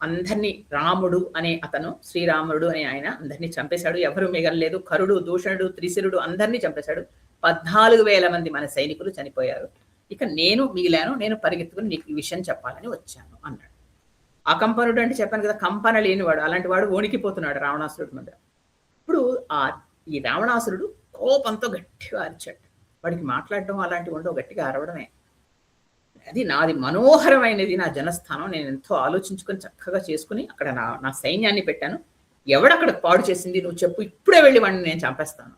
Speaker 1: అందరినీ రాముడు అనే అతను, శ్రీరాముడు అనే ఆయన అందరినీ చంపేశాడు. ఎవరు మిగలలేదు. కరుడు, దూషణుడు, త్రిశిరుడు అందరినీ చంపేశాడు. 14,000 మంది మన సైనికులు చనిపోయారు. ఇక నేను మిగిలాను. నేను పరిగెత్తుకుని నీకు ఈ విషయం చెప్పాలని వచ్చాను అన్నాడు. అకంపనుడు అంటే చెప్పాను కదా, కంపన లేనివాడు. అలాంటి వాడు వణికిపోతున్నాడు రావణాసురుడి మీద. ఇప్పుడు ఈ రావణాసురుడు కోపంతో గట్టిగా అరిచాడు. వాడికి మాట్లాడటం అలాంటివి ఉండవు, గట్టిగా అరవడమే. అది నాది మనోహరమైనది, నా జనస్థానం. నేను ఎంతో ఆలోచించుకొని చక్కగా చేసుకుని అక్కడ నా సైన్యాన్ని పెట్టాను. ఎవడక్కడ పాడు చేసింది నువ్వు చెప్పు, ఇప్పుడే వెళ్ళి వాడిని నేను చంపేస్తాను.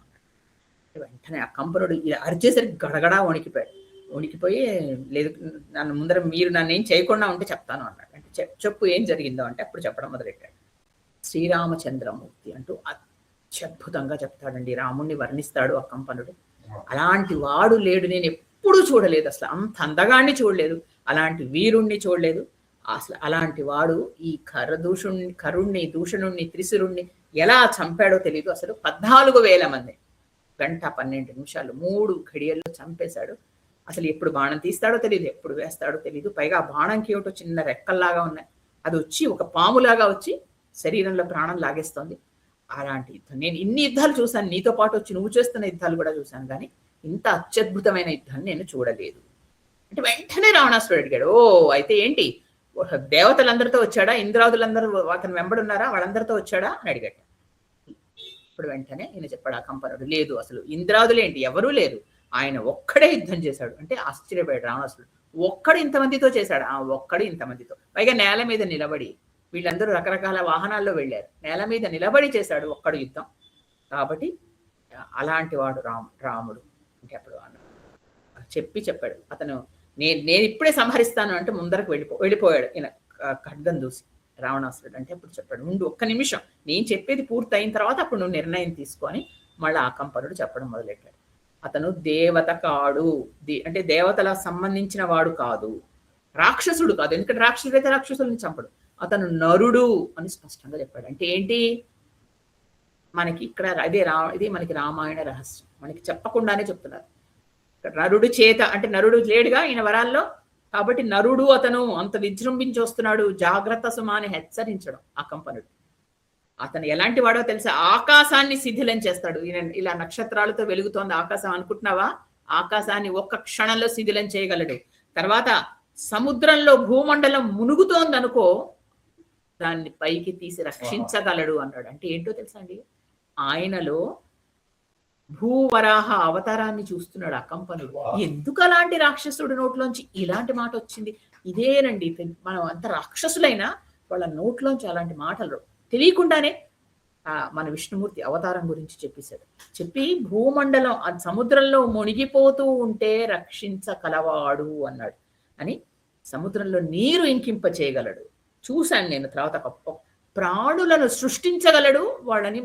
Speaker 1: వెంటనే ఆ కంపనుడు ఇలా అరిచేసరికి గడగడా వణికిపోయి, లేదు మీరు నన్ను ఏం చేయకుండా ఉంటే చెప్తాను అన్నాడు. అంటే చెప్పు ఏం జరిగిందో అంటే అప్పుడు చెప్పడం మొదలెట్టాడు. శ్రీరామచంద్రమూర్తి అంటూ అత్యద్భుతంగా చెప్తాడండి. రాముణ్ణి వర్ణిస్తాడు ఆ కంపనుడు. అలాంటి వాడు లేడు, నేను ఎప్పుడూ చూడలేదు. అసలు అంత అందగాన్ని చూడలేదు, అలాంటి వీరుణ్ణి చూడలేదు. అసలు అలాంటి వాడు ఈ కరుణ్ణి, దూషణుణ్ణి, త్రిశిరుణ్ణి ఎలా చంపాడో తెలియదు. అసలు 14,000 మంది 1:12 3 ఘడియల్లో చంపేశాడు. అసలు ఎప్పుడు బాణం తీస్తాడో తెలియదు, ఎప్పుడు వేస్తాడో తెలియదు. పైగా ఆ బాణంకి ఏమిటో చిన్న రెక్కల్లాగా ఉన్నాయి. అది వచ్చి ఒక పాములాగా వచ్చి శరీరంలో ప్రాణం లాగేస్తోంది. అలాంటి యుద్ధం నేను ఇన్ని యుద్ధాలు చూశాను, నీతో పాటు వచ్చి నువ్వు చేస్తున్న యుద్ధాలు కూడా చూశాను, కానీ ఇంత అత్యద్భుతమైన యుద్ధాన్ని నేను చూడలేదు. అంటే వెంటనే రావణాసురుడు అడిగాడు, ఓ అయితే ఏంటి, దేవతలందరితో వచ్చాడా, ఇంద్రాదులందరూ అతను వెంబడున్నారా, వాళ్ళందరితో వచ్చాడా అని అడిగాడు. ఇప్పుడు వెంటనే ఈయన చెప్పాడు ఆ కంపనుడు, లేదు అసలు ఇంద్రాదులేంటి ఎవరూ లేరు, ఆయన ఒక్కడే యుద్ధం చేశాడు. అంటే ఆశ్చర్యపోయాడు రావణాసురుడు. ఒక్కడు ఇంతమందితో చేశాడు? ఒక్కడు ఇంతమందితో, పైగా నేల మీద నిలబడి. వీళ్ళందరూ రకరకాల వాహనాల్లో వెళ్ళారు, నేల మీద నిలబడి చేశాడు ఒక్కడు యుద్ధం. కాబట్టి అలాంటి వాడు రాముడు అంటే అప్పుడు చెప్పాడు అతను, నేను ఇప్పుడే సంహరిస్తాను అంటే ముందరకు వెళ్ళిపోయాడు ఈయన ఖడ్గం దూసి రావణాసురుడు. అంటే అప్పుడు చెప్పాడు, ఉండు ఒక్క నిమిషం, నేను చెప్పేది పూర్తి అయిన తర్వాత అప్పుడు నువ్వు నిర్ణయం తీసుకొని మళ్ళీ ఆ కంపనుడు చెప్పడం మొదలెట్టాడు. అతను దేవత కాడు, అంటే దేవతలకు సంబంధించిన వాడు కాదు, రాక్షసుడు కాదు. ఎందుకంటే రాక్షసుడైతే రాక్షసుల్ని చంపడు. అతను నరుడు అని స్పష్టంగా చెప్పాడు. అంటే ఏంటి, మనకి ఇక్కడ ఇది మనకి రామాయణ రహస్యం, మనకి చెప్పకుండానే చెప్తున్నారు. నరుడు చేత అంటే నరుడు లేడుగా ఈయన వరాల్లో, కాబట్టి నరుడు అతను అంత విజృంభించి వస్తున్నాడు, జాగ్రత్త సుమా అని హెచ్చరించడం ఆ కంపనుడు. అతను ఎలాంటి వాడో తెలుసా, ఆకాశాన్ని శిథిలం చేస్తాడు. ఇలా నక్షత్రాలతో వెలుగుతోంది ఆకాశం అనుకుంటున్నావా, ఆకాశాన్ని ఒక్క క్షణంలో శిథిలం చేయగలడు. తర్వాత సముద్రంలో భూమండలం మునుగుతోంది అనుకో, దాన్ని పైకి తీసి రక్షించగలడు అన్నాడు. అంటే ఏంటో తెలుసా అండి, ఆయనలో భూవరాహ అవతారాన్ని చూస్తున్నాడు ఆ కంపనుడు. ఎందుకు అలాంటి రాక్షసుడు నోట్లోంచి ఇలాంటి మాట వచ్చింది? ఇదేనండి, మనం అంత రాక్షసులైనా వాళ్ళ నోట్లోంచి అలాంటి మాటలు తెలియకుండానే మన విష్ణుమూర్తి అవతారం గురించి చెప్పి భూమండలం సముద్రంలో మునిగిపోతూ ఉంటే రక్షించగలవాడు అన్నాడు. అని సముద్రంలో నీరు ఇంకింప చేయగలడు, చూశాను నేను. తర్వాత ప్రాణులను సృష్టించగలడు, వాళ్ళని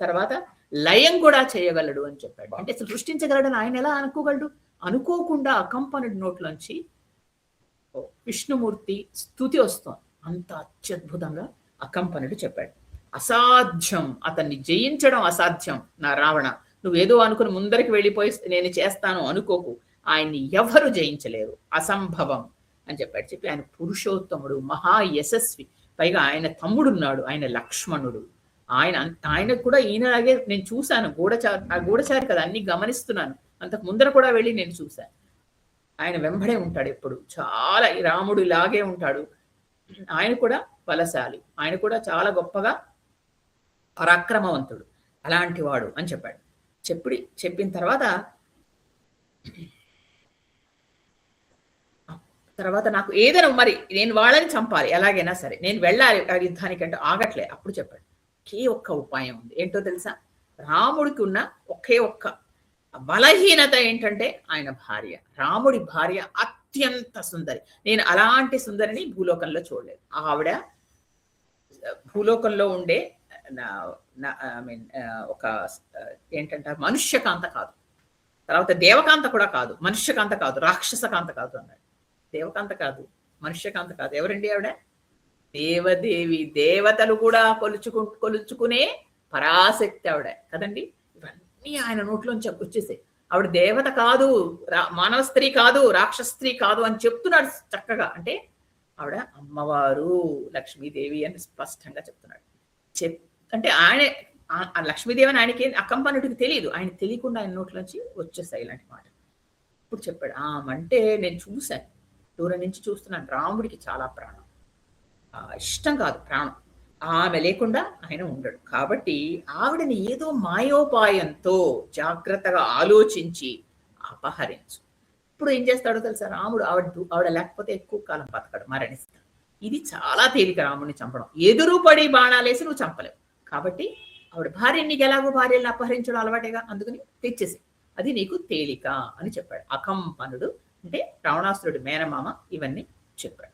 Speaker 1: తర్వాత లయం కూడా చేయగలడు అని చెప్పాడు. అంటే సృష్టించగలడని ఆయన ఎలా అనుకోగలడు? అనుకోకుండా అకంపనుడి నోట్లోంచి విష్ణుమూర్తి స్తుతి వస్తోంది. అంత అత్యద్భుతంగా అకంపనుడు చెప్పాడు. అసాధ్యం, అతన్ని జయించడం అసాధ్యం నా రావణ, నువ్వేదో అనుకుని ముందరికి వెళ్ళిపోయి నేను చేస్తాను అనుకోకు, ఆయన్ని ఎవరు జయించలేరు, అసంభవం అని చెప్పాడు. చెప్పి ఆయన పురుషోత్తముడు, మహా యశస్వి, పైగా ఆయన తమ్ముడున్నాడు, ఆయన లక్ష్మణుడు. ఆయనకు కూడా ఈయనలాగే నేను చూశాను, గూఢచారి కదా, అన్ని గమనిస్తున్నాను. అంతకు ముందర కూడా వెళ్ళి నేను చూశాను. ఆయన వెంబడే ఉంటాడు ఎప్పుడు, చాలా రాముడు ఇలాగే ఉంటాడు. ఆయన కూడా బలశాలి, ఆయన కూడా చాలా గొప్పగా పరాక్రమవంతుడు, అలాంటి వాడు అని చెప్పాడు. చెప్పిన తర్వాత నాకు ఏదైనా మరి నేను వాళ్ళని చంపాలి, ఎలాగైనా సరే నేను వెళ్ళాలి ఆ యుద్ధానికి అంటే ఆగట్లే. అప్పుడు చెప్పాడు, ఒకే ఒక్క ఉపాయం ఉంది. ఏంటో తెలుసా? రాముడికి ఉన్న ఒకే ఒక్క బలహీనత ఏంటంటే ఆయన భార్య. రాముడి భార్య అత్యంత సుందరి. నేను అలాంటి సుందరిని భూలోకంలో చూడలేదు. ఆవిడ భూలోకంలో ఉండే ఒక ఏంటంటే మనుష్యకాంత కాదు, తర్వాత దేవకాంత కూడా కాదు, మనుష్యకాంత కాదు, రాక్షసకాంత కాదు అన్నాడు. దేవకాంత కాదు, మనుష్యకాంత కాదు. ఎవరండి ఆవిడ? దేవదేవి, దేవతలు కూడా కొలుచుకునే పరాశక్తి ఆవిడ కదండి. ఇవన్నీ ఆయన నోట్లోంచి వచ్చేసాయి. ఆవిడ దేవత కాదు, మానవ స్త్రీ కాదు, రాక్షస స్త్రీ కాదు అని చెప్తున్నాడు చక్కగా. అంటే ఆవిడ అమ్మవారు లక్ష్మీదేవి అని స్పష్టంగా చెప్తున్నాడు. అంటే ఆయన లక్ష్మీదేవి అని ఆయనకి అకంపనుడికి తెలియదు. ఆయన తెలియకుండా ఆయన నోట్లోంచి వచ్చేస్తాయి ఇలాంటి మాట. ఇప్పుడు చెప్పాడు, అంటే నేను చూశాను, దూరం నుంచి చూస్తున్నాను, రాముడికి చాలా ప్రాణం, ఇష్టం కాదు ప్రాణం, ఆమె లేకుండా ఆయన ఉండడు. కాబట్టి ఆవిడని ఏదో మాయోపాయంతో జాగ్రత్తగా ఆలోచించి అపహరించు. ఇప్పుడు ఏం చేస్తాడో తెలుసా, రాముడు ఆవిడ లేకపోతే ఎక్కువ కాలం బతకడు, మరణిస్తాడు. ఇది చాలా తేలిక రాముడిని చంపడం. ఎదురు పడి బాణాలేసి నువ్వు చంపలేవు. కాబట్టి ఆవిడ భార్య, నీకు ఎలాగో భార్యలను అపహరించడం అలవాటేగా, అందుకని తెచ్చేసి, అది నీకు తేలిక అని చెప్పాడు. అకంపనుడు అంటే రావణాసురుడు మేనమామ ఇవన్నీ చెప్పాడు.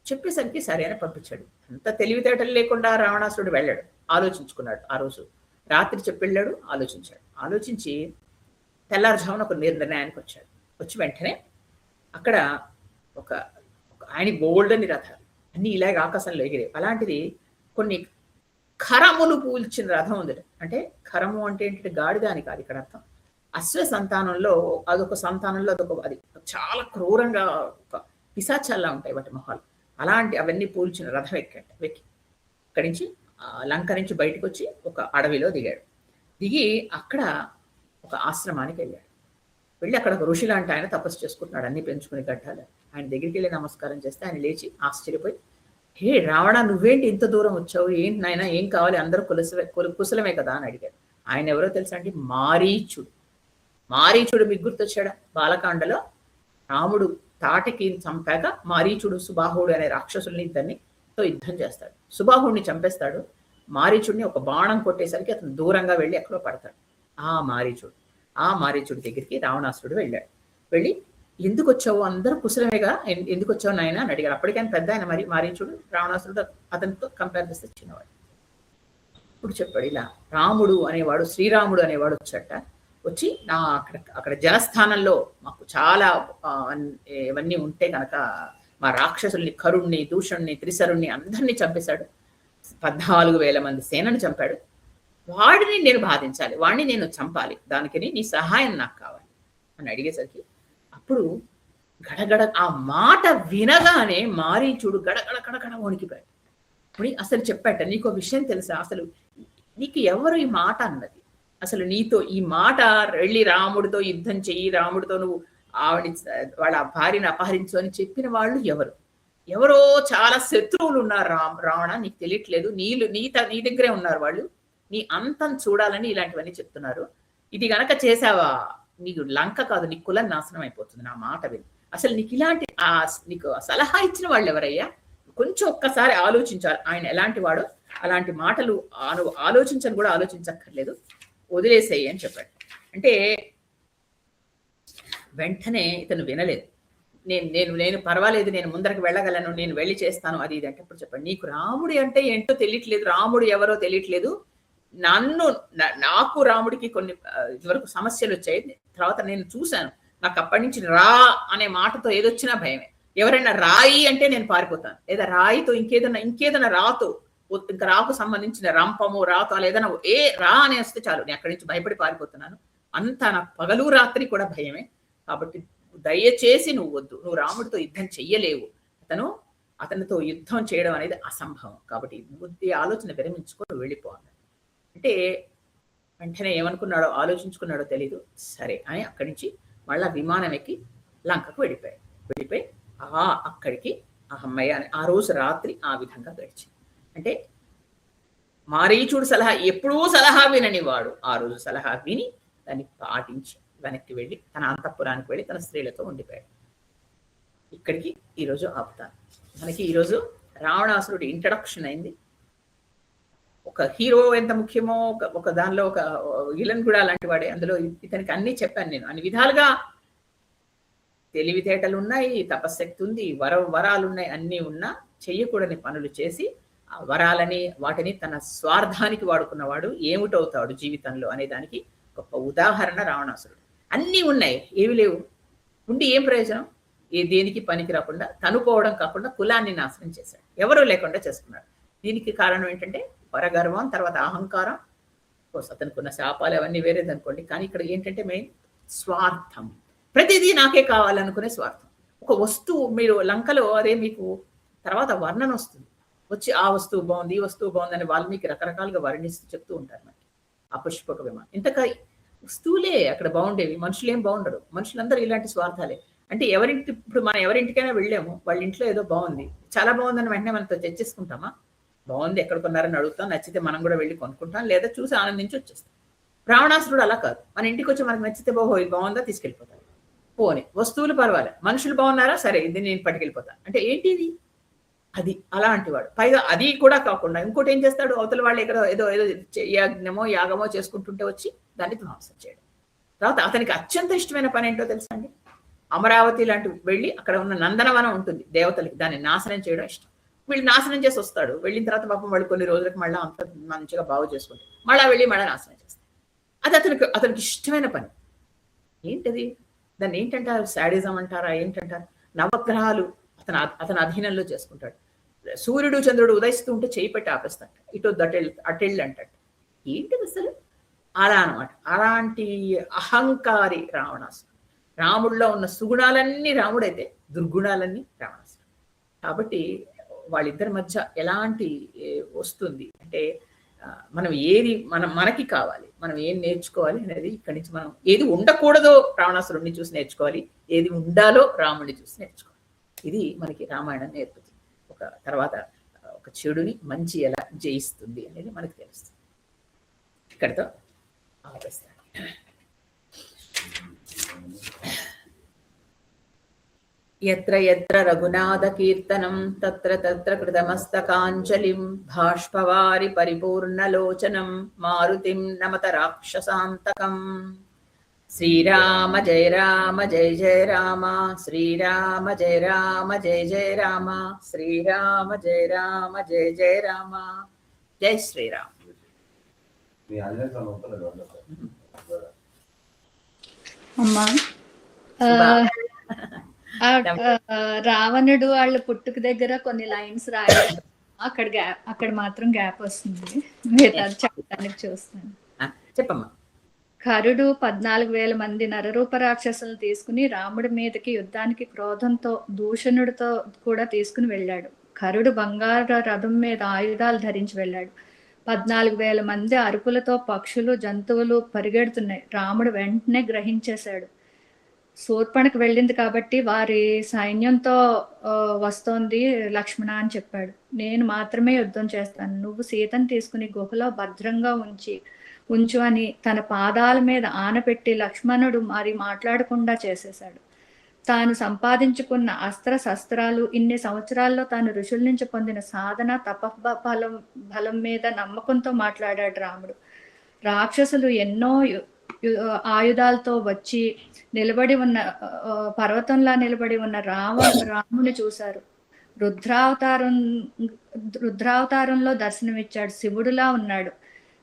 Speaker 1: చెప్పేసరికి సరే అని పంపించాడు. అంత తెలివితేటలు లేకుండా రావణాసురుడు వెళ్ళాడు, ఆలోచించుకున్నాడు. ఆ రోజు రాత్రి చెప్పి వెళ్ళాడు, ఆలోచించాడు. ఆలోచించి తెల్లారుజామున ఒక నిర్ణయానికి వచ్చాడు. వచ్చి వెంటనే అక్కడ ఒక ఆయన బోల్డని రథాలు అన్ని ఇలాగ ఆకాశంలో ఎగిరే, అలాంటిది కొన్ని ఖరములు పూల్చిన రథం ఉంది. అంటే ఖరము అంటే ఏంటంటే గాడిద అని కాదు ఇక్కడ అర్థం. అశ్వ సంతానంలో అదొక సంతానంలో అది చాలా క్రూరంగా ఒక పిశాచాల్లా ఉంటాయి వాటి మొహాలు. అలాంటి అవన్నీ పూల్చిన రథం వెక్కి అక్కడి నుంచి లంక నుంచి బయటకు వచ్చి ఒక అడవిలో దిగాడు. దిగి అక్కడ ఒక ఆశ్రమానికి వెళ్ళాడు. వెళ్ళి అక్కడ ఒక ఋషి లాంటి ఆయన తపస్సు చేసుకుంటున్నాడు, అన్ని పెంచుకుని గడ్డాలు. ఆయన దగ్గరికి వెళ్ళి నమస్కారం చేస్తే ఆయన లేచి ఆశ్చర్యపోయి, హే రావణ, నువ్వేంటి ఇంత దూరం వచ్చావు, ఏంటి నాయన, ఏం కావాలి, అందరూ కుశలమే కదా అని అడిగాడు. ఆయన ఎవరో తెలుసా అండి, మారీచుడు. మారీచుడు మీకు గుర్తొచ్చాడా? బాలకాండలో రాముడు తాటికి చంపాక మారీచుడు సుబాహుడు అనే రాక్షసుల్ని ఇద్దరితో యుద్ధం చేస్తాడు. సుబాహుడిని చంపేస్తాడు. మారీచుడిని ఒక బాణం కొట్టేసరికి అతను దూరంగా వెళ్ళి ఎక్కడో పడతాడు. ఆ మారీచుడి దగ్గరికి రావణాసురుడు వెళ్ళాడు. వెళ్ళి, ఎందుకు వచ్చావు, అందరూ కుశలమేగా, ఎందుకు వచ్చావు నాయన అని అడిగాడు. అప్పటికైనా పెద్ద ఆయన మారీచుడు, రావణాసురుడు అతనితో కంపేర్ చేస్తే చిన్నవాడు. ఇప్పుడు చెప్పాడు, ఇలా రాముడు అనేవాడు, శ్రీరాముడు అనేవాడు వచ్చాట. వచ్చి అక్కడ జనస్థానంలో మాకు చాలా ఇవన్నీ ఉంటే కనుక మా రాక్షసుల్ని, కరుణ్ణి, దూషణ్ణి, త్రిశరుణ్ణి అందరినీ చంపేశాడు. 14,000 మంది సేనని చంపాడు. వాడిని నేను బాధించాలి, వాడిని నేను చంపాలి, దానికి నీ సహాయం నాకు కావాలి అని అడిగేసరికి అప్పుడు గడగడ ఆ మాట వినగానే మారీచుడు గడగడ వణికిపోయాడు. అసలు చెప్పాట, నీకు విషయం తెలుసా, అసలు నీకు ఎవరు ఈ మాట అన్నది, అసలు నీతో ఈ మాట వెళ్ళి రాముడితో యుద్ధం చెయ్యి, రాముడితో నువ్వు వాళ్ళ భార్యను అపహరించు అని చెప్పిన వాళ్ళు ఎవరో చాలా శత్రువులు ఉన్నారు రావణ, నీకు తెలియట్లేదు, నీ దగ్గరే ఉన్నారు వాళ్ళు, నీ అంతం చూడాలని ఇలాంటివన్నీ చెప్తున్నారు. ఇది గనక చేసావా నీకు లంక కాదు, నీ కులం నాశనం అయిపోతుంది, నా మాట విని. అసలు నీకు ఇలాంటి నీకు సలహా ఇచ్చిన వాళ్ళు ఎవరయ్యా, కొంచెం ఒక్కసారి ఆలోచించాలి, ఆయన ఎలాంటి వాడో. అలాంటి మాటలు ఆలోచించని కూడా ఆలోచించక్కర్లేదు, వదిలేసేయి అని చెప్పాడు. అంటే వెంటనే ఇతను వినలేదు. నేను పర్వాలేదు, నేను ముందరకు వెళ్ళగలను, నేను వెళ్ళి చేస్తాను, అది ఇది అంటే అప్పుడు చెప్పాడు, నీకు రాముడి అంటే ఏంటో తెలియట్లేదు, రాముడు ఎవరో తెలియట్లేదు, నాకు రాముడికి కొన్ని ఇదివరకు సమస్యలు వచ్చాయి, తర్వాత నేను చూశాను, నాకు అప్పటి నుంచి రా అనే మాటతో ఏదొచ్చినా భయమే. ఎవరైనా రాయి అంటే నేను పారిపోతాను, లేదా రాయితో ఇంకేదైనా రాతో, ఇంకా రాకు సంబంధించిన రంపము, రాతో ఏదైనా రా అని వస్తే చాలు, నేను అక్కడి నుంచి భయపడి పారిపోతున్నాను. అంతా నాకు పగలు రాత్రి కూడా భయమే. కాబట్టి దయచేసి నువ్వు వద్దు, నువ్వు రాముడితో యుద్ధం చెయ్యలేవు, అతనితో యుద్ధం చేయడం అనేది అసంభవం, కాబట్టి బుద్ధి ఆలోచన విరమించుకొని వెళ్ళిపోవాలి అంటే వెంటనే ఏమనుకున్నాడో ఆలోచించుకున్నాడో తెలీదు. సరే అని అక్కడి నుంచి మళ్ళా విమానం ఎక్కి లంకకు వెళ్ళిపోయి అక్కడికి అమ్మయ్య అని ఆ రోజు రాత్రి ఆ విధంగా గడిచింది. అంటే మారీచుడు సలహా ఎప్పుడూ సలహా వినని వాడు ఆ రోజు సలహా విని దాన్ని పాటించి వెనక్కి వెళ్ళి తన అంతఃపురానికి వెళ్ళి తన స్త్రీలతో ఉండిపోయాడు. ఇక్కడికి ఈరోజు ఆపుతాను. మనకి ఈరోజు రావణాసురుడి ఇంట్రడక్షన్ అయింది. ఒక హీరో ఎంత ముఖ్యమో ఒక దానిలో ఒక విలన్ కూడా అలాంటి వాడే. అందులో ఇతనికి అన్ని చెప్పాను నేను, అన్ని విధాలుగా తెలివితేటలు ఉన్నాయి, తపశక్తి ఉంది, వరాలు ఉన్నాయి, అన్నీ ఉన్నా చెయ్యకూడని పనులు చేసి ఆ వరాలని వాటిని తన స్వార్థానికి వాడుకున్నవాడు ఏమిటవుతాడు జీవితంలో అనే దానికి గొప్ప ఉదాహరణ రావణాసురుడు. అన్నీ ఉన్నాయి, ఏవి లేవు, ఉండి ఏం ప్రయోజనం, దేనికి పనికి రాకుండా తనుకోవడం కాకుండా కులాన్ని నాశనం చేశాడు, ఎవరూ లేకుండా చేసుకున్నాడు. దీనికి కారణం ఏంటంటే పరగర్వం, తర్వాత అహంకారం. కోర్స్ అతనికి ఉన్న శాపాలు అవన్నీ వేరేది అనుకోండి, కానీ ఇక్కడ ఏంటంటే మెయిన్ స్వార్థం. ప్రతిదీ నాకే కావాలనుకునే స్వార్థం. ఒక వస్తువు మీరు లంకలో అదే మీకు తర్వాత వర్ణన వస్తుంది. వచ్చి ఆ వస్తువు బావుంది, ఈ వస్తువు బావుందని వాల్మీకి రకరకాలుగా వర్ణిస్తూ చెప్తూ ఉంటారు మనకి. ఆ పుష్పక విమానం. వస్తువులే అక్కడ బావుండేవి. మనుషులేం బావుండరు. మనుషులందరూ ఇలాంటి స్వార్థాలే. అంటే ఇప్పుడు మనం ఎవరింటికైనా వెళ్ళాము. వాళ్ళ ఇంట్లో ఏదో బావుంది. చాలా బావుందని వెంటనే మనతో తెచ్చేసుకుంటామా? బావుంది ఎక్కడ కొన్నారని అడుగుతాం. నచ్చితే మనం కూడా వెళ్లి కొనుక్కుంటాం. లేదా చూసి ఆనందించి వచ్చేస్తాం. రావణాసురుడు అలా కాదు. మన ఇంటికొచ్చి మనకు నచ్చితే ఓహో! ఇది బావుందా తీసుకెళ్ళిపోతాడు. పోనీ వస్తువులు పర్వాలే. మనుషులు బావున్నారా? సరే ఇది నేను పట్టుకెళ్ళిపోతా. అంటే ఏంటిది? అది అలాంటి వాడు. పైగా అది కూడా కాకుండా ఇంకోటి ఏం చేస్తాడు? అవతల వాళ్ళు ఎక్కడో ఏదో ఏదో యజ్ఞమో, యాగమో చేసుకుంటుంటే వచ్చి దాన్ని ధ్వంసం చేయడం. తర్వాత అతనికి అత్యంత ఇష్టమైన పని ఏంటో తెలుసా అండి? అమరావతి లాంటివి వెళ్ళి అక్కడ ఉన్న నందనవనం ఉంటుంది దేవతలకి. దాన్ని నాశనం చేయడం ఇష్టం. వీళ్ళు నాశనం చేసి వస్తాడు. వెళ్ళిన తర్వాత పాపం వాళ్ళు కొన్ని రోజులకు మళ్ళీ అంత మంచిగా బాగు చేసుకుంటారు. మళ్ళా వెళ్ళి మళ్ళీ నాశనం చేస్తాడు. అది అతనికి ఇష్టమైన పని. ఏంటది? దాన్ని ఏంటంటారు? శాడిజం అంటారా? ఏంటంటారు? నవగ్రహాలు అతని అధీనంలో చేసుకుంటాడు. సూర్యుడు చంద్రుడు ఉదయిస్తూ ఉంటే చేయి పెట్టి ఆపేస్తాడు. ఇటు అటెళ్ళు అంటాడు. ఏంటిది అసలు? అలా అనమాట. అలాంటి అహంకారి రావణాసురుడు. రాముడిలో ఉన్న సుగుణాలన్నీ రాముడైతే దుర్గుణాలన్నీ రావణాసురుడు. కాబట్టి వాళ్ళిద్దరి మధ్య ఎలాంటి వస్తుంది అంటే మనం ఏది మనకి కావాలి, మనం ఏం నేర్చుకోవాలి అనేది ఇక్కడి నుంచి మనం ఏది ఉండకూడదో రావణాసురుడిని చూసి నేర్చుకోవాలి, ఏది ఉండాలో రాముడిని చూసి నేర్చుకోవాలి. ఇది మనకి రామాయణం నేర్పుతుంది. తర్వాత ఒక చెడుని మంచి ఎలా జయిస్తుంది అనేది మనకి తెలుస్తుంది. ఇక్కడితో ఆపేస్తాను. యత్ర యత్ర రఘునాథ కీర్తనం తత్ర తత్ర కృతమస్తకాంజలిం బాష్పవారి పరిపూర్ణలోచనం మారుతిం నమత రాక్షసాంతకం. శ్రీరామ జయ రామ జయ జయ రామ, శ్రీరామ జయ రామ జయ జయ రామ, శ్రీరామ జయ రామ జయ జయ రామ. జై శ్రీరామ్.
Speaker 2: అమ్మా రావణుడు వాళ్ళ పుట్టుక దగ్గర కొన్ని లైన్స్ రాయాలి. అక్కడ మాత్రం గ్యాప్ వస్తుంది. చెప్పడానికి చూస్తాను.
Speaker 1: చెప్పమ్మా.
Speaker 2: కరుడు 14,000 మంది నరరూప రాక్షసులను తీసుకుని రాముడి మీదకి యుద్ధానికి క్రోధంతో దూషణుడితో కూడా తీసుకుని వెళ్ళాడు. కరుడు బంగారు రథం మీద ఆయుధాలు ధరించి వెళ్ళాడు. 14,000 మంది అరుపులతో పక్షులు జంతువులు పరిగెడుతున్నాయి. రాముడు వెంటనే గ్రహించేశాడు. శూర్పణకు వెళ్ళింది కాబట్టి వారి సైన్యంతో వస్తోంది లక్ష్మణ అని చెప్పాడు. నేను మాత్రమే యుద్ధం చేస్తాను. నువ్వు సీతను తీసుకుని గుహలో భద్రంగా ఉంచు అని తన పాదాల మీద ఆనపెట్టి లక్ష్మణుడు మరి మాట్లాడకుండా చేసేశాడు. తాను సంపాదించుకున్న అస్త్ర శస్త్రాలు, ఇన్ని సంవత్సరాల్లో తాను ఋషుల నుంచి పొందిన సాధన బలం మీద నమ్మకంతో మాట్లాడాడు రాముడు. రాక్షసులు ఎన్నో ఆయుధాలతో వచ్చి పర్వతంలా నిలబడి ఉన్న రాముని చూశారు. రుద్రావతారంలో దర్శనమిచ్చాడు. శివుడులా ఉన్నాడు.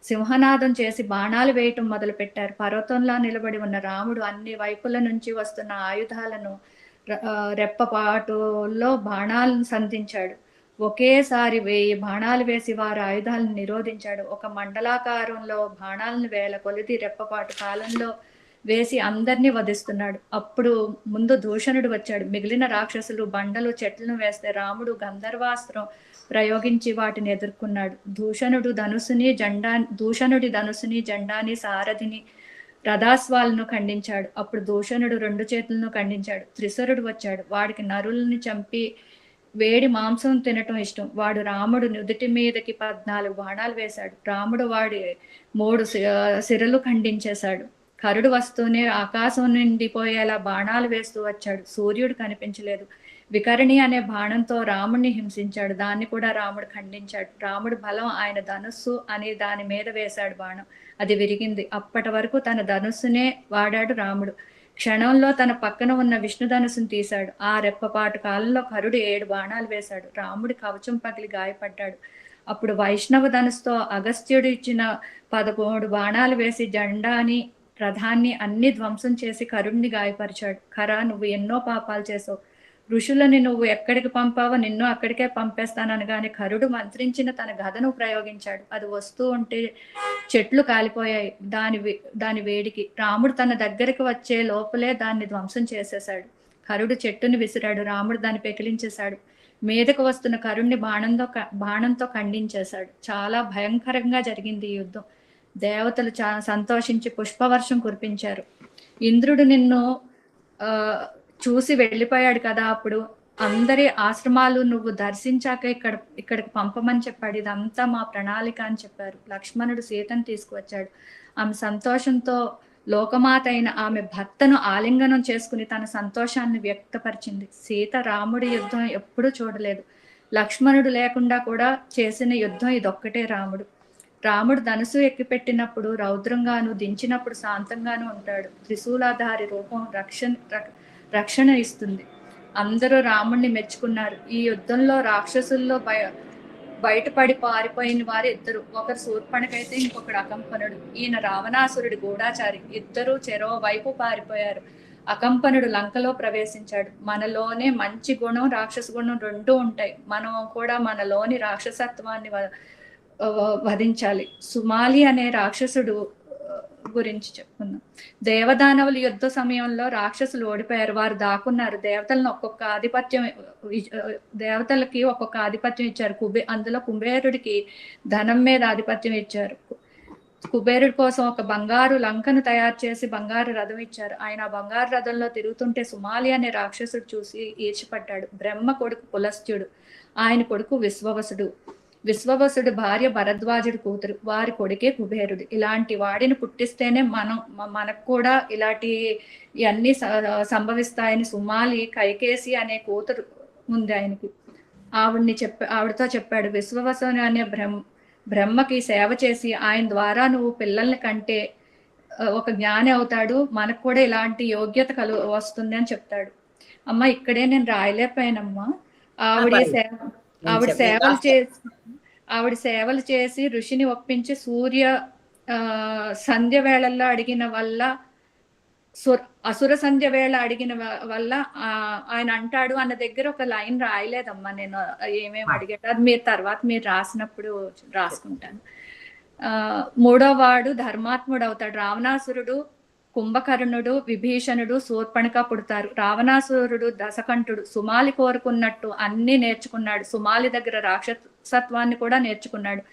Speaker 2: సింహనాదం చేసి బాణాలు వేయటం మొదలు పెట్టారు. పర్వతంలా నిలబడి ఉన్న రాముడు అన్ని వైపుల నుంచి వస్తున్న ఆయుధాలను రెప్పపాటులో బాణాలను సంధించాడు. ఒకేసారి 1000 బాణాలు వేసి వారి ఆయుధాలను నిరోధించాడు. ఒక మండలాకారంలో బాణాలను వేల కొలిది రెప్పపాటు కాలంలో వేసి అందరినీ వధిస్తున్నాడు. అప్పుడు ముందు దూషణుడు వచ్చాడు. మిగిలిన రాక్షసులు బండలు చెట్లను వేస్తే రాముడు గంధర్వాస్త్రం ప్రయోగించి వాటిని ఎదుర్కొన్నాడు. దూషణుడి ధనుసుని జెండాని సారథిని రథాస్వాలను ఖండించాడు. అప్పుడు దూషణుడు 2 చేతులను ఖండించాడు. త్రిశరుడు వచ్చాడు. వాడికి నరుల్ని చంపి వేడి మాంసం తినటం ఇష్టం. వాడు రాముడు నుదుటి మీదకి 14 బాణాలు వేశాడు. రాముడు వాడి 3 సిరలు ఖండించేశాడు. కరుడు వస్తూనే ఆకాశం నిండిపోయేలా బాణాలు వేస్తూ వచ్చాడు. సూర్యుడు కనిపించలేదు. వికరణి అనే బాణంతో రాముడిని హింసించాడు. దాన్ని కూడా రాముడు ఖండించాడు. రాముడు బలం ఆయన ధనుస్సు అని దాని మీద వేశాడు బాణం. అది విరిగింది. అప్పటి వరకు తన ధనుస్సునే వాడాడు రాముడు. క్షణంలో తన పక్కన ఉన్న విష్ణు ధనుసును తీశాడు. ఆ రెప్పపాటు కాలంలో కరుడు 7 బాణాలు వేశాడు. రాముడి కవచం పగిలి గాయపడ్డాడు. అప్పుడు వైష్ణవ ధనుస్తో అగస్త్యుడు ఇచ్చిన 13 బాణాలు వేసి జెండాని రథాన్ని అన్ని ధ్వంసం చేసి కరుణ్ణి గాయపరిచాడు. నువ్వు ఎన్నో పాపాలు చేసావు. ఋషులని నువ్వు ఎక్కడికి పంపావో నిన్ను అక్కడికే పంపేస్తాననగానే కరుడు మంత్రించిన తన గదను ప్రయోగించాడు. అది వస్తూ ఉంటే చెట్లు కాలిపోయాయి దాని వేడికి. రాముడు తన దగ్గరికి వచ్చే లోపలే దాన్ని ధ్వంసం చేసేశాడు. కరుడు చెట్టుని విసిరాడు. రాముడు దాన్ని పెకిలించేశాడు. మీదకు వస్తున్న కరుణ్ణి బాణంతో ఖండించేశాడు. చాలా భయంకరంగా జరిగింది ఈ యుద్ధం. దేవతలు చాలా సంతోషించి పుష్పవర్షం కురిపించారు. ఇంద్రుడు నిన్ను చూసి వెళ్ళిపోయాడు కదా, అప్పుడు అందరి ఆశ్రమాలు నువ్వు దర్శించాక ఇక్కడికి పంపమని చెప్పాడు. ఇదంతా మా ప్రణాళిక అని చెప్పారు. లక్ష్మణుడు సీతను తీసుకువచ్చాడు. ఆమె సంతోషంతో లోకమాత అయిన ఆమె భర్తను ఆలింగనం చేసుకుని తన సంతోషాన్ని వ్యక్తపరిచింది. సీత రాముడి యుద్ధం ఎప్పుడూ చూడలేదు. లక్ష్మణుడు లేకుండా కూడా చేసిన యుద్ధం ఇదొక్కటే. రాముడు ధనుసు ఎక్కిపెట్టినప్పుడు రౌద్రంగాను, దించినప్పుడు శాంతంగాను ఉంటాడు. త్రిశూలాధారి రూపం రక్షణ ఇస్తుంది. అందరూ రాముణ్ణి మెచ్చుకున్నారు. ఈ యుద్ధంలో రాక్షసుల్లో బయటపడి పారిపోయిన వారు ఇద్దరు. ఒకరు శూర్పణకైతే ఇంకొకడు అకంపనుడు. ఈయన రావణాసురుడి గూఢాచారి. ఇద్దరు చెరో వైపు పారిపోయారు. అకంపనుడు లంకలో ప్రవేశించాడు. మనలోనే మంచి గుణం, రాక్షస గుణం రెండూ ఉంటాయి. మనం కూడా మనలోని రాక్షసత్వాన్ని వధించాలి. సుమాలి అనే రాక్షసుడు గురించి చెప్పుకుందాం. దేవదానవుల యుద్ధ సమయంలో రాక్షసులు ఓడిపోయారు. వారు దాక్కున్నారు. దేవతలకి ఒక్కొక్క ఆధిపత్యం ఇచ్చారు. అందులో కుబేరుడికి ధనం మీద ఆధిపత్యం ఇచ్చారు. కుబేరుడి కోసం ఒక బంగారు లంకను తయారు చేసి బంగారు రథం ఇచ్చారు. ఆయన బంగారు రథంలో తిరుగుతుంటే సుమాలి అనే రాక్షసుడు చూసి ఈర్చిపడ్డాడు. బ్రహ్మ కొడుకు పులస్త్యుడు, ఆయన కొడుకు విశ్వవసుడు భార్య భరద్వాజుడి కూతురు, వారి కొడుకే కుబేరుడు. ఇలాంటి వాడిని పుట్టిస్తేనే మనకు కూడా ఇలాంటి ఇవన్నీ సంభవిస్తాయని సుమాలి కైకేసి అనే కూతురు ఉంది ఆయనకి. ఆవిడతో చెప్పాడు, విశ్వవసుని అనే బ్రహ్మకి సేవ చేసి ఆయన ద్వారా నువ్వు పిల్లల్ని కంటే ఒక జ్ఞాని అవుతాడు, మనకు కూడా ఇలాంటి యోగ్యత వస్తుంది అని చెప్తాడు. అమ్మ ఇక్కడే నేను రాయలేకపోయానమ్మా. ఆవిడ సేవలు చేసి ఋషిని ఒప్పించి సూర్య సంధ్య వేళల్లో అడిగిన వల్ల అసుర సంధ్య వేళ అడిగిన వల్ల ఆయన అంటాడు అన్న దగ్గర ఒక లైన్ రాయలేదమ్మా నేను, ఏమేమి అడిగాడు అది మీరు రాసినప్పుడు రాసుకుంటాను. మూడో వాడు ధర్మాత్ముడు అవుతాడు. రావణాసురుడు, కుంభకర్ణుడు, విభీషణుడు, శూర్పణఖ పుడతారు. రావణాసురుడు దశకంఠుడు. సుమాలి కోరుకున్నట్టు అన్ని నేర్చుకున్నాడు. సుమాలి దగ్గర రాక్షసత్వాన్ని కూడా నేర్చుకున్నాడు.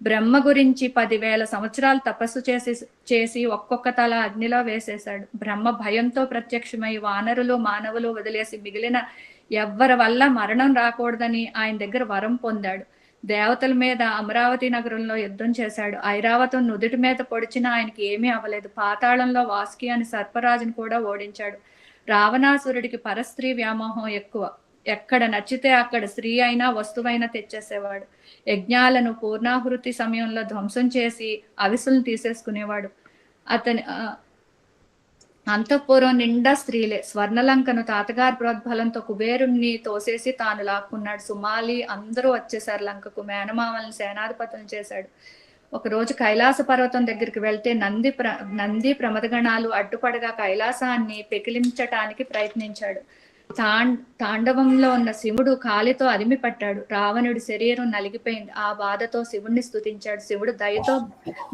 Speaker 2: బ్రహ్మ గురించి 10,000 సంవత్సరాలు తపస్సు చేసి ఒక్కొక్క తల అగ్నిలో వేసేశాడు. బ్రహ్మ భయంతో ప్రత్యక్షమై వానరులు మానవులు వదిలేసి మిగిలిన ఎవ్వరి వల్ల మరణం రాకూడదని ఆయన దగ్గర వరం పొందాడు. దేవతల మీద అమరావతి నగరంలో యుద్ధం చేశాడు. ఐరావతం నుదుటి మీద పొడిచినా ఆయనకి ఏమీ అవ్వలేదు. పాతాళంలో వాసుకి అని సర్పరాజును కూడా ఓడించాడు. రావణాసురుడికి పరస్త్రీ వ్యామోహం ఎక్కువ. ఎక్కడ నచ్చితే అక్కడ స్త్రీ అయినా వస్తువైనా తెచ్చేసేవాడు. యజ్ఞాలను పూర్ణాహుతి సమయంలో ధ్వంసం చేసి అవిసులను తీసేసుకునేవాడు. అతని అంతఃపురం నిండా స్త్రీలే. స్వర్ణలంకను తాతగారి ప్రోద్బలంతో కుబేరుణ్ణి తోసేసి తాను లాక్కున్నాడు. సుమాలి అందరూ వచ్చేసారు లంకకు. మేనమామల్ని సేనాధిపతులను చేశాడు. ఒకరోజు కైలాస పర్వతం దగ్గరికి వెళ్తే నంది ప్రమదగణాలు అడ్డుపడగా కైలాసాన్ని పెకిలించటానికి ప్రయత్నించాడు. తాండవంలో ఉన్న శివుడు కాలితో అదిమి పట్టాడు. రావణుడి శరీరం నలిగిపోయింది. ఆ బాధతో శివుణ్ణి స్తుతించాడు. శివుడు దయతో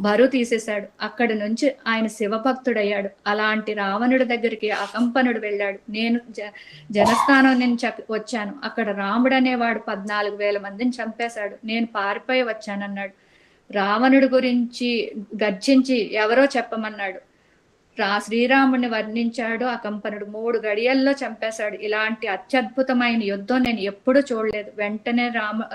Speaker 2: బరువు తీసేశాడు. అక్కడి నుంచి ఆయన శివభక్తుడయ్యాడు. అలాంటి రావణుడి దగ్గరికి అకంపనుడు వెళ్ళాడు. నేను జనస్థానం నుంచి వచ్చాను. అక్కడ రాముడు అనేవాడు 14,000 మందిని చంపేశాడు. నేను పారిపోయి వచ్చానన్నాడు. రావణుడి గురించి గర్జించి ఎవరో చెప్పమన్నాడు. శ్రీరాముడిని వర్ణించాడు అకంపనుడు. 3 గడియల్లో చంపేశాడు. ఇలాంటి అత్యద్భుతమైన యుద్ధం నేను ఎప్పుడూ చూడలేదు. వెంటనే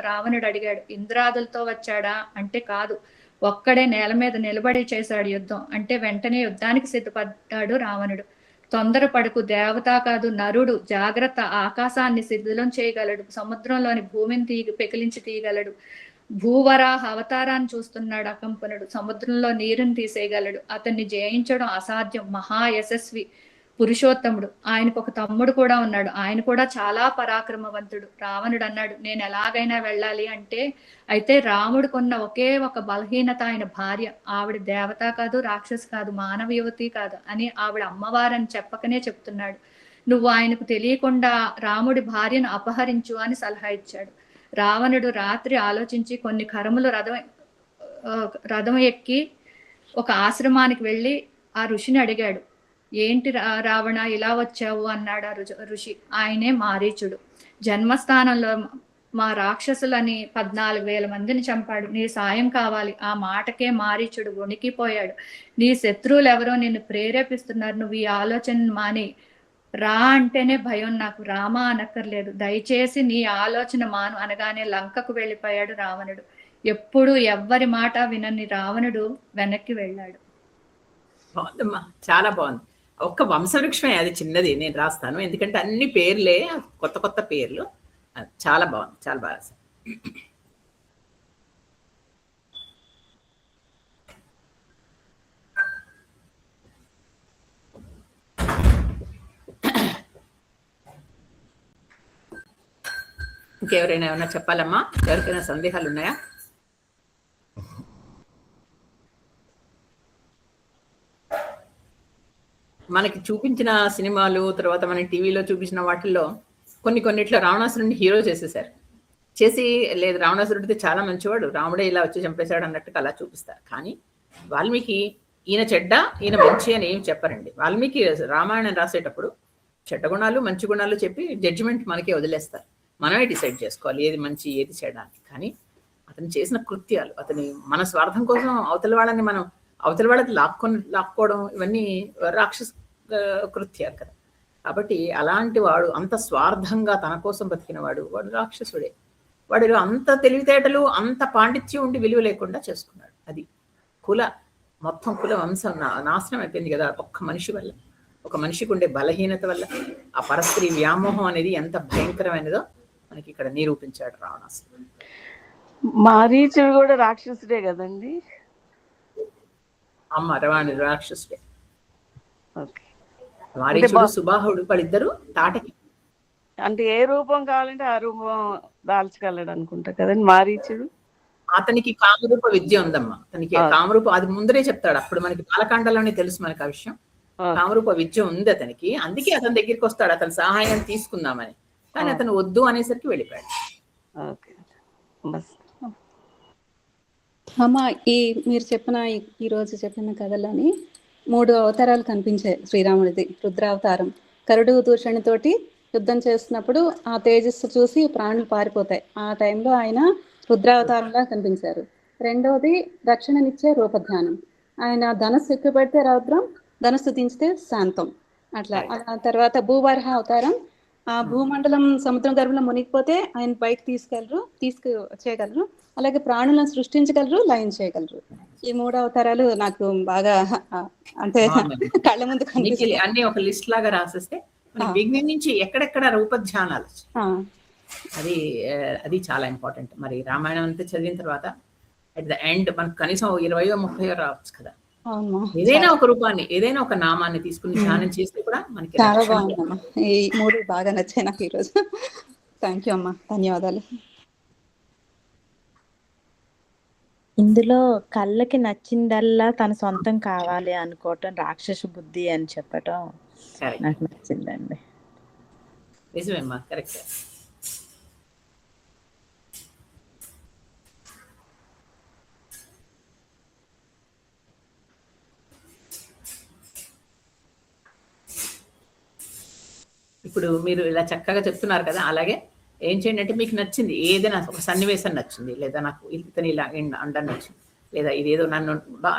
Speaker 2: రావణుడు అడిగాడు, ఇంద్రాదులతో వచ్చాడా అంటే కాదు, ఒక్కడే నేల మీద నిలబడి చేశాడు యుద్ధం అంటే వెంటనే యుద్ధానికి సిద్ధపడ్డాడు రావణుడు. తొందరపడకు, దేవత కాదు నరుడు, జాగ్రత్త. ఆకాశాన్ని శిథిలం చేయగలడు, సముద్రంలోని భూమిని పెకిలించి తీయగలడు. భూవరాహ అవతారాన్ని చూస్తున్నాడు అకంపనుడు. సముద్రంలో నీరుని తీసేయగలడు. అతన్ని జయించడం అసాధ్యం. మహా యశస్వి పురుషోత్తముడు. ఆయనకు ఒక తమ్ముడు కూడా ఉన్నాడు. ఆయన కూడా చాలా పరాక్రమవంతుడు. రావణుడు అన్నాడు, నేను ఎలాగైనా వెళ్ళాలి అంటే, అయితే రాముడికున్న ఒకే ఒక బలహీనత ఆయన భార్య. ఆవిడ దేవత కాదు, రాక్షసు కాదు, మానవ యువతి కాదు అని ఆవిడ అమ్మవారని చెప్పకనే చెప్తున్నాడు. నువ్వు ఆయనకు తెలియకుండా రాముడి భార్యను అపహరించు అని సలహా ఇచ్చాడు. రావణుడు రాత్రి ఆలోచించి కొన్ని కరములు రథం ఎక్కి ఒక ఆశ్రమానికి వెళ్ళి ఆ ఋషిని అడిగాడు. ఏంటి రావణ ఇలా వచ్చావు అన్నాడు ఆ ఋషి. ఆయనే మారీచుడు. జన్మస్థానంలో మా రాక్షసులని 14,000 మందిని చంపాడు. నీ సాయం కావాలి. ఆ మాటకే మారీచుడు వణికిపోయాడు. నీ శత్రువులు ఎవరో నిన్ను ప్రేరేపిస్తున్నారు. నువ్వు ఈ ఆలోచన మాని. రా అంటేనే భయం నాకు, రామ అనక్కర్లేదు, దయచేసి నీ ఆలోచన మాను అనగానే లంకకు వెళ్ళిపోయాడు రావణుడు. ఎప్పుడు ఎవ్వరి మాట వినని రావణుడు వెనక్కి వెళ్ళాడు.
Speaker 1: బాగుందమ్మా, చాలా బాగుంది. ఒక్క వంశవృక్షమే, అది చిన్నది, నేను రాస్తాను ఎందుకంటే అన్ని పేర్లే కొత్త కొత్త పేర్లు. చాలా బాగుంది, చాలా బాగా రాశారు. ఇంకెవరైనా ఏమైనా చెప్పాలమ్మా? ఎవరికైనా సందేహాలు ఉన్నాయా? మనకి చూపించిన సినిమాలు, తర్వాత మనకి టీవీలో చూపించిన వాటిల్లో కొన్నిట్లో రావణాసురుడిని హీరో చేసేసారు. చేసి లేదు రావణాసురుడితే చాలా మంచివాడు, రాముడే ఇలా వచ్చి చంపేశాడు అన్నట్టుగా అలా చూపిస్తారు. కానీ వాల్మీకి ఈయన చెడ్డ ఈయన మంచి అని ఏం చెప్పరండి. వాల్మీకి రామాయణం రాసేటప్పుడు చెడ్డ గుణాలు మంచి గుణాలు చెప్పి జడ్జిమెంట్ మనకే వదిలేస్తారు. మనమే డిసైడ్ చేసుకోవాలి ఏది మంచి ఏది చెడ్డ అని. కానీ అతను చేసిన కృత్యాలు, అతని మన స్వార్థం కోసం అవతల వాళ్ళకి లాక్కోవడం ఇవన్నీ రాక్షస కృత్యాలు కదా. కాబట్టి అలాంటి వాడు, అంత స్వార్థంగా తన కోసం బతికిన వాడు రాక్షసుడే. వాడిలో అంత తెలివితేటలు, అంత పాండిత్యం ఉండి విలువ లేకుండా చేసుకున్నాడు. అది మొత్తం కుల వంశం నాశనం అయిపోయింది కదా ఒక్క మనిషి వల్ల. ఒక మనిషికి ఉండే బలహీనత వల్ల ఆ పరస్త్రీ వ్యామోహం అనేది ఎంత భయంకరమైనదో మనకి ఇక్కడ నిరూపించాడు రావణాసురుడు.
Speaker 3: మారీచుడు కూడా రాక్షసుడే కదండి?
Speaker 1: అమ్మ రావణుడు రాక్షసుడే. మారీచుడు సుబాహుడు వాళ్ళిద్దరు తాటకి.
Speaker 3: అంటే ఏ రూపం కావాలంటే ఆ రూపం దాల్చగలడు అనుకుంటా కదండి మారీచుడు.
Speaker 1: అతనికి కామరూప విద్య ఉందమ్మా. అతనికి కామరూప, అది ముందరే చెప్తాడు. అప్పుడు మనకి బాలకాండలోనే తెలుసు మనకి ఆ విషయం. కామరూప విద్య ఉంది అతనికి, అందుకే అతని దగ్గరికి వస్తాడు అతని సహాయం తీసుకుందామని. కానీ అతను వద్దు అనేసరికి వెళ్ళిపోయాడు.
Speaker 4: అమ్మ, మీరు చెప్పిన ఈరోజు చెప్పిన కథలోని 3 అవతారాలు కనిపించాయి శ్రీరాముడిది. రుద్రావతారం, కరుడు దూషణితోటి యుద్ధం చేస్తున్నప్పుడు ఆ తేజస్సు చూసి ప్రాణులు పారిపోతాయి. ఆ టైంలో ఆయన రుద్రావతారంలా కనిపించారు. రెండవది రక్షణనిచ్చే రూపధ్యానం. ఆయన ధనస్సు ఎక్కువ పెడితే రౌద్రం, ధనస్సు దించితే శాంతం. అట్లా తర్వాత భూవరాహ అవతారం, ఆ భూమండలం సముద్రం గర్భంలో మునిగిపోతే ఆయన పైకి తీసుకుచేయగలరు. అలాగే ప్రాణులను సృష్టించగలరు, లయం చేయగలరు. ఈ 3 అవతారాలు నాకు బాగా అంటే కళ్ళ ముందు కనిపిస్తాయి.
Speaker 1: అన్ని ఒక లిస్ట్ లాగా రాసేస్తే బిగినింగ్ నుంచి ఎక్కడెక్కడ రూపధ్యానాలు, అది చాలా ఇంపార్టెంట్. మరి రామాయణం అంతా చదివిన తర్వాత అట్ ద ఎండ్ మనకు కనీసం 20-30 రావచ్చు కదా. ఏదైనా ఒక రూపాన్ని, ఏదైనా ఒక నామాన్ని తీసుకుని ధ్యానం చేస్తే కూడా మనకి
Speaker 4: చాలా బాగుందమ్మా. ఈ 3 బాగా నచ్చాయి నాకు ఈరోజు. థ్యాంక్ యూ అమ్మా, ధన్యవాదాలు.
Speaker 5: ఇందులో కళ్ళకి నచ్చిందల్లా తన సొంతం కావాలి అనుకోవటం రాక్షస బుద్ధి అని చెప్పటం నాకు నచ్చిందండి.
Speaker 1: నిజమేమ్మా, కరెక్ట్. ఇప్పుడు మీరు ఇలా చక్కగా చెప్తున్నారు కదా, అలాగే ఏం చేయండి అంటే మీకు నచ్చింది ఏదైనా ఒక సన్నివేశం నచ్చింది, లేదా నాకు ఇతను ఇలా అండని నచ్చింది, లేదా ఇదేదో నన్ను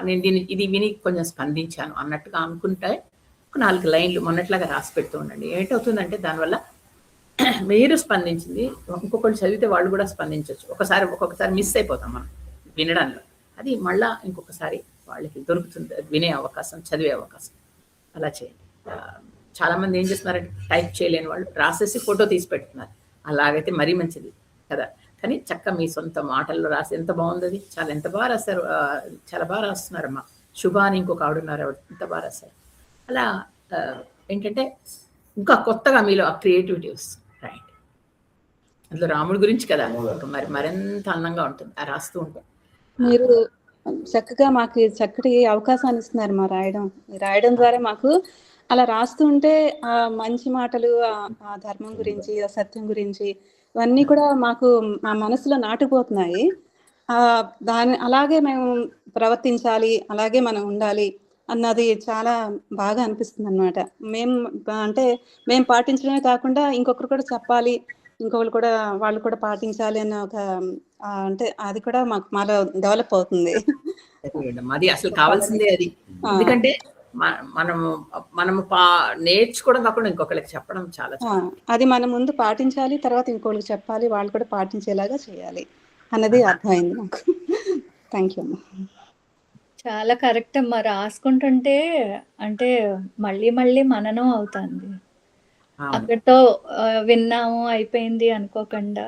Speaker 1: నేను ఇది విని కొంచెం స్పందించాను అన్నట్టుగా అనుకుంటే ఒక 4 లైన్లు మొన్నట్లాగా రాసి పెడుతూ ఉండండి. ఏంటవుతుందంటే దానివల్ల మీరు స్పందించింది ఇంకొకళ్ళు చదివితే వాళ్ళు కూడా స్పందించవచ్చు. ఒక్కొక్కసారి మిస్ అయిపోతాం మనం వినడంలో, అది మళ్ళా ఇంకొకసారి వాళ్ళకి దొరుకుతుంది వినే అవకాశం, చదివే అవకాశం. అలా చేయండి. చాలా మంది ఏం చేస్తున్నారంటే టైప్ చేయలేని వాళ్ళు రాసేసి ఫోటో తీసి పెడుతున్నారు. అలాగైతే మరీ మంచిది కదా. కానీ చక్క మీ సొంత మాటల్లో రాసి ఎంత బాగుంది అది. ఎంత బాగా రాశారు, చాలా బాగా రాస్తున్నారమ్మా. శుభ అని ఇంకొక ఆవిడున్నారు, ఎంత బాగా రాశారు. అలా ఏంటంటే ఇంకా కొత్తగా మీలో ఆ క్రియేటివిటీ వస్తుంది. రైట్, అందులో రాముడి గురించి కదా, మరింత అందంగా ఉంటుంది ఆ రాస్తూ ఉంటాం.
Speaker 4: మీరు చక్కగా మాకు చక్కటి అవకాశాన్ని ఇస్తున్నారు. రాయడం ద్వారా మాకు అలా రాస్తూ ఉంటే ఆ మంచి మాటలు, ఆ ధర్మం గురించి, ఆ సత్యం గురించి ఇవన్నీ కూడా మాకు మా మనసులో నాటుకుపోతున్నాయి. దాన్ని అలాగే మేము ప్రవర్తించాలి, అలాగే మనం ఉండాలి అన్నది చాలా బాగా అనిపిస్తుంది అనమాట. అంటే మేము పాటించడమే కాకుండా ఇంకొకరు కూడా చెప్పాలి, ఇంకొకరు కూడా వాళ్ళు కూడా పాటించాలి అన్న ఒక అంటే అది కూడా మాలో డెవలప్ అవుతుంది.
Speaker 1: అది అసలు కావాల్సిందే అది. ఎందుకంటే మనము నేర్చుకోవడం కాకుండా ఇంకొకరికి చెప్పడం చాలా
Speaker 4: అది మన ముందు పాటించాలి, తర్వాత ఇంకొకరికి చెప్పాలి, వాళ్ళు కూడా పాటించేలాగా చేయాలి అన్నది అర్థమైంది నాకు. థ్యాంక్ యూ అమ్మా.
Speaker 2: చాలా కరెక్ట్ అమ్మా. రాసుకుంటుంటే అంటే మళ్ళీ మళ్ళీ మననం అవుతుంది. అక్కడితో విన్నాము అయిపోయింది అనుకోకుండా.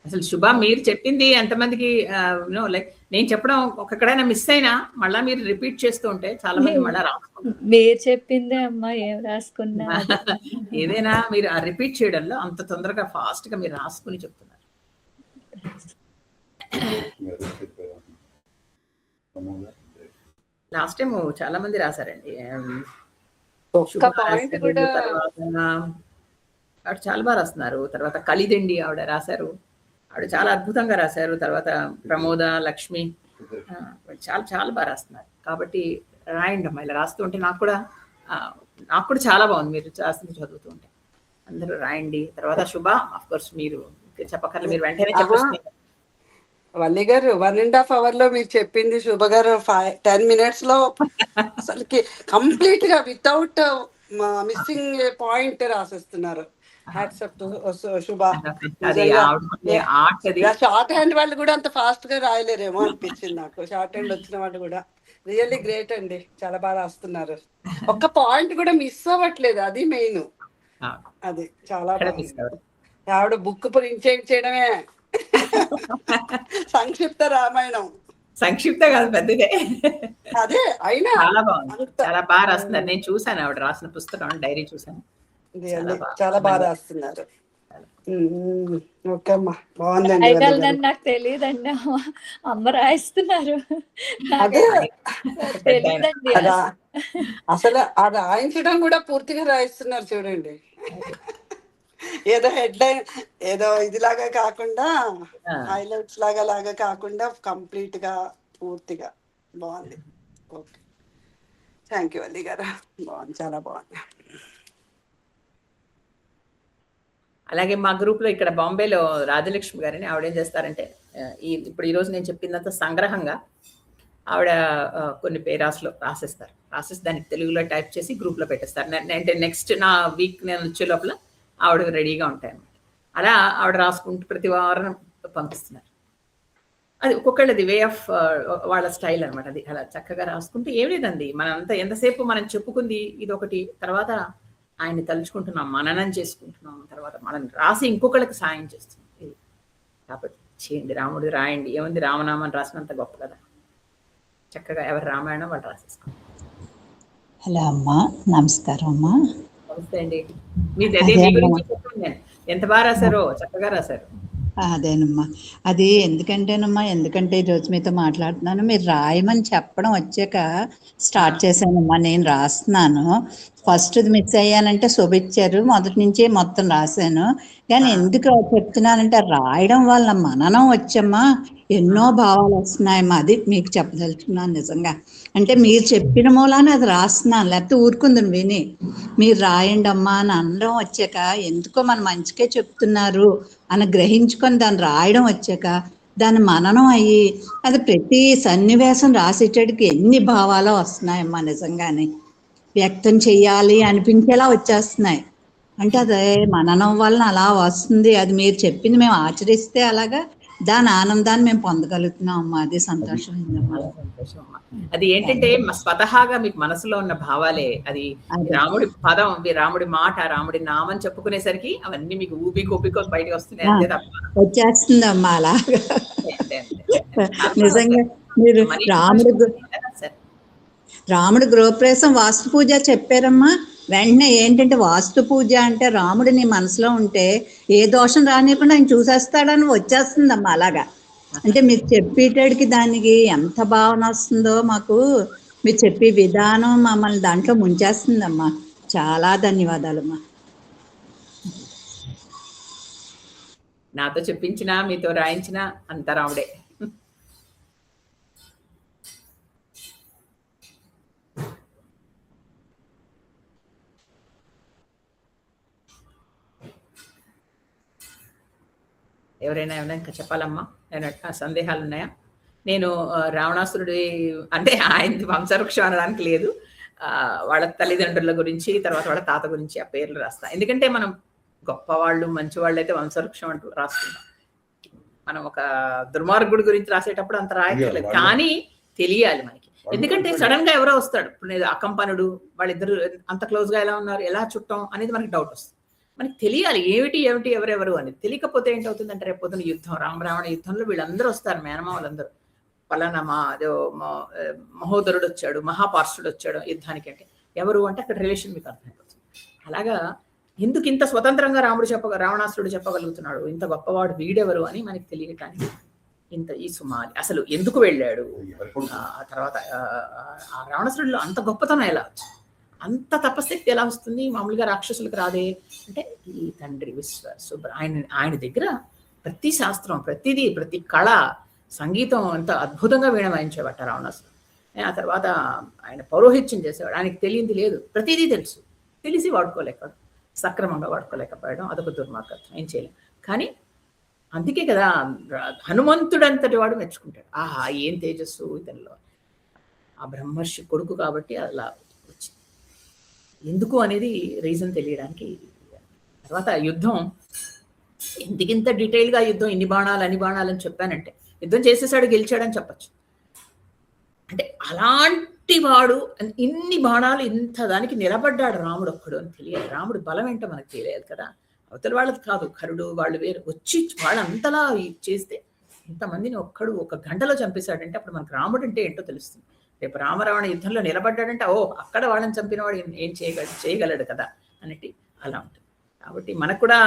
Speaker 1: అసలు శుభ మీరు చెప్పింది ఎంతమందికి లైక్ నేను చెప్పడం ఒక్కడైనా మిస్ అయినా మళ్ళీ మీరు రిపీట్ చేస్తూ ఉంటే చాలా మంది మళ్ళీ రాసుకుంటారు.
Speaker 2: మీరు చెప్పిందే అమ్మా, ఏం రాసుకున్నా
Speaker 1: ఏదైనా మీరు ఆ రిపీట్ చేయడంలో అంత తొందరగా ఫాస్ట్ గా మీరు రాసుకుని చెప్తున్నారు. లాస్ట్ టైం చాలా మంది రాశారండి. ఆవిడ చాలా బాగా రాస్తున్నారు. తర్వాత కలిదండి ఆవిడ రాశారు, ఆవిడ చాలా అద్భుతంగా రాశారు. తర్వాత ప్రమోద, లక్ష్మి చాలా చాలా బాగా రాస్తున్నారు. కాబట్టి రాయండి అమ్మా, ఇలా రాస్తూ ఉంటే నాకు కూడా చాలా బాగుంది మీరు రాస్తుంది చదువుతూ ఉంటే. అందరూ రాయండి. తర్వాత శుభ ఆఫ్ కోర్స్ మీరు చెప్పక్కర్లేదు, మీరు వెంటనే చెప్పేస్తున్నారు.
Speaker 6: వల్లి గారు 1.5 hours లో మీరు చెప్పింది శుభ గారు 10 minutes లో అసలుకి కంప్లీట్ గా వితౌట్ మిస్సింగ్ పాయింట్ రాసేస్తున్నారు. శుభ షార్ట్ హ్యాండ్ వాళ్ళు కూడా అంత ఫాస్ట్ గా రాయలేరేమో అనిపించింది నాకు. షార్ట్ హ్యాండ్ వచ్చిన వాళ్ళు కూడా రియల్లీ గ్రేట్ అండి, చాలా బాగా రాస్తున్నారు. ఒక్క పాయింట్ కూడా మిస్ అవ్వట్లేదు, అది మెయిన్. అది చాలా బాగుంది. ఆవిడ బుక్ ప్రింట్ చేయడమే సంక్షిప్త రామాయణం.
Speaker 1: సంక్షిప్త కాదు, పెద్దదే.
Speaker 6: అదే అయినా
Speaker 1: చాలా బాగుంది, చాలా బాగా రాస్తున్నారు. నేను చూసాను ఆవిడ రాసిన పుస్తకం, డైరీ చూసాను.
Speaker 6: చాలా బాగా రాస్తున్నారు. ఓకే అమ్మా, బాగుందండి.
Speaker 2: నాకు తెలియదండి, అమ్మ రాయిస్తున్నారు.
Speaker 6: అసలు ఆ రాయించడం కూడా పూర్తిగా రాయిస్తున్నారు చూడండి. ఏదో హెడ్ లైన్ ఏదో ఇదిలాగా కాకుండా, హైలైట్స్ లాగా కాకుండా కంప్లీట్ గా పూర్తిగా బాగుంది. ఓకే, థ్యాంక్ యూ వల్లి గారు, బాగుంది, చాలా బాగుంది.
Speaker 1: అలాగే మా గ్రూప్ లో ఇక్కడ బాంబేలో రాజలక్ష్మి గారిని, ఆవిడ ఏం చేస్తారంటే ఇప్పుడు ఈరోజు నేను చెప్పిందంత సంగ్రహంగా ఆవిడ కొన్ని పేరాస్లో రాసేస్తారు. రాసేసి దానికి తెలుగులో టైప్ చేసి గ్రూప్ లో పెట్టేస్తారు. అంటే నెక్స్ట్ నా వీక్ నేను వచ్చే లోపల ఆవిడ రెడీగా ఉంటాయి అన్నమాట. అలా ఆవిడ రాసుకుంటూ ప్రతి వారం పంపిస్తున్నారు. అది ఒక్కొక్కళ్ళది వే ఆఫ్ వాళ్ళ స్టైల్ అనమాట. అది అలా చక్కగా రాసుకుంటూ ఏం లేదండి, మనంతా ఎంతసేపు మనం చెప్పుకుంది ఇదొకటి, తర్వాత ఆయన్ని తలుచుకుంటున్నాం, మననం చేసుకుంటున్నాం, తర్వాత మనం రాసి ఇంకొకళ్ళకి సాయం చేస్తున్నాం. ఇది కాబట్టి చేయండి, రాముడు రాయండి. ఏముంది, రామనామని రాసినంత గొప్ప కదా. చక్కగా ఎవరి రామాయణం వాళ్ళు రాసేసుకోండి.
Speaker 7: హలో అమ్మా, నమస్కారం అమ్మా.
Speaker 1: నమస్తే అండి. మీ గురించి చెప్పండి, ఎంత బాగా రాశారో, చక్కగా రాశారు.
Speaker 7: అదేనమ్మా, అది ఎందుకంటే ఈరోజు మీతో మాట్లాడుతున్నాను. మీరు రాయమని చెప్పడం వచ్చాక స్టార్ట్ చేశానమ్మా, నేను రాస్తున్నాను. ఫస్ట్ మిస్ అయ్యానంటే శుభిచ్చారు, మొదటి నుంచే మొత్తం రాశాను. కానీ ఎందుకు చెప్తున్నానంటే రాయడం వల్ల మననం వచ్చమ్మా, ఎన్నో భావాలు వస్తున్నాయమ్మా. అది మీకు చెప్పదలుచుకున్నాను నిజంగా. అంటే మీరు చెప్పిన మూలాన్ని అది రాస్తున్నాను, లేకపోతే ఊరుకుందని విని మీరు రాయండి అమ్మా అని అనడం వచ్చాక, ఎందుకో మన మంచికే చెప్తున్నారు అని గ్రహించుకొని దాన్ని రాయడం వచ్చాక దాని మననం అయ్యి అది ప్రతి సన్నివేశం రాసేటడికి ఎన్ని భావాలు వస్తున్నాయమ్మా, నిజంగానే వ్యక్తం చెయ్యాలి అనిపించేలా వచ్చేస్తున్నాయి. అంటే అదే మననం వలన అలా వస్తుంది. అది మీరు చెప్పింది మేము ఆచరిస్తే అలాగా దాని ఆనందాన్ని మేము పొందగలుగుతున్నాం అమ్మా. అది సంతోషమైందమ్మా.
Speaker 1: అది ఏంటంటే స్వతహాగా మీకు మనసులో ఉన్న భావాలే. అది రాముడి పదం, రాముడి మాట, రాముడి నామని చెప్పుకునేసరికి అవన్నీ మీకు ఊపికో బయటకు వస్తున్నాయి, అంతే తప్ప
Speaker 7: వచ్చేస్తుందమ్మా అలాగా. నిజంగా మీరు రాముడి గృహప్రవేశం వాస్తు పూజ చెప్పారమ్మా. వెంటనే ఏంటంటే వాస్తు పూజ అంటే రాముడు నీ మనసులో ఉంటే ఏ దోషం రానియకుండా ఆయన చూసేస్తాడని వచ్చేస్తుందమ్మా అలాగా. అంటే మీరు చెప్పేటడికి దానికి ఎంత భావన వస్తుందో మాకు, మీరు చెప్పే విధానం మమ్మల్ని దాంట్లో ముంచేస్తుందమ్మా. చాలా ధన్యవాదాలమ్మా.
Speaker 1: నాతో చెప్పించినా మీతో రాయించినా అంత రాముడే. ఎవరైనా ఏమైనా ఇంకా చెప్పాలమ్మా? ఏమైనా సందేహాలు ఉన్నాయా? నేను రావణాసురుడి అంటే ఆయనది వంశవృక్షం అనడానికి లేదు. వాళ్ళ తల్లిదండ్రుల గురించి, తర్వాత వాళ్ళ తాత గురించి ఆ పేర్లు రాస్తా. ఎందుకంటే మనం గొప్పవాళ్ళు, మంచివాళ్ళు అయితే వంశవృక్షం అంటూ రాసుకుంటాం. మనం ఒక దుర్మార్గుడి గురించి రాసేటప్పుడు అంత రాయట్లేదు, కానీ తెలియాలి మనకి. ఎందుకంటే సడన్ గా ఎవరో వస్తాడు, ఇప్పుడు నేను అకంపనుడు, వాళ్ళిద్దరు అంత క్లోజ్ గా ఎలా ఉన్నారు, ఎలా చుట్టం అనేది మనకి డౌట్ వస్తుంది. మనకి తెలియాలి ఏమిటి ఎవరెవరు అనేది. తెలియకపోతే ఏంటవుతుందంటే రేపు పొద్దున యుద్ధం, రామరావణ యుద్ధంలో వీళ్ళందరూ వస్తారు, మేనమావులందరూ. పలానా మహోదరుడు వచ్చాడు, మహాపార్షుడు వచ్చాడు యుద్ధానికి అంటే ఎవరు అంటే అక్కడ రిలేషన్ మీకు అర్థమైపోతుంది. అలాగా ఎందుకు ఇంత స్వతంత్రంగా రావణాసురుడు చెప్పగలుగుతున్నాడు, ఇంత గొప్పవాడు వీడెవరు అని మనకి తెలియటానికి ఇంత ఈ సుమాలి అసలు ఎందుకు వెళ్ళాడు, ఆ తర్వాత ఆ రావణాసురుడిలో అంత గొప్పతనం ఎలా వచ్చింది, అంత తపశక్తి ఎలా వస్తుంది, మామూలుగా రాక్షసులకు రాదే అంటే ఈ తండ్రి ఆయన దగ్గర ప్రతి శాస్త్రం, ప్రతి కళ, సంగీతం అంత అద్భుతంగా వీణ వాయించేవాట రావణాసురుడు. ఆ తర్వాత ఆయన పౌరోహిత్యం చేసేవాడు, ఆయనకి తెలియంది లేదు, ప్రతిదీ తెలుసు, తెలిసి వాడుకోలేకపోయాడు, సక్రమంగా వాడుకోలేకపోయాడు. అదొక దుర్మార్గత్వం, ఏం చేయలేం. కానీ అందుకే కదా హనుమంతుడంతటి వాడు మెచ్చుకుంటాడు, ఆహా ఏం తేజస్సు ఇతనిలో, ఆ బ్రహ్మర్షి కొడుకు కాబట్టి అలా వచ్చింది. ఎందుకు అనేది రీజన్ తెలియడానికి. తర్వాత యుద్ధం ఎందుకింత డీటెయిల్గా యుద్ధం ఇన్ని బాణాలు అని చెప్పానంటే యుద్ధం చేసేసాడు, గెలిచాడని చెప్పచ్చు. అంటే అలాంటి వాడు ఇన్ని బాణాలు ఇంత దానికి నిలబడ్డాడు రాముడు ఒక్కడు అని తెలియాలి. రాముడు బలం ఏంటో మనకు తెలియదు కదా, అవతల వాళ్ళది కాదు, ఖరుడు వాళ్ళు వేరు, వచ్చి వాళ్ళంతలా చేస్తే ఇంతమందిని ఒక్కడు ఒక గంటలో చంపేశాడంటే అప్పుడు మనకు రాముడు అంటే ఏంటో తెలుస్తుంది. రేపు రామరావణ యుద్ధంలో నిలబడ్డాడంటే ఓ అక్కడ వాళ్ళని చంపినవాడు ఏం చేయగలడు కదా అన్నట్టు అలా ఉంటుంది. కాబట్టి మనకు కూడా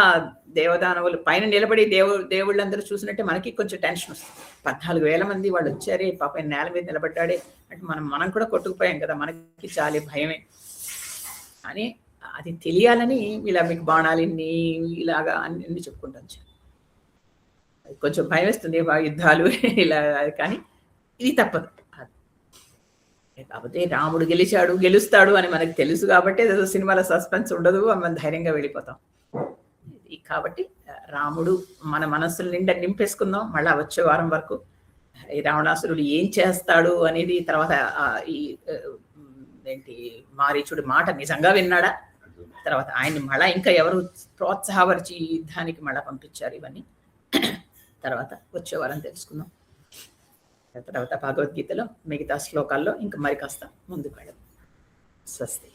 Speaker 1: దేవదానవులు పైన నిలబడి దేవుళ్ళందరూ చూసినట్టే మనకి కొంచెం టెన్షన్ వస్తుంది. 14,000 మంది వాళ్ళు వచ్చారే, పాప నేల మీద నిలబడ్డాడే అంటే మనం కూడా కొట్టుకుపోయాం కదా, మనకి చాలా భయమే. అని అది తెలియాలని ఇలా మీకు బాణాలు ఇన్ని ఇలాగా అన్ని చెప్పుకుంటాను. కొంచెం భయం వేస్తుంది యుద్ధాలు ఇలా, కానీ ఇది తప్పదు. కాకపోతే రాముడు గెలుస్తాడు అని మనకు తెలుసు కాబట్టి ఏదో సినిమాలో సస్పెన్స్ ఉండదు, మనం ధైర్యంగా వెళ్ళిపోతాం. కాబట్టి రాముడు మన మనస్సుల నిండా నింపేసుకుందాం. మళ్ళీ వచ్చే వారం వరకు ఈ రావణాసురుడు ఏం చేస్తాడు అనేది, తర్వాత మారీచుడి మాట నిజంగా విన్నాడా, తర్వాత ఆయన్ని మళ్ళా ఇంకా ఎవరు ప్రోత్సాహపరిచి యుద్ధానికి మళ్ళా పంపించారు, ఇవన్నీ తర్వాత వచ్చే వారం తెలుసుకుందాం. తర్వాత భగవద్గీతలో మిగతా శ్లోకాల్లో ఇంకా మరి కాస్త ముందుకు వెళ్ళాం. స్వస్తి.